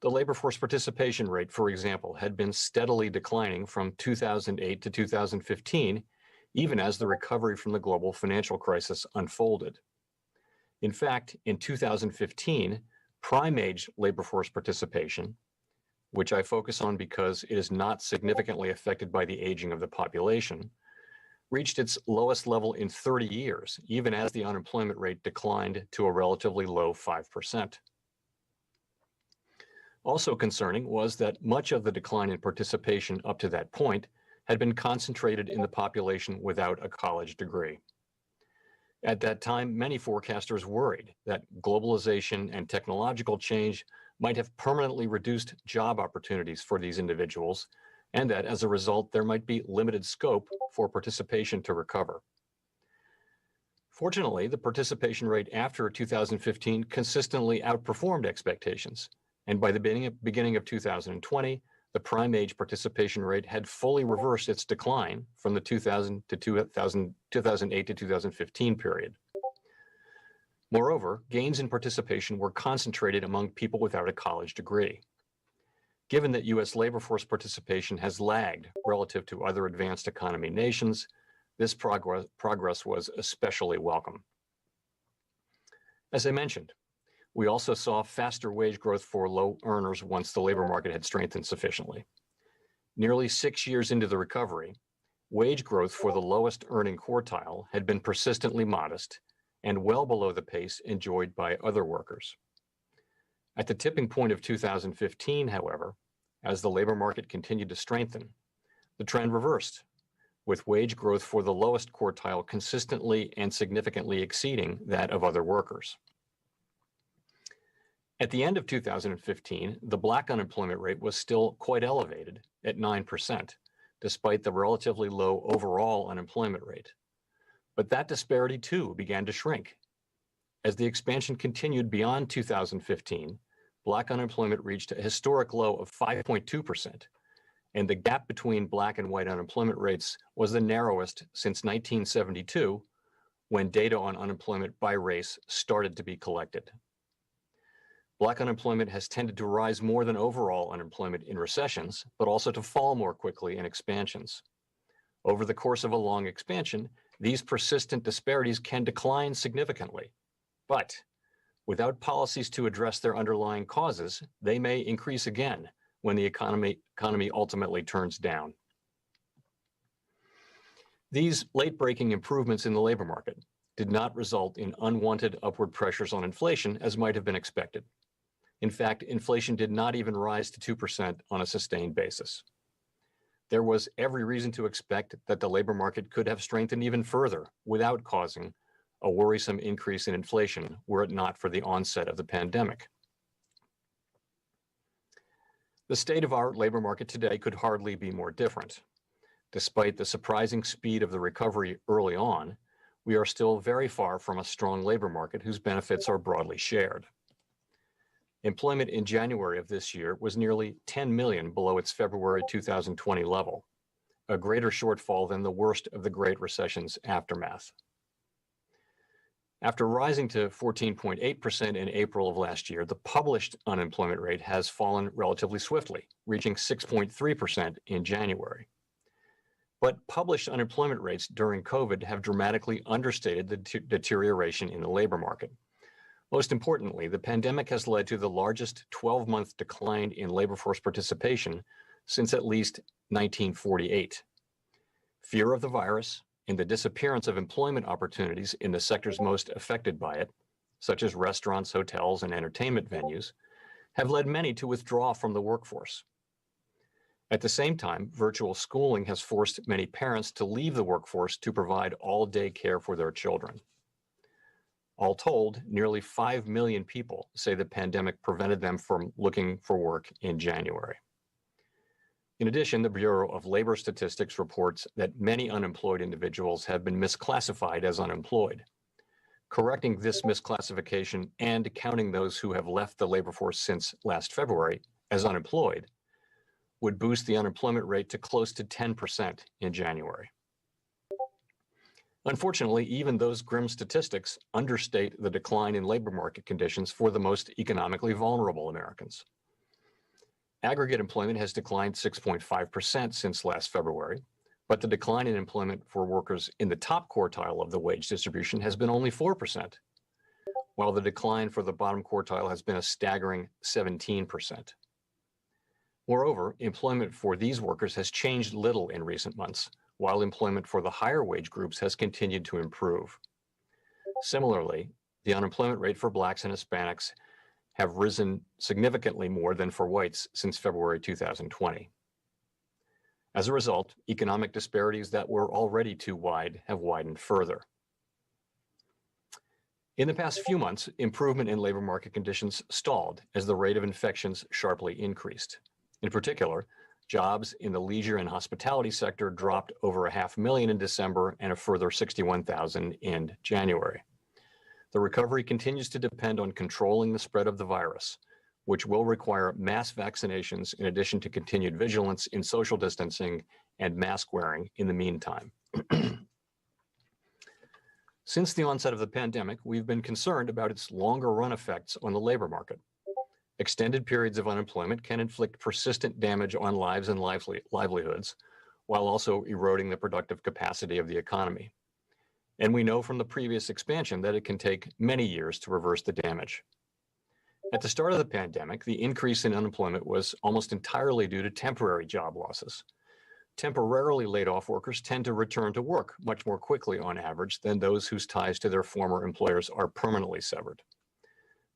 The labor force participation rate, for example, had been steadily declining from 2008 to 2015, even as the recovery from the global financial crisis unfolded. In fact, in 2015, prime-age labor force participation, which I focus on because it is not significantly affected by the aging of the population, reached its lowest level in 30 years, even as the unemployment rate declined to a relatively low 5%. Also concerning was that much of the decline in participation up to that point had been concentrated in the population without a college degree. At that time, many forecasters worried that globalization and technological change might have permanently reduced job opportunities for these individuals, and that as a result, there might be limited scope for participation to recover. Fortunately, the participation rate after 2015 consistently outperformed expectations, and by the beginning of 2020, the prime age participation rate had fully reversed its decline from the 2008 to 2015 period. Moreover, gains in participation were concentrated among people without a college degree. Given that U.S. labor force participation has lagged relative to other advanced economy nations, this progress was especially welcome. As I mentioned, we also saw faster wage growth for low earners once the labor market had strengthened sufficiently. Nearly 6 years into the recovery, wage growth for the lowest earning quartile had been persistently modest and well below the pace enjoyed by other workers. At the tipping point of 2015, however, as the labor market continued to strengthen, the trend reversed, with wage growth for the lowest quartile consistently and significantly exceeding that of other workers. At the end of 2015, the Black unemployment rate was still quite elevated at 9%, despite the relatively low overall unemployment rate. But that disparity too began to shrink. As the expansion continued beyond 2015, Black unemployment reached a historic low of 5.2%, and the gap between Black and white unemployment rates was the narrowest since 1972, when data on unemployment by race started to be collected. Black unemployment has tended to rise more than overall unemployment in recessions, but also to fall more quickly in expansions. Over the course of a long expansion, these persistent disparities can decline significantly, but without policies to address their underlying causes, they may increase again when the economy ultimately turns down. These late-breaking improvements in the labor market did not result in unwanted upward pressures on inflation as might have been expected. In fact, inflation did not even rise to 2% on a sustained basis. There was every reason to expect that the labor market could have strengthened even further without causing a worrisome increase in inflation were it not for the onset of the pandemic. The state of our labor market today could hardly be more different. Despite the surprising speed of the recovery early on, we are still very far from a strong labor market whose benefits are broadly shared. Employment in January of this year was nearly 10 million below its February 2020 level, a greater shortfall than the worst of the Great Recession's aftermath. After rising to 14.8% in April of last year, the published unemployment rate has fallen relatively swiftly, reaching 6.3% in January. But published unemployment rates during COVID have dramatically understated the deterioration in the labor market. Most importantly, the pandemic has led to the largest 12-month decline in labor force participation since at least 1948. Fear of the virus and the disappearance of employment opportunities in the sectors most affected by it, such as restaurants, hotels, and entertainment venues, have led many to withdraw from the workforce. At the same time, virtual schooling has forced many parents to leave the workforce to provide all-day care for their children. All told, nearly 5 million people say the pandemic prevented them from looking for work in January. In addition, the Bureau of Labor Statistics reports that many unemployed individuals have been misclassified as unemployed. Correcting this misclassification and counting those who have left the labor force since last February as unemployed would boost the unemployment rate to close to 10% in January. Unfortunately, even those grim statistics understate the decline in labor market conditions for the most economically vulnerable Americans. Aggregate employment has declined 6.5% since last February, but the decline in employment for workers in the top quartile of the wage distribution has been only 4%, while the decline for the bottom quartile has been a staggering 17%. Moreover, employment for these workers has changed little in recent months, while employment for the higher wage groups has continued to improve. Similarly, the unemployment rate for Blacks and Hispanics have risen significantly more than for whites since February 2020. As a result, economic disparities that were already too wide have widened further. In the past few months, improvement in labor market conditions stalled as the rate of infections sharply increased. In particular, jobs in the leisure and hospitality sector dropped over 500,000 in December and a further 61,000 in January. The recovery continues to depend on controlling the spread of the virus, which will require mass vaccinations in addition to continued vigilance in social distancing and mask wearing in the meantime. Since the onset of the pandemic, we've been concerned about its longer run effects on the labor market. Extended periods of unemployment can inflict persistent damage on lives and livelihoods, while also eroding the productive capacity of the economy. And we know from the previous expansion that it can take many years to reverse the damage. At the start of the pandemic, the increase in unemployment was almost entirely due to temporary job losses. Temporarily laid off workers tend to return to work much more quickly on average than those whose ties to their former employers are permanently severed.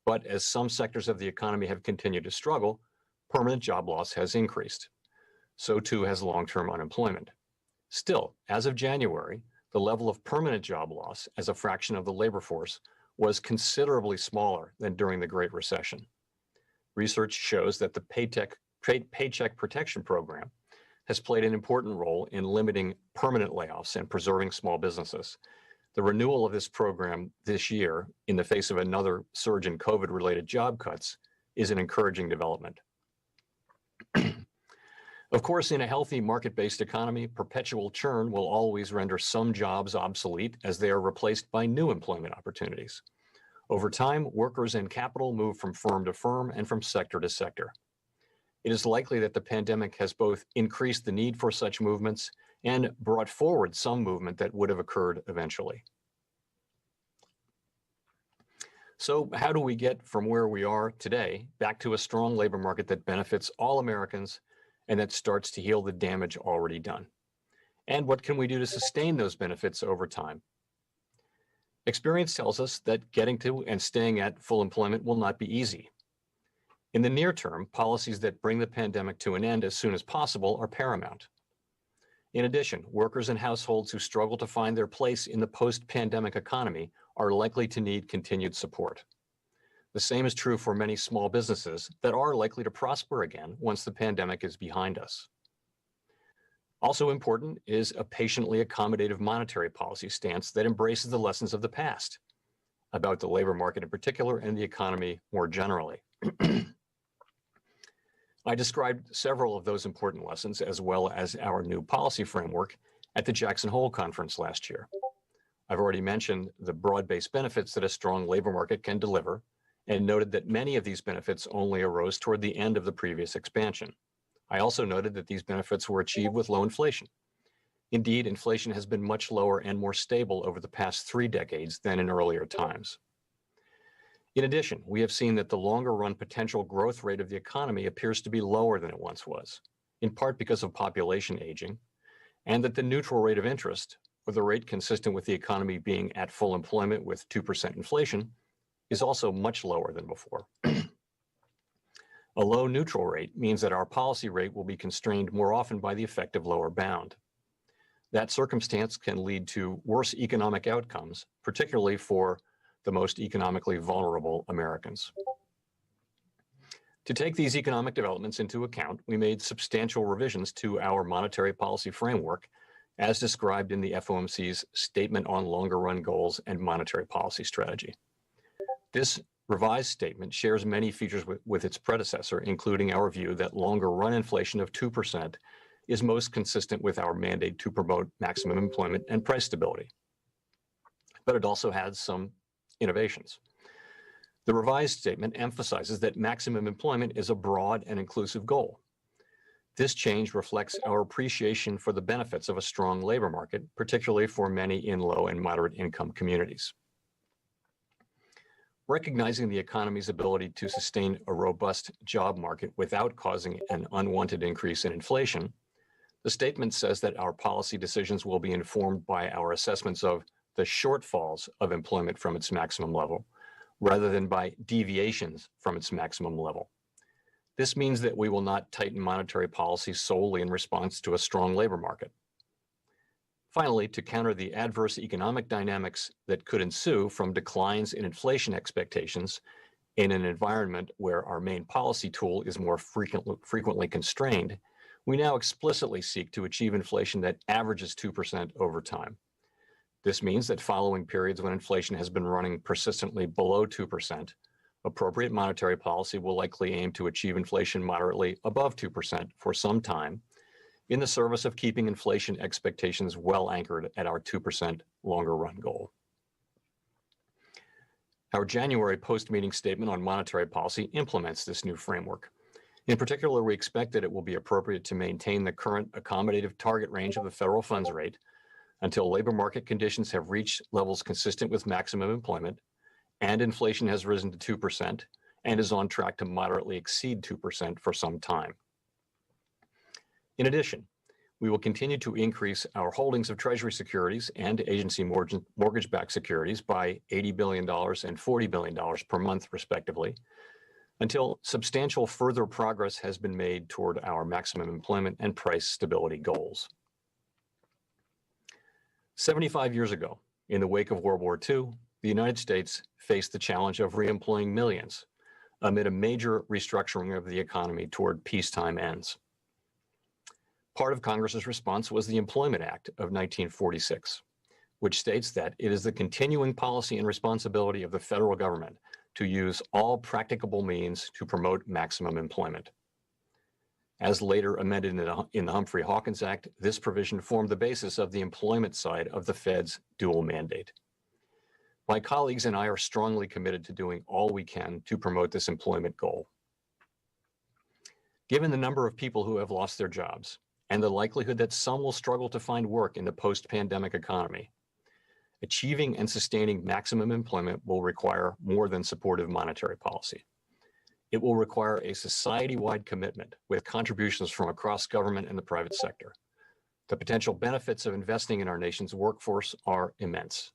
But as some sectors of the economy have continued to struggle, permanent job loss has increased. So too has long-term unemployment. Still, as of January, the level of permanent job loss as a fraction of the labor force was considerably smaller than during the Great Recession. Research shows that the Paycheck Protection Program has played an important role in limiting permanent layoffs and preserving small businesses. The renewal of this program this year, in the face of another surge in COVID-related job cuts, is an encouraging development. Of course, in a healthy market-based economy, perpetual churn will always render some jobs obsolete as they are replaced by new employment opportunities. Over time, workers and capital move from firm to firm and from sector to sector. It is likely that the pandemic has both increased the need for such movements and brought forward some movement that would have occurred eventually. So how do we get from where we are today back to a strong labor market that benefits all Americans and that starts to heal the damage already done? And what can we do to sustain those benefits over time? Experience tells us that getting to and staying at full employment will not be easy. In the near term, policies that bring the pandemic to an end as soon as possible are paramount. In addition, workers and households who struggle to find their place in the post-pandemic economy are likely to need continued support. The same is true for many small businesses that are likely to prosper again once the pandemic is behind us. Also important is a patiently accommodative monetary policy stance that embraces the lessons of the past about the labor market in particular and the economy more generally. I described several of those important lessons as well as our new policy framework at the Jackson Hole Conference last year. I've already mentioned the broad-based benefits that a strong labor market can deliver and noted that many of these benefits only arose toward the end of the previous expansion. I also noted that these benefits were achieved with low inflation. Indeed, inflation has been much lower and more stable over the past 3 decades than in earlier times. In addition, we have seen that the longer-run potential growth rate of the economy appears to be lower than it once was, in part because of population aging, and that the neutral rate of interest, or the rate consistent with the economy being at full employment with 2% inflation, is also much lower than before. A low neutral rate means that our policy rate will be constrained more often by the effective lower bound. That circumstance can lead to worse economic outcomes, particularly for the most economically vulnerable Americans. To take these economic developments into account, we made substantial revisions to our monetary policy framework as described in the FOMC's Statement on Longer Run Goals and Monetary Policy Strategy. This revised statement shares many features with its predecessor, including our view that longer run inflation of 2% is most consistent with our mandate to promote maximum employment and price stability. But it also has some innovations. The revised statement emphasizes that maximum employment is a broad and inclusive goal. This change reflects our appreciation for the benefits of a strong labor market, particularly for many in low and moderate income communities. Recognizing the economy's ability to sustain a robust job market without causing an unwanted increase in inflation, The statement says that our policy decisions will be informed by our assessments of the shortfalls of employment from its maximum level, rather than by deviations from its maximum level. This means that we will not tighten monetary policy solely in response to a strong labor market. Finally, to counter the adverse economic dynamics that could ensue from declines in inflation expectations in an environment where our main policy tool is more frequently constrained, we now explicitly seek to achieve inflation that averages 2% over time. This means that following periods when inflation has been running persistently below 2%, appropriate monetary policy will likely aim to achieve inflation moderately above 2% for some time, in the service of keeping inflation expectations well anchored at our 2% longer run goal. Our January post-meeting statement on monetary policy implements this new framework. In particular, we expect that it will be appropriate to maintain the current accommodative target range of the federal funds rate until labor market conditions have reached levels consistent with maximum employment and inflation has risen to 2% and is on track to moderately exceed 2% for some time. In addition, we will continue to increase our holdings of Treasury securities and agency mortgage-backed securities by $80 billion and $40 billion per month, respectively, until substantial further progress has been made toward our maximum employment and price stability goals. 75 years ago, in the wake of World War II, the United States faced the challenge of reemploying millions amid a major restructuring of the economy toward peacetime ends. Part of Congress's response was the Employment Act of 1946, which states that it is the continuing policy and responsibility of the federal government to use all practicable means to promote maximum employment. As later amended in the Humphrey-Hawkins Act, this provision formed the basis of the employment side of the Fed's dual mandate. My colleagues and I are strongly committed to doing all we can to promote this employment goal. Given the number of people who have lost their jobs and the likelihood that some will struggle to find work in the post-pandemic economy, achieving and sustaining maximum employment will require more than supportive monetary policy. It will require a society-wide commitment with contributions from across government and the private sector. The potential benefits of investing in our nation's workforce are immense.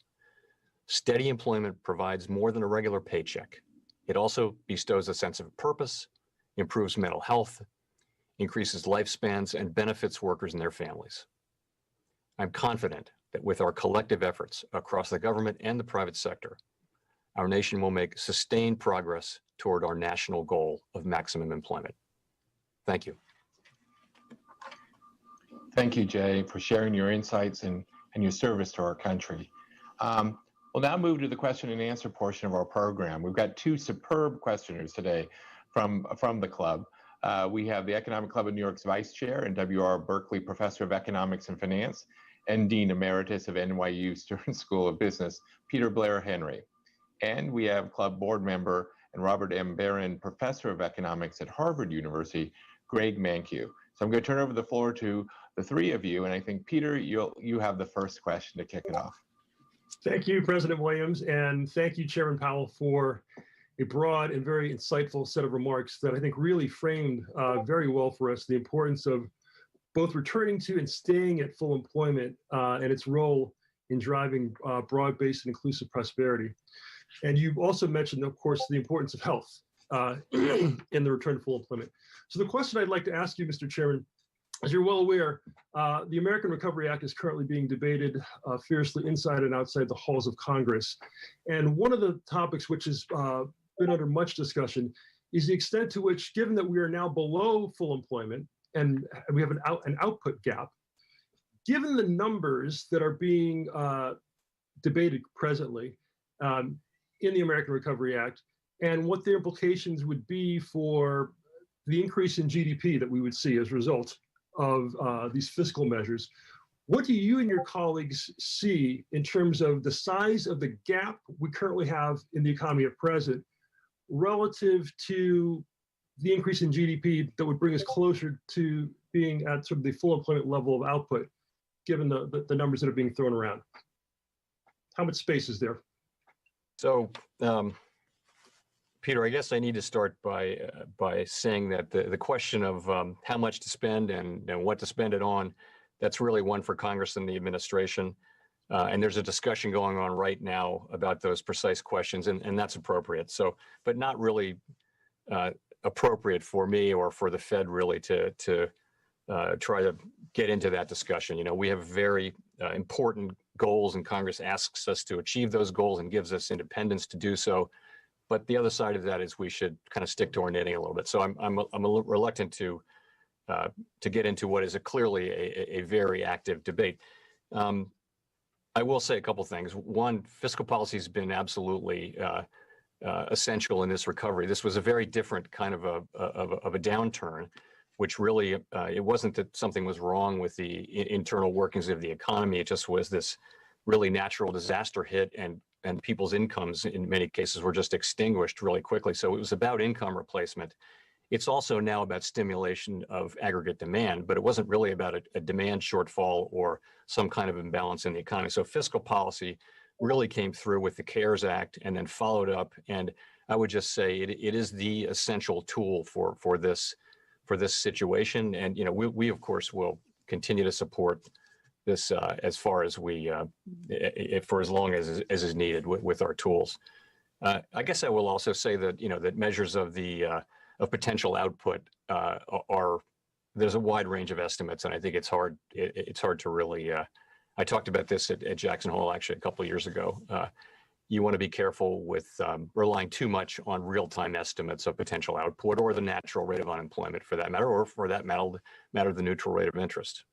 Steady employment provides more than a regular paycheck. It also bestows a sense of purpose, improves mental health, increases lifespans, and benefits workers and their families. I'm confident that with our collective efforts across the government and the private sector, our nation will make sustained progress toward our national goal of maximum employment. Thank you. Thank you, Jay, for sharing your insights and your service to our country. We'll now move to the question and answer portion of our program. We've got two superb questioners today from the club. We have the Economic Club of New York's Vice Chair and W.R. Berkeley Professor of Economics and Finance and Dean Emeritus of NYU Stern School of Business, Peter Blair Henry. And we have club board member and Robert M. Barron Professor of Economics at Harvard University, Greg Mankiw. So I'm going to turn over the floor to the three of you, and I think, Peter, you have the first question to kick it off. Thank you, President Williams, and thank you, Chairman Powell, for a broad and very insightful set of remarks that I think really framed very well for us the importance of both returning to and staying at full employment and its role in driving broad-based and inclusive prosperity. And you also mentioned, of course, the importance of health in the return to full employment. So the question I'd like to ask you, Mr. Chairman, as you're well aware, the American Recovery Act is currently being debated fiercely inside and outside the halls of Congress. And one of the topics which has been under much discussion is the extent to which, given that we are now below full employment and we have an output gap, given the numbers that are being debated presently in the American Recovery Act and what the implications would be for the increase in GDP that we would see as a result of these fiscal measures, what do you and your colleagues see in terms of the size of the gap we currently have in the economy at present relative to the increase in GDP that would bring us closer to being at sort of the full employment level of output, given the numbers that are being thrown around? How much space is there? So Peter, I guess I need to start by saying that the question of how much to spend and what to spend it on, that's really one for Congress and the administration. And there's a discussion going on right now about those precise questions, and that's appropriate. So, but not really appropriate for me or for the Fed really to try to get into that discussion. You know, we have very important goals, and Congress asks us to achieve those goals and gives us independence to do so. But the other side of that is we should kind of stick to our knitting a little bit. So I'm a little reluctant to get into what is clearly a very active debate. I will say a couple things. One, fiscal policy has been absolutely essential in this recovery. This was a very different kind of a downturn, which really it wasn't that something was wrong with the internal workings of the economy. It just was this really natural disaster hit, and people's incomes in many cases were just extinguished really quickly. So it was about income replacement. It's also now about stimulation of aggregate demand, but it wasn't really about a demand shortfall or some kind of imbalance in the economy. So fiscal policy really came through with the CARES Act and then followed up. And I would just say it is the essential tool for this situation. And you know, we of course will continue to support this as far as for as long as is needed with our tools. I guess I will also say that that measures of potential output there's a wide range of estimates, and I think it's hard to really. I talked about this at Jackson Hole actually a couple of years ago. You want to be careful with relying too much on real-time estimates of potential output or the natural rate of unemployment for that matter, or for that matter the neutral rate of interest.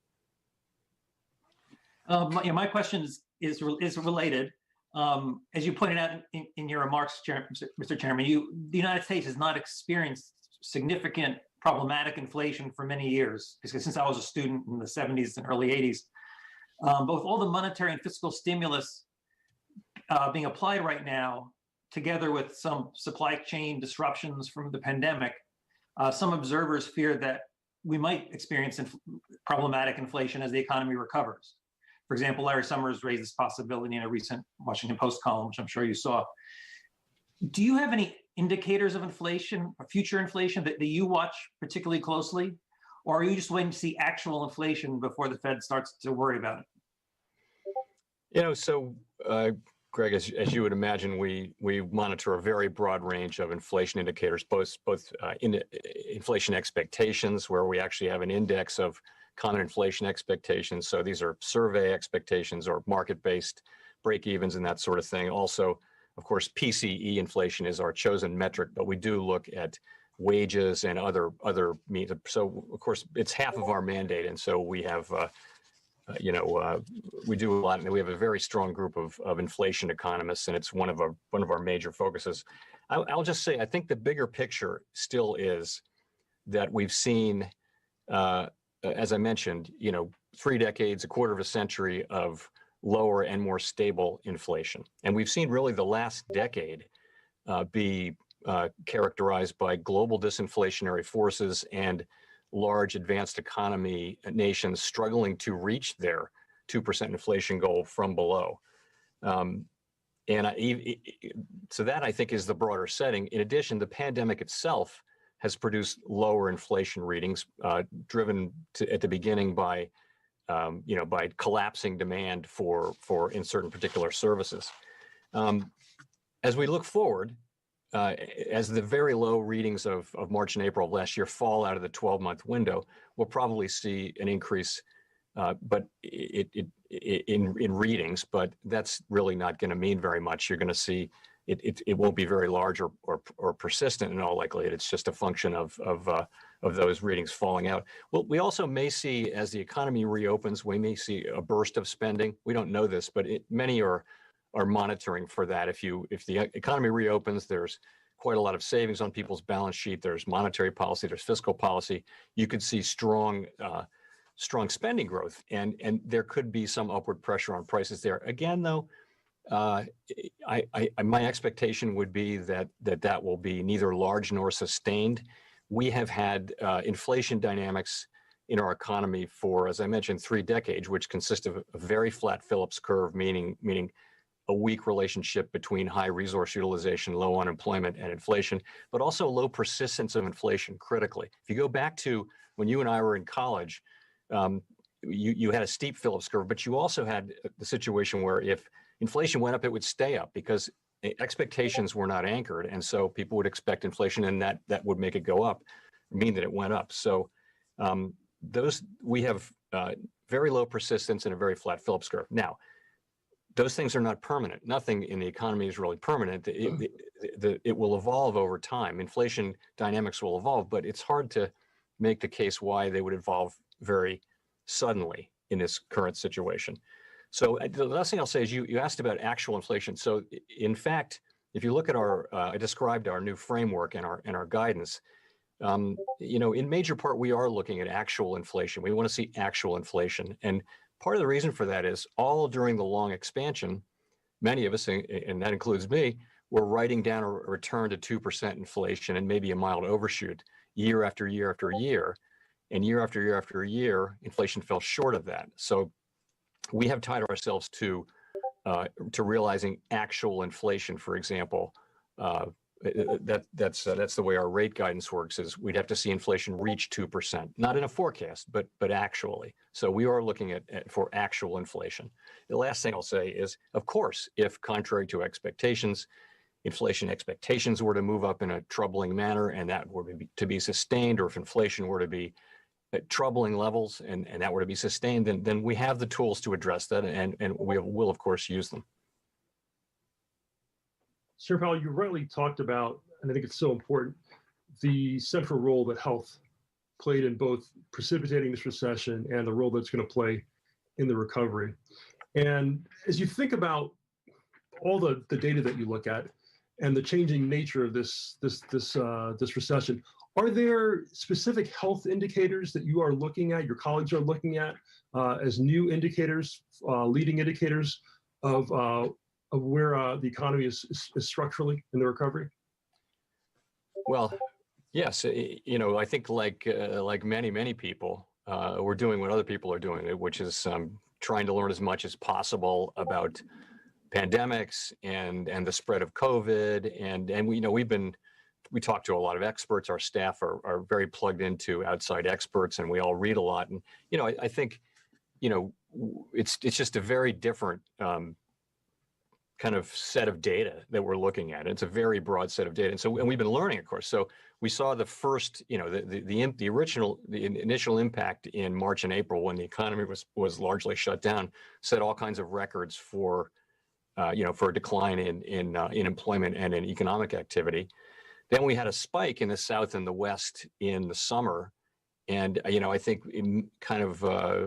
My question is related. As you pointed out in your remarks, Mr. Chairman, the United States has not experienced significant problematic inflation for many years, because since I was a student in the 70s and early 80s. But with all the monetary and fiscal stimulus being applied right now, together with some supply chain disruptions from the pandemic, some observers fear that we might experience problematic inflation as the economy recovers. For example, Larry Summers raised this possibility in a recent Washington Post column, which I'm sure you saw. Do you have any indicators of inflation or future inflation that you watch particularly closely? Or are you just waiting to see actual inflation before the Fed starts to worry about it? So Greg, as you would imagine, we monitor a very broad range of inflation indicators, both in inflation expectations, where we actually have an index of common inflation expectations. So these are survey expectations or market-based break-evens and that sort of thing. Also, of course, PCE inflation is our chosen metric, but we do look at wages and other means. So, of course, it's half of our mandate, and so we have, we do a lot, and we have a very strong group of inflation economists, and it's one of our major focuses. I'll just say, I think the bigger picture still is that we've seen, as I mentioned, 3 decades, a quarter of a century of lower and more stable inflation, and we've seen really the last decade be characterized by global disinflationary forces and large advanced economy nations struggling to reach their 2% inflation goal from below. So that, I think, is the broader setting. In addition, the pandemic itself has produced lower inflation readings, driven at the beginning by collapsing demand for in certain particular services. As we look forward, as the very low readings of March and April of last year fall out of the 12-month window, we'll probably see an increase, but in readings. But that's really not going to mean very much. You're going to see it won't be very large or persistent in all likelihood. It's just a function of those readings falling out. Well, we also may see, as the economy reopens, we may see a burst of spending. We don't know this, but many are monitoring for that. If the economy reopens, there's quite a lot of savings on people's balance sheet. There's monetary policy, there's fiscal policy. You could see strong spending growth, and there could be some upward pressure on prices there. Again, though, my expectation would be that will be neither large nor sustained. We have had inflation dynamics in our economy for, as I mentioned, 3 decades, which consist of a very flat Phillips curve, meaning a weak relationship between high resource utilization, low unemployment, and inflation, but also low persistence of inflation critically. If you go back to when you and I were in college, you had a steep Phillips curve, but you also had the situation where if inflation went up, it would stay up because expectations were not anchored. And so people would expect inflation, and that would make it go up, mean that it went up. So we have very low persistence and a very flat Phillips curve. Now, those things are not permanent. Nothing in the economy is really permanent. It will evolve over time. Inflation dynamics will evolve, but it's hard to make the case why they would evolve very suddenly in this current situation. So the last thing I'll say is you asked about actual inflation. So in fact, if you look at I described our new framework and our guidance, in major part, we are looking at actual inflation. We want to see actual inflation. And part of the reason for that is all during the long expansion, many of us, and that includes me, were writing down a return to 2% inflation and maybe a mild overshoot year after year after year. And year after year after year, inflation fell short of that. So we have tied ourselves to realizing actual inflation, for example. That's the way our rate guidance works. Is we'd have to see inflation reach 2%, not in a forecast, but actually. So we are looking for actual inflation. The last thing I'll say is, of course, if contrary to expectations, inflation expectations were to move up in a troubling manner, and that were to be sustained, or if inflation were to be at troubling levels and that were to be sustained, then we have the tools to address that, and we will, of course, use them. Sir Powell, you rightly talked about, and I think it's so important, the central role that health played in both precipitating this recession and the role that it's going to play in the recovery. And as you think about all the data that you look at and the changing nature of this recession, are there specific health indicators that you are looking at, your colleagues are looking at as new indicators, leading indicators of where the economy is structurally in the recovery? Well, yes. I think like many people, we're doing what other people are doing, which is trying to learn as much as possible about pandemics and the spread of COVID. And we talk to a lot of experts. Our staff are very plugged into outside experts, and we all read a lot. And I think it's just a very different kind of set of data that we're looking at. It's a very broad set of data. And we've been learning, of course. So we saw the first, the initial impact in March and April when the economy was largely shut down, set all kinds of records for a decline in employment and in economic activity. Then we had a spike in the South and the West in the summer. And, I think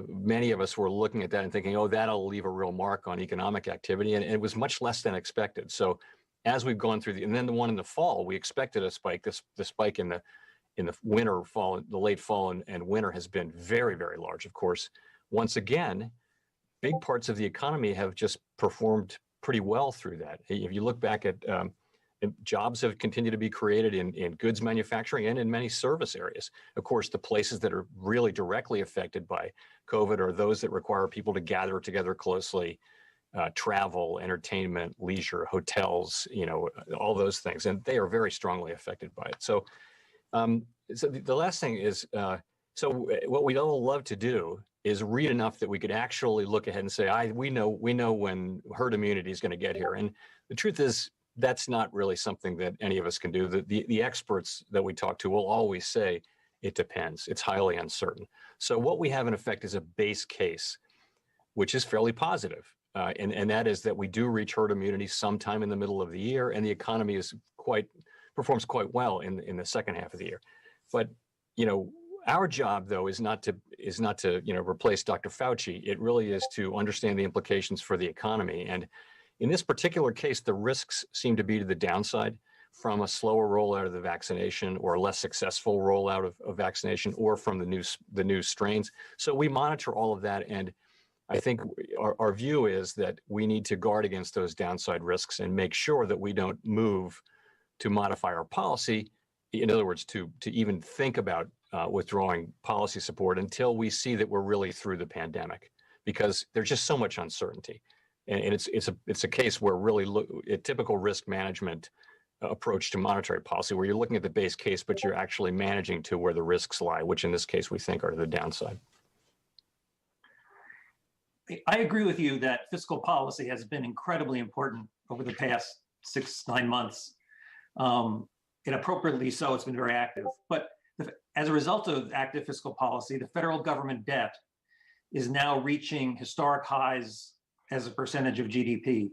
many of us were looking at that and thinking, oh, that'll leave a real mark on economic activity. And it was much less than expected. So as we've gone through and then the one in the fall, we expected a spike. The spike in the winter, fall, the late fall and winter has been very, very large. Of course, once again, big parts of the economy have just performed pretty well through that. If you look back at jobs have continued to be created in goods manufacturing and in many service areas. Of course, the places that are really directly affected by COVID are those that require people to gather together closely, travel, entertainment, leisure, hotels, all those things. And they are very strongly affected by it. So, so the last thing is, so what we'd all love to do is read enough that we could actually look ahead and say, we know when herd immunity is going to get here. And the truth is, that's not really something that any of us can do. The experts that we talk to will always say it depends. It's highly uncertain. So what we have in effect is a base case, which is fairly positive. And that is that we do reach herd immunity sometime in the middle of the year, and the economy performs quite well in the second half of the year. But our job, though, is not to replace Dr. Fauci. It really is to understand the implications for the economy. And in this particular case, the risks seem to be to the downside from a slower rollout of the vaccination or a less successful rollout of vaccination or from the new strains. So we monitor all of that. And I think our view is that we need to guard against those downside risks and make sure that we don't move to modify our policy. In other words, to even think about withdrawing policy support until we see that we're really through the pandemic, because there's just so much uncertainty. And it's a case where really a typical risk management approach to monetary policy, where you're looking at the base case, but you're actually managing to where the risks lie, which in this case we think are to the downside. I agree with you that fiscal policy has been incredibly important over the past 6-9 months. And appropriately so, it's been very active. But as a result of active fiscal policy, the federal government debt is now reaching historic highs as a percentage of GDP.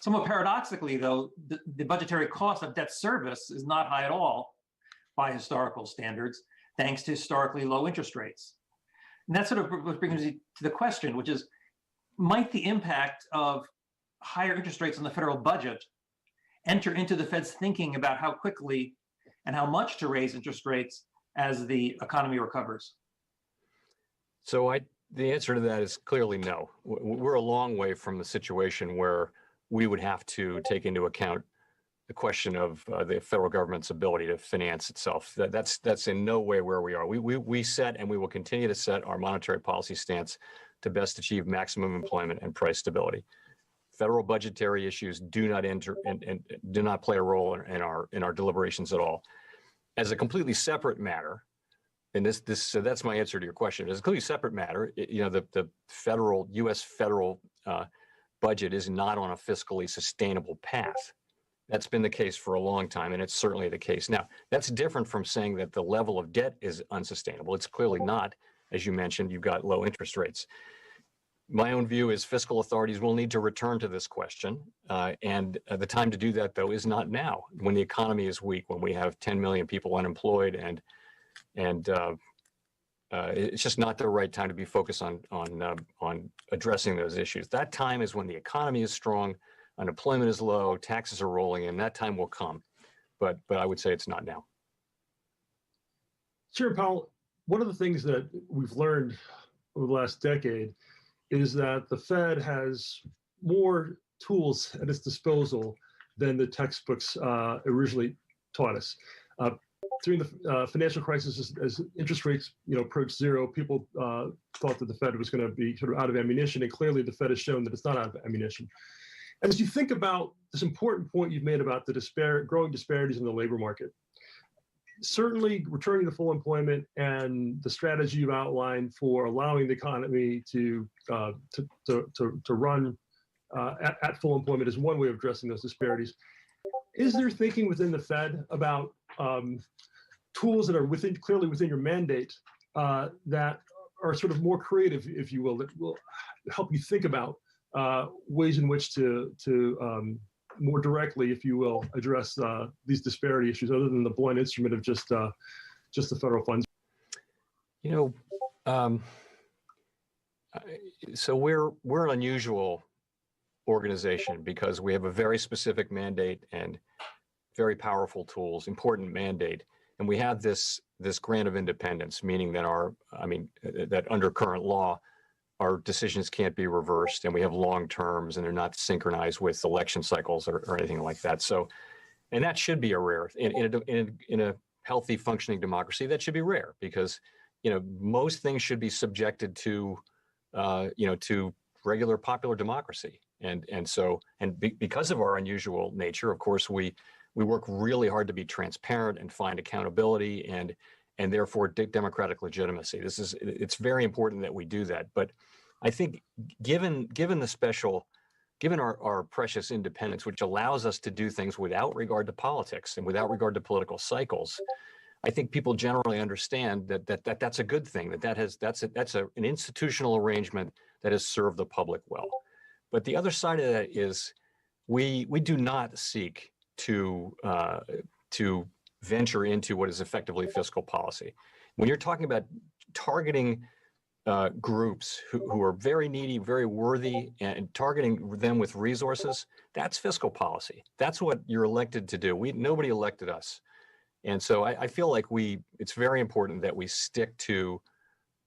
Somewhat paradoxically, though, the budgetary cost of debt service is not high at all by historical standards, thanks to historically low interest rates. And that sort of brings me to the question, which is, might the impact of higher interest rates on the federal budget enter into the Fed's thinking about how quickly and how much to raise interest rates as the economy recovers? So the answer to that is clearly no. We're a long way from the situation where we would have to take into account the question of the federal government's ability to finance itself. That's in no way where we are. We set and we will continue to set our monetary policy stance to best achieve maximum employment and price stability. Federal budgetary issues do not enter and do not play a role in our deliberations at all. As a completely separate matter, and so that's my answer to your question. As a completely separate matter, the U.S. federal budget is not on a fiscally sustainable path. That's been the case for a long time, and it's certainly the case now. That's different from saying that the level of debt is unsustainable. It's clearly not. As you mentioned, you've got low interest rates. My own view is fiscal authorities will need to return to this question, and the time to do that, though, is not now, when the economy is weak, when we have 10 million people unemployed, and it's just not the right time to be focused on addressing those issues. That time is when the economy is strong, unemployment is low, taxes are rolling in. That time will come, but I would say it's not now. Chairman Powell, one of the things that we've learned over the last decade is that the Fed has more tools at its disposal than the textbooks originally taught us. During the financial crisis, as interest rates approached zero, people thought that the Fed was going to be sort of out of ammunition, and clearly the Fed has shown that it's not out of ammunition. And as you think about this important point you've made about the growing disparities in the labor market, certainly returning to full employment and the strategy you've outlined for allowing the economy to run at full employment is one way of addressing those disparities. Is there thinking within the Fed about tools that are clearly within your mandate that are sort of more creative, if you will, that will help you think about ways in which to more directly, if you will, address these disparity issues, other than the blunt instrument of just the federal funds? So we're an unusual organization because we have a very specific mandate and very powerful tools, important mandate, and we have this grant of independence, meaning that that under current law, our decisions can't be reversed, and we have long terms, and they're not synchronized with election cycles or anything like that. So, and that should be a rare in a healthy, functioning democracy. That should be rare because most things should be subjected to to regular popular democracy, and because of our unusual nature, of course, we work really hard to be transparent and find accountability and therefore democratic legitimacy. It's very important that we do that. But I think given our precious independence, which allows us to do things without regard to politics and without regard to political cycles, I think people generally understand that that's a good thing, that's an institutional arrangement that has served the public well. But the other side of that is we do not seek to venture into what is effectively fiscal policy. When you're talking about targeting groups who are very needy, very worthy, and targeting them with resources, that's fiscal policy. That's what you're elected to do. Nobody elected us. And so I feel like it's very important that we stick to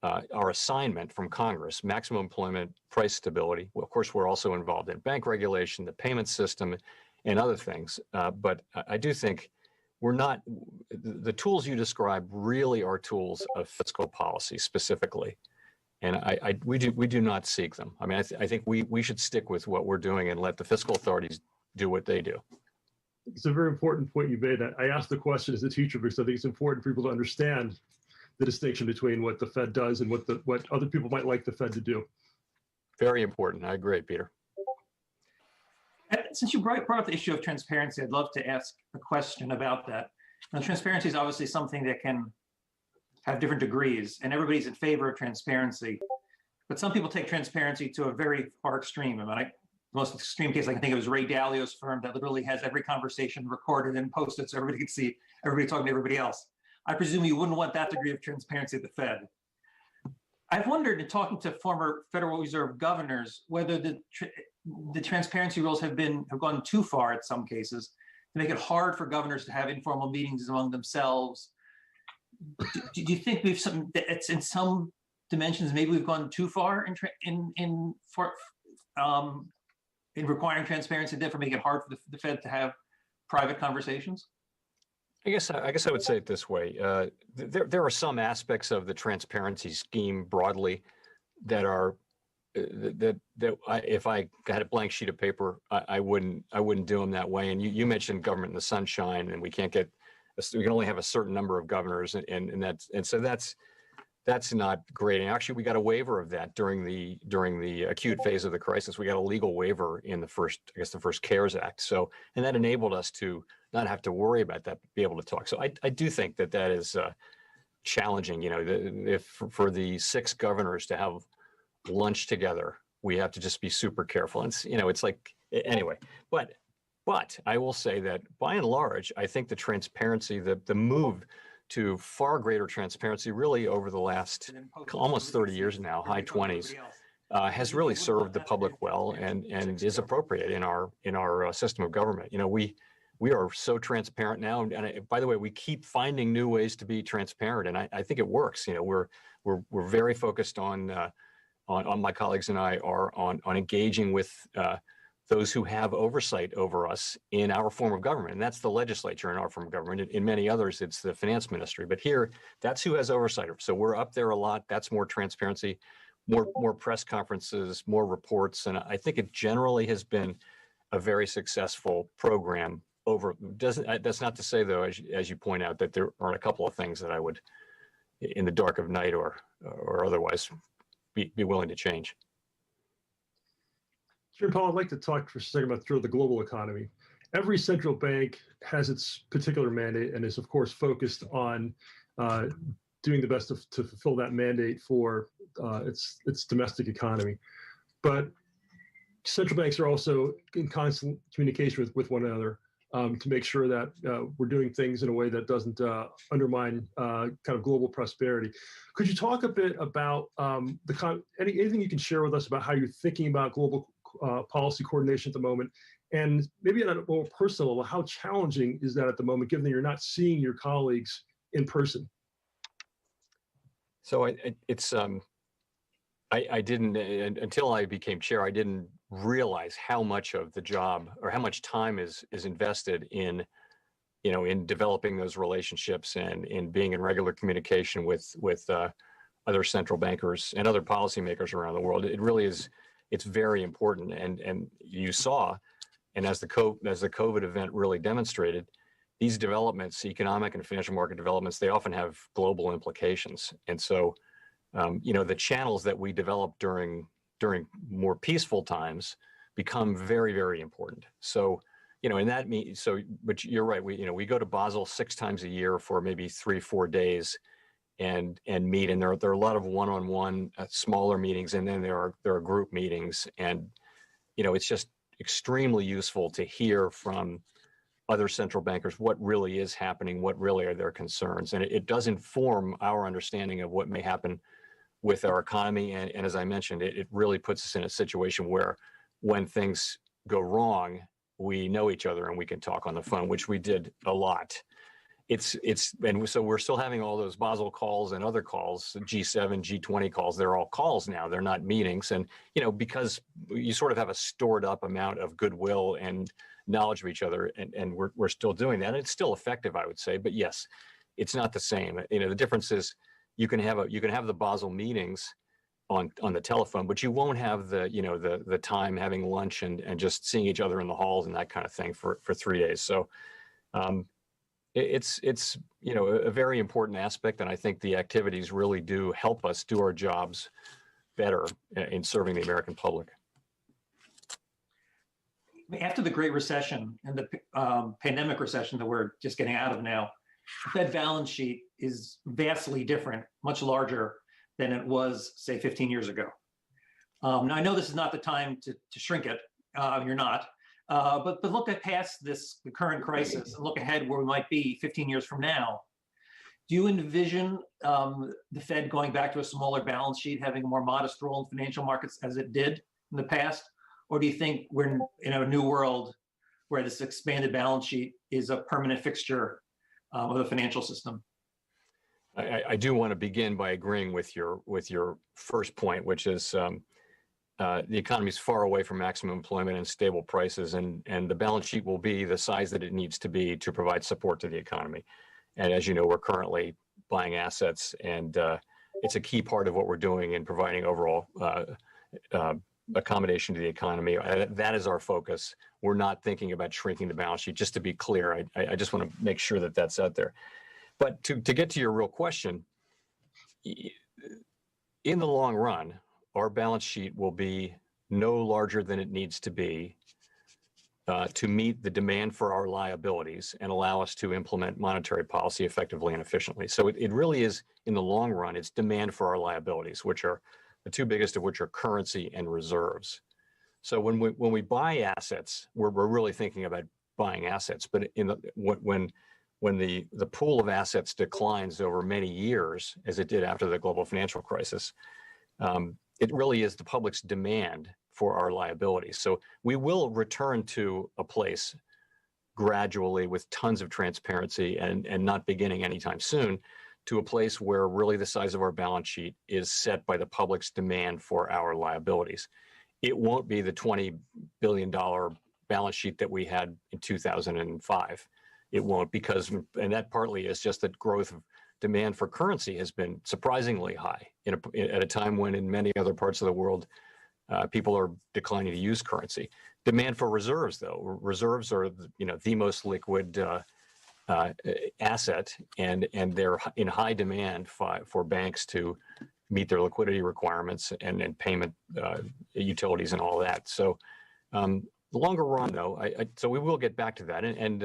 our assignment from Congress, maximum employment, price stability. Well, of course, we're also involved in bank regulation, the payment system, and other things. But I do think the tools you describe really are tools of fiscal policy specifically. And we do not seek them. I mean, I think we should stick with what we're doing and let the fiscal authorities do what they do. It's a very important point you made. I asked the question as a teacher because I think it's important for people to understand the distinction between what the Fed does and what other people might like the Fed to do. Very important. I agree, Peter. Since you brought up the issue of transparency, I'd love to ask a question about that. Now, transparency is obviously something that can have different degrees, and everybody's in favor of transparency. But some people take transparency to a very far extreme. I mean, the most extreme case I can think of is Ray Dalio's firm that literally has every conversation recorded and posted so everybody can see everybody talking to everybody else. I presume you wouldn't want that degree of transparency at the Fed. I've wondered, in talking to former Federal Reserve governors, whether the transparency rules have gone too far in some cases to make it hard for governors to have informal meetings among themselves. Do you think it's in some dimensions maybe we've gone too far in requiring transparency, and therefore make it hard for the Fed to have private conversations? I guess I would say it this way. There are some aspects of the transparency scheme broadly that are that if I had a blank sheet of paper, I wouldn't do them that way. And you mentioned government in the sunshine, and we can only have a certain number of governors, and so that's not great. And actually, we got a waiver of that during the acute phase of the crisis. We got a legal waiver in the first CARES Act. So, and that enabled us to not have to worry about that, be able to talk. So I do think that is challenging. You know, if for the 6 governors to have lunch together, we have to just be super careful. And it's like, anyway, but I will say that by and large, I think the transparency, the move to far greater transparency really over the last almost 30 years now, high 20s, has really served the public well and is appropriate in our system of government. You know, we are so transparent now, and by the way, we keep finding new ways to be transparent, and I think it works. You know, we're very focused on my colleagues and I are on engaging with those who have oversight over us in our form of government. And that's the legislature in our form of government. In many others, it's the finance ministry. But here, that's who has oversight. So we're up there a lot. That's more transparency, more press conferences, more reports. And I think it generally has been a very successful program. That's not to say, though, as you point out, that there aren't a couple of things that I would, in the dark of night or otherwise, be willing to change. Chairman Powell, I'd like to talk for a second about the global economy. Every central bank has its particular mandate and is, of course, focused on doing the best to fulfill that mandate for its domestic economy. But central banks are also in constant communication with one another to make sure that we're doing things in a way that doesn't undermine kind of global prosperity. Could you talk a bit about anything you can share with us about how you're thinking about global policy coordination at the moment, and maybe at a more personal level, how challenging is that at the moment, given that you're not seeing your colleagues in person? So I didn't, until I became chair, I didn't realize how much of the job or how much time is invested in developing those relationships and in being in regular communication with other central bankers and other policymakers around the world. It really is. It's very important, and you saw, and as the COVID event really demonstrated, these developments, economic and financial market developments, they often have global implications. And so, the channels that we develop during more peaceful times become very, very important. So, and that means but you're right. We go to Basel 6 times a year for maybe 3-4 days. And meet, and there are a lot of one-on-one smaller meetings, and then there are group meetings, and it's just extremely useful to hear from other central bankers what really is happening, what really are their concerns, and it does inform our understanding of what may happen with our economy. And as I mentioned, it really puts us in a situation where when things go wrong, we know each other and we can talk on the phone, which we did a lot. And so we're still having all those Basel calls and other calls, G7, G20 calls. They're all calls now. They're not meetings. And, because you sort of have a stored up amount of goodwill and knowledge of each other, and we're still doing that. And it's still effective, I would say. But yes, it's not the same. The difference is you can have the Basel meetings on the telephone, but you won't have the time having lunch and just seeing each other in the halls and that kind of thing for 3 days. So it's a very important aspect, and I think the activities really do help us do our jobs better in serving the American public. After the Great Recession and the pandemic recession that we're just getting out of now, the Fed balance sheet is vastly different, much larger than it was, say, 15 years ago. Now, I know this is not the time to shrink it. You're not. But look at past the current crisis and look ahead where we might be 15 years from now. Do you envision the Fed going back to a smaller balance sheet, having a more modest role in financial markets as it did in the past? Or do you think we're in a new world where this expanded balance sheet is a permanent fixture of the financial system? I do want to begin by agreeing with your first point, which is the economy is far away from maximum employment and stable prices, and the balance sheet will be the size that it needs to be to provide support to the economy. And as you know, we're currently buying assets, and it's a key part of what we're doing in providing overall accommodation to the economy. That is our focus. We're not thinking about shrinking the balance sheet. Just to be clear, I just want to make sure that that's out there. But to get to your real question, in the long run, our balance sheet will be no larger than it needs to be to meet the demand for our liabilities and allow us to implement monetary policy effectively and efficiently. So it really is, in the long run, it's demand for our liabilities, which are the two biggest of which are currency and reserves. So when we buy assets, we're really thinking about buying assets. But when the pool of assets declines over many years, as it did after the global financial crisis, it really is the public's demand for our liabilities. So we will return to a place gradually with tons of transparency and not beginning anytime soon, to a place where really the size of our balance sheet is set by the public's demand for our liabilities. It won't be the $20 billion balance sheet that we had in 2005. It won't, and that partly is just that growth of demand for currency has been surprisingly high at a time when in many other parts of the world, people are declining to use currency. Demand for reserves, though, reserves are the most liquid asset, and they're in high demand for banks to meet their liquidity requirements and payment utilities and all that. So the longer run, though, so we will get back to that, and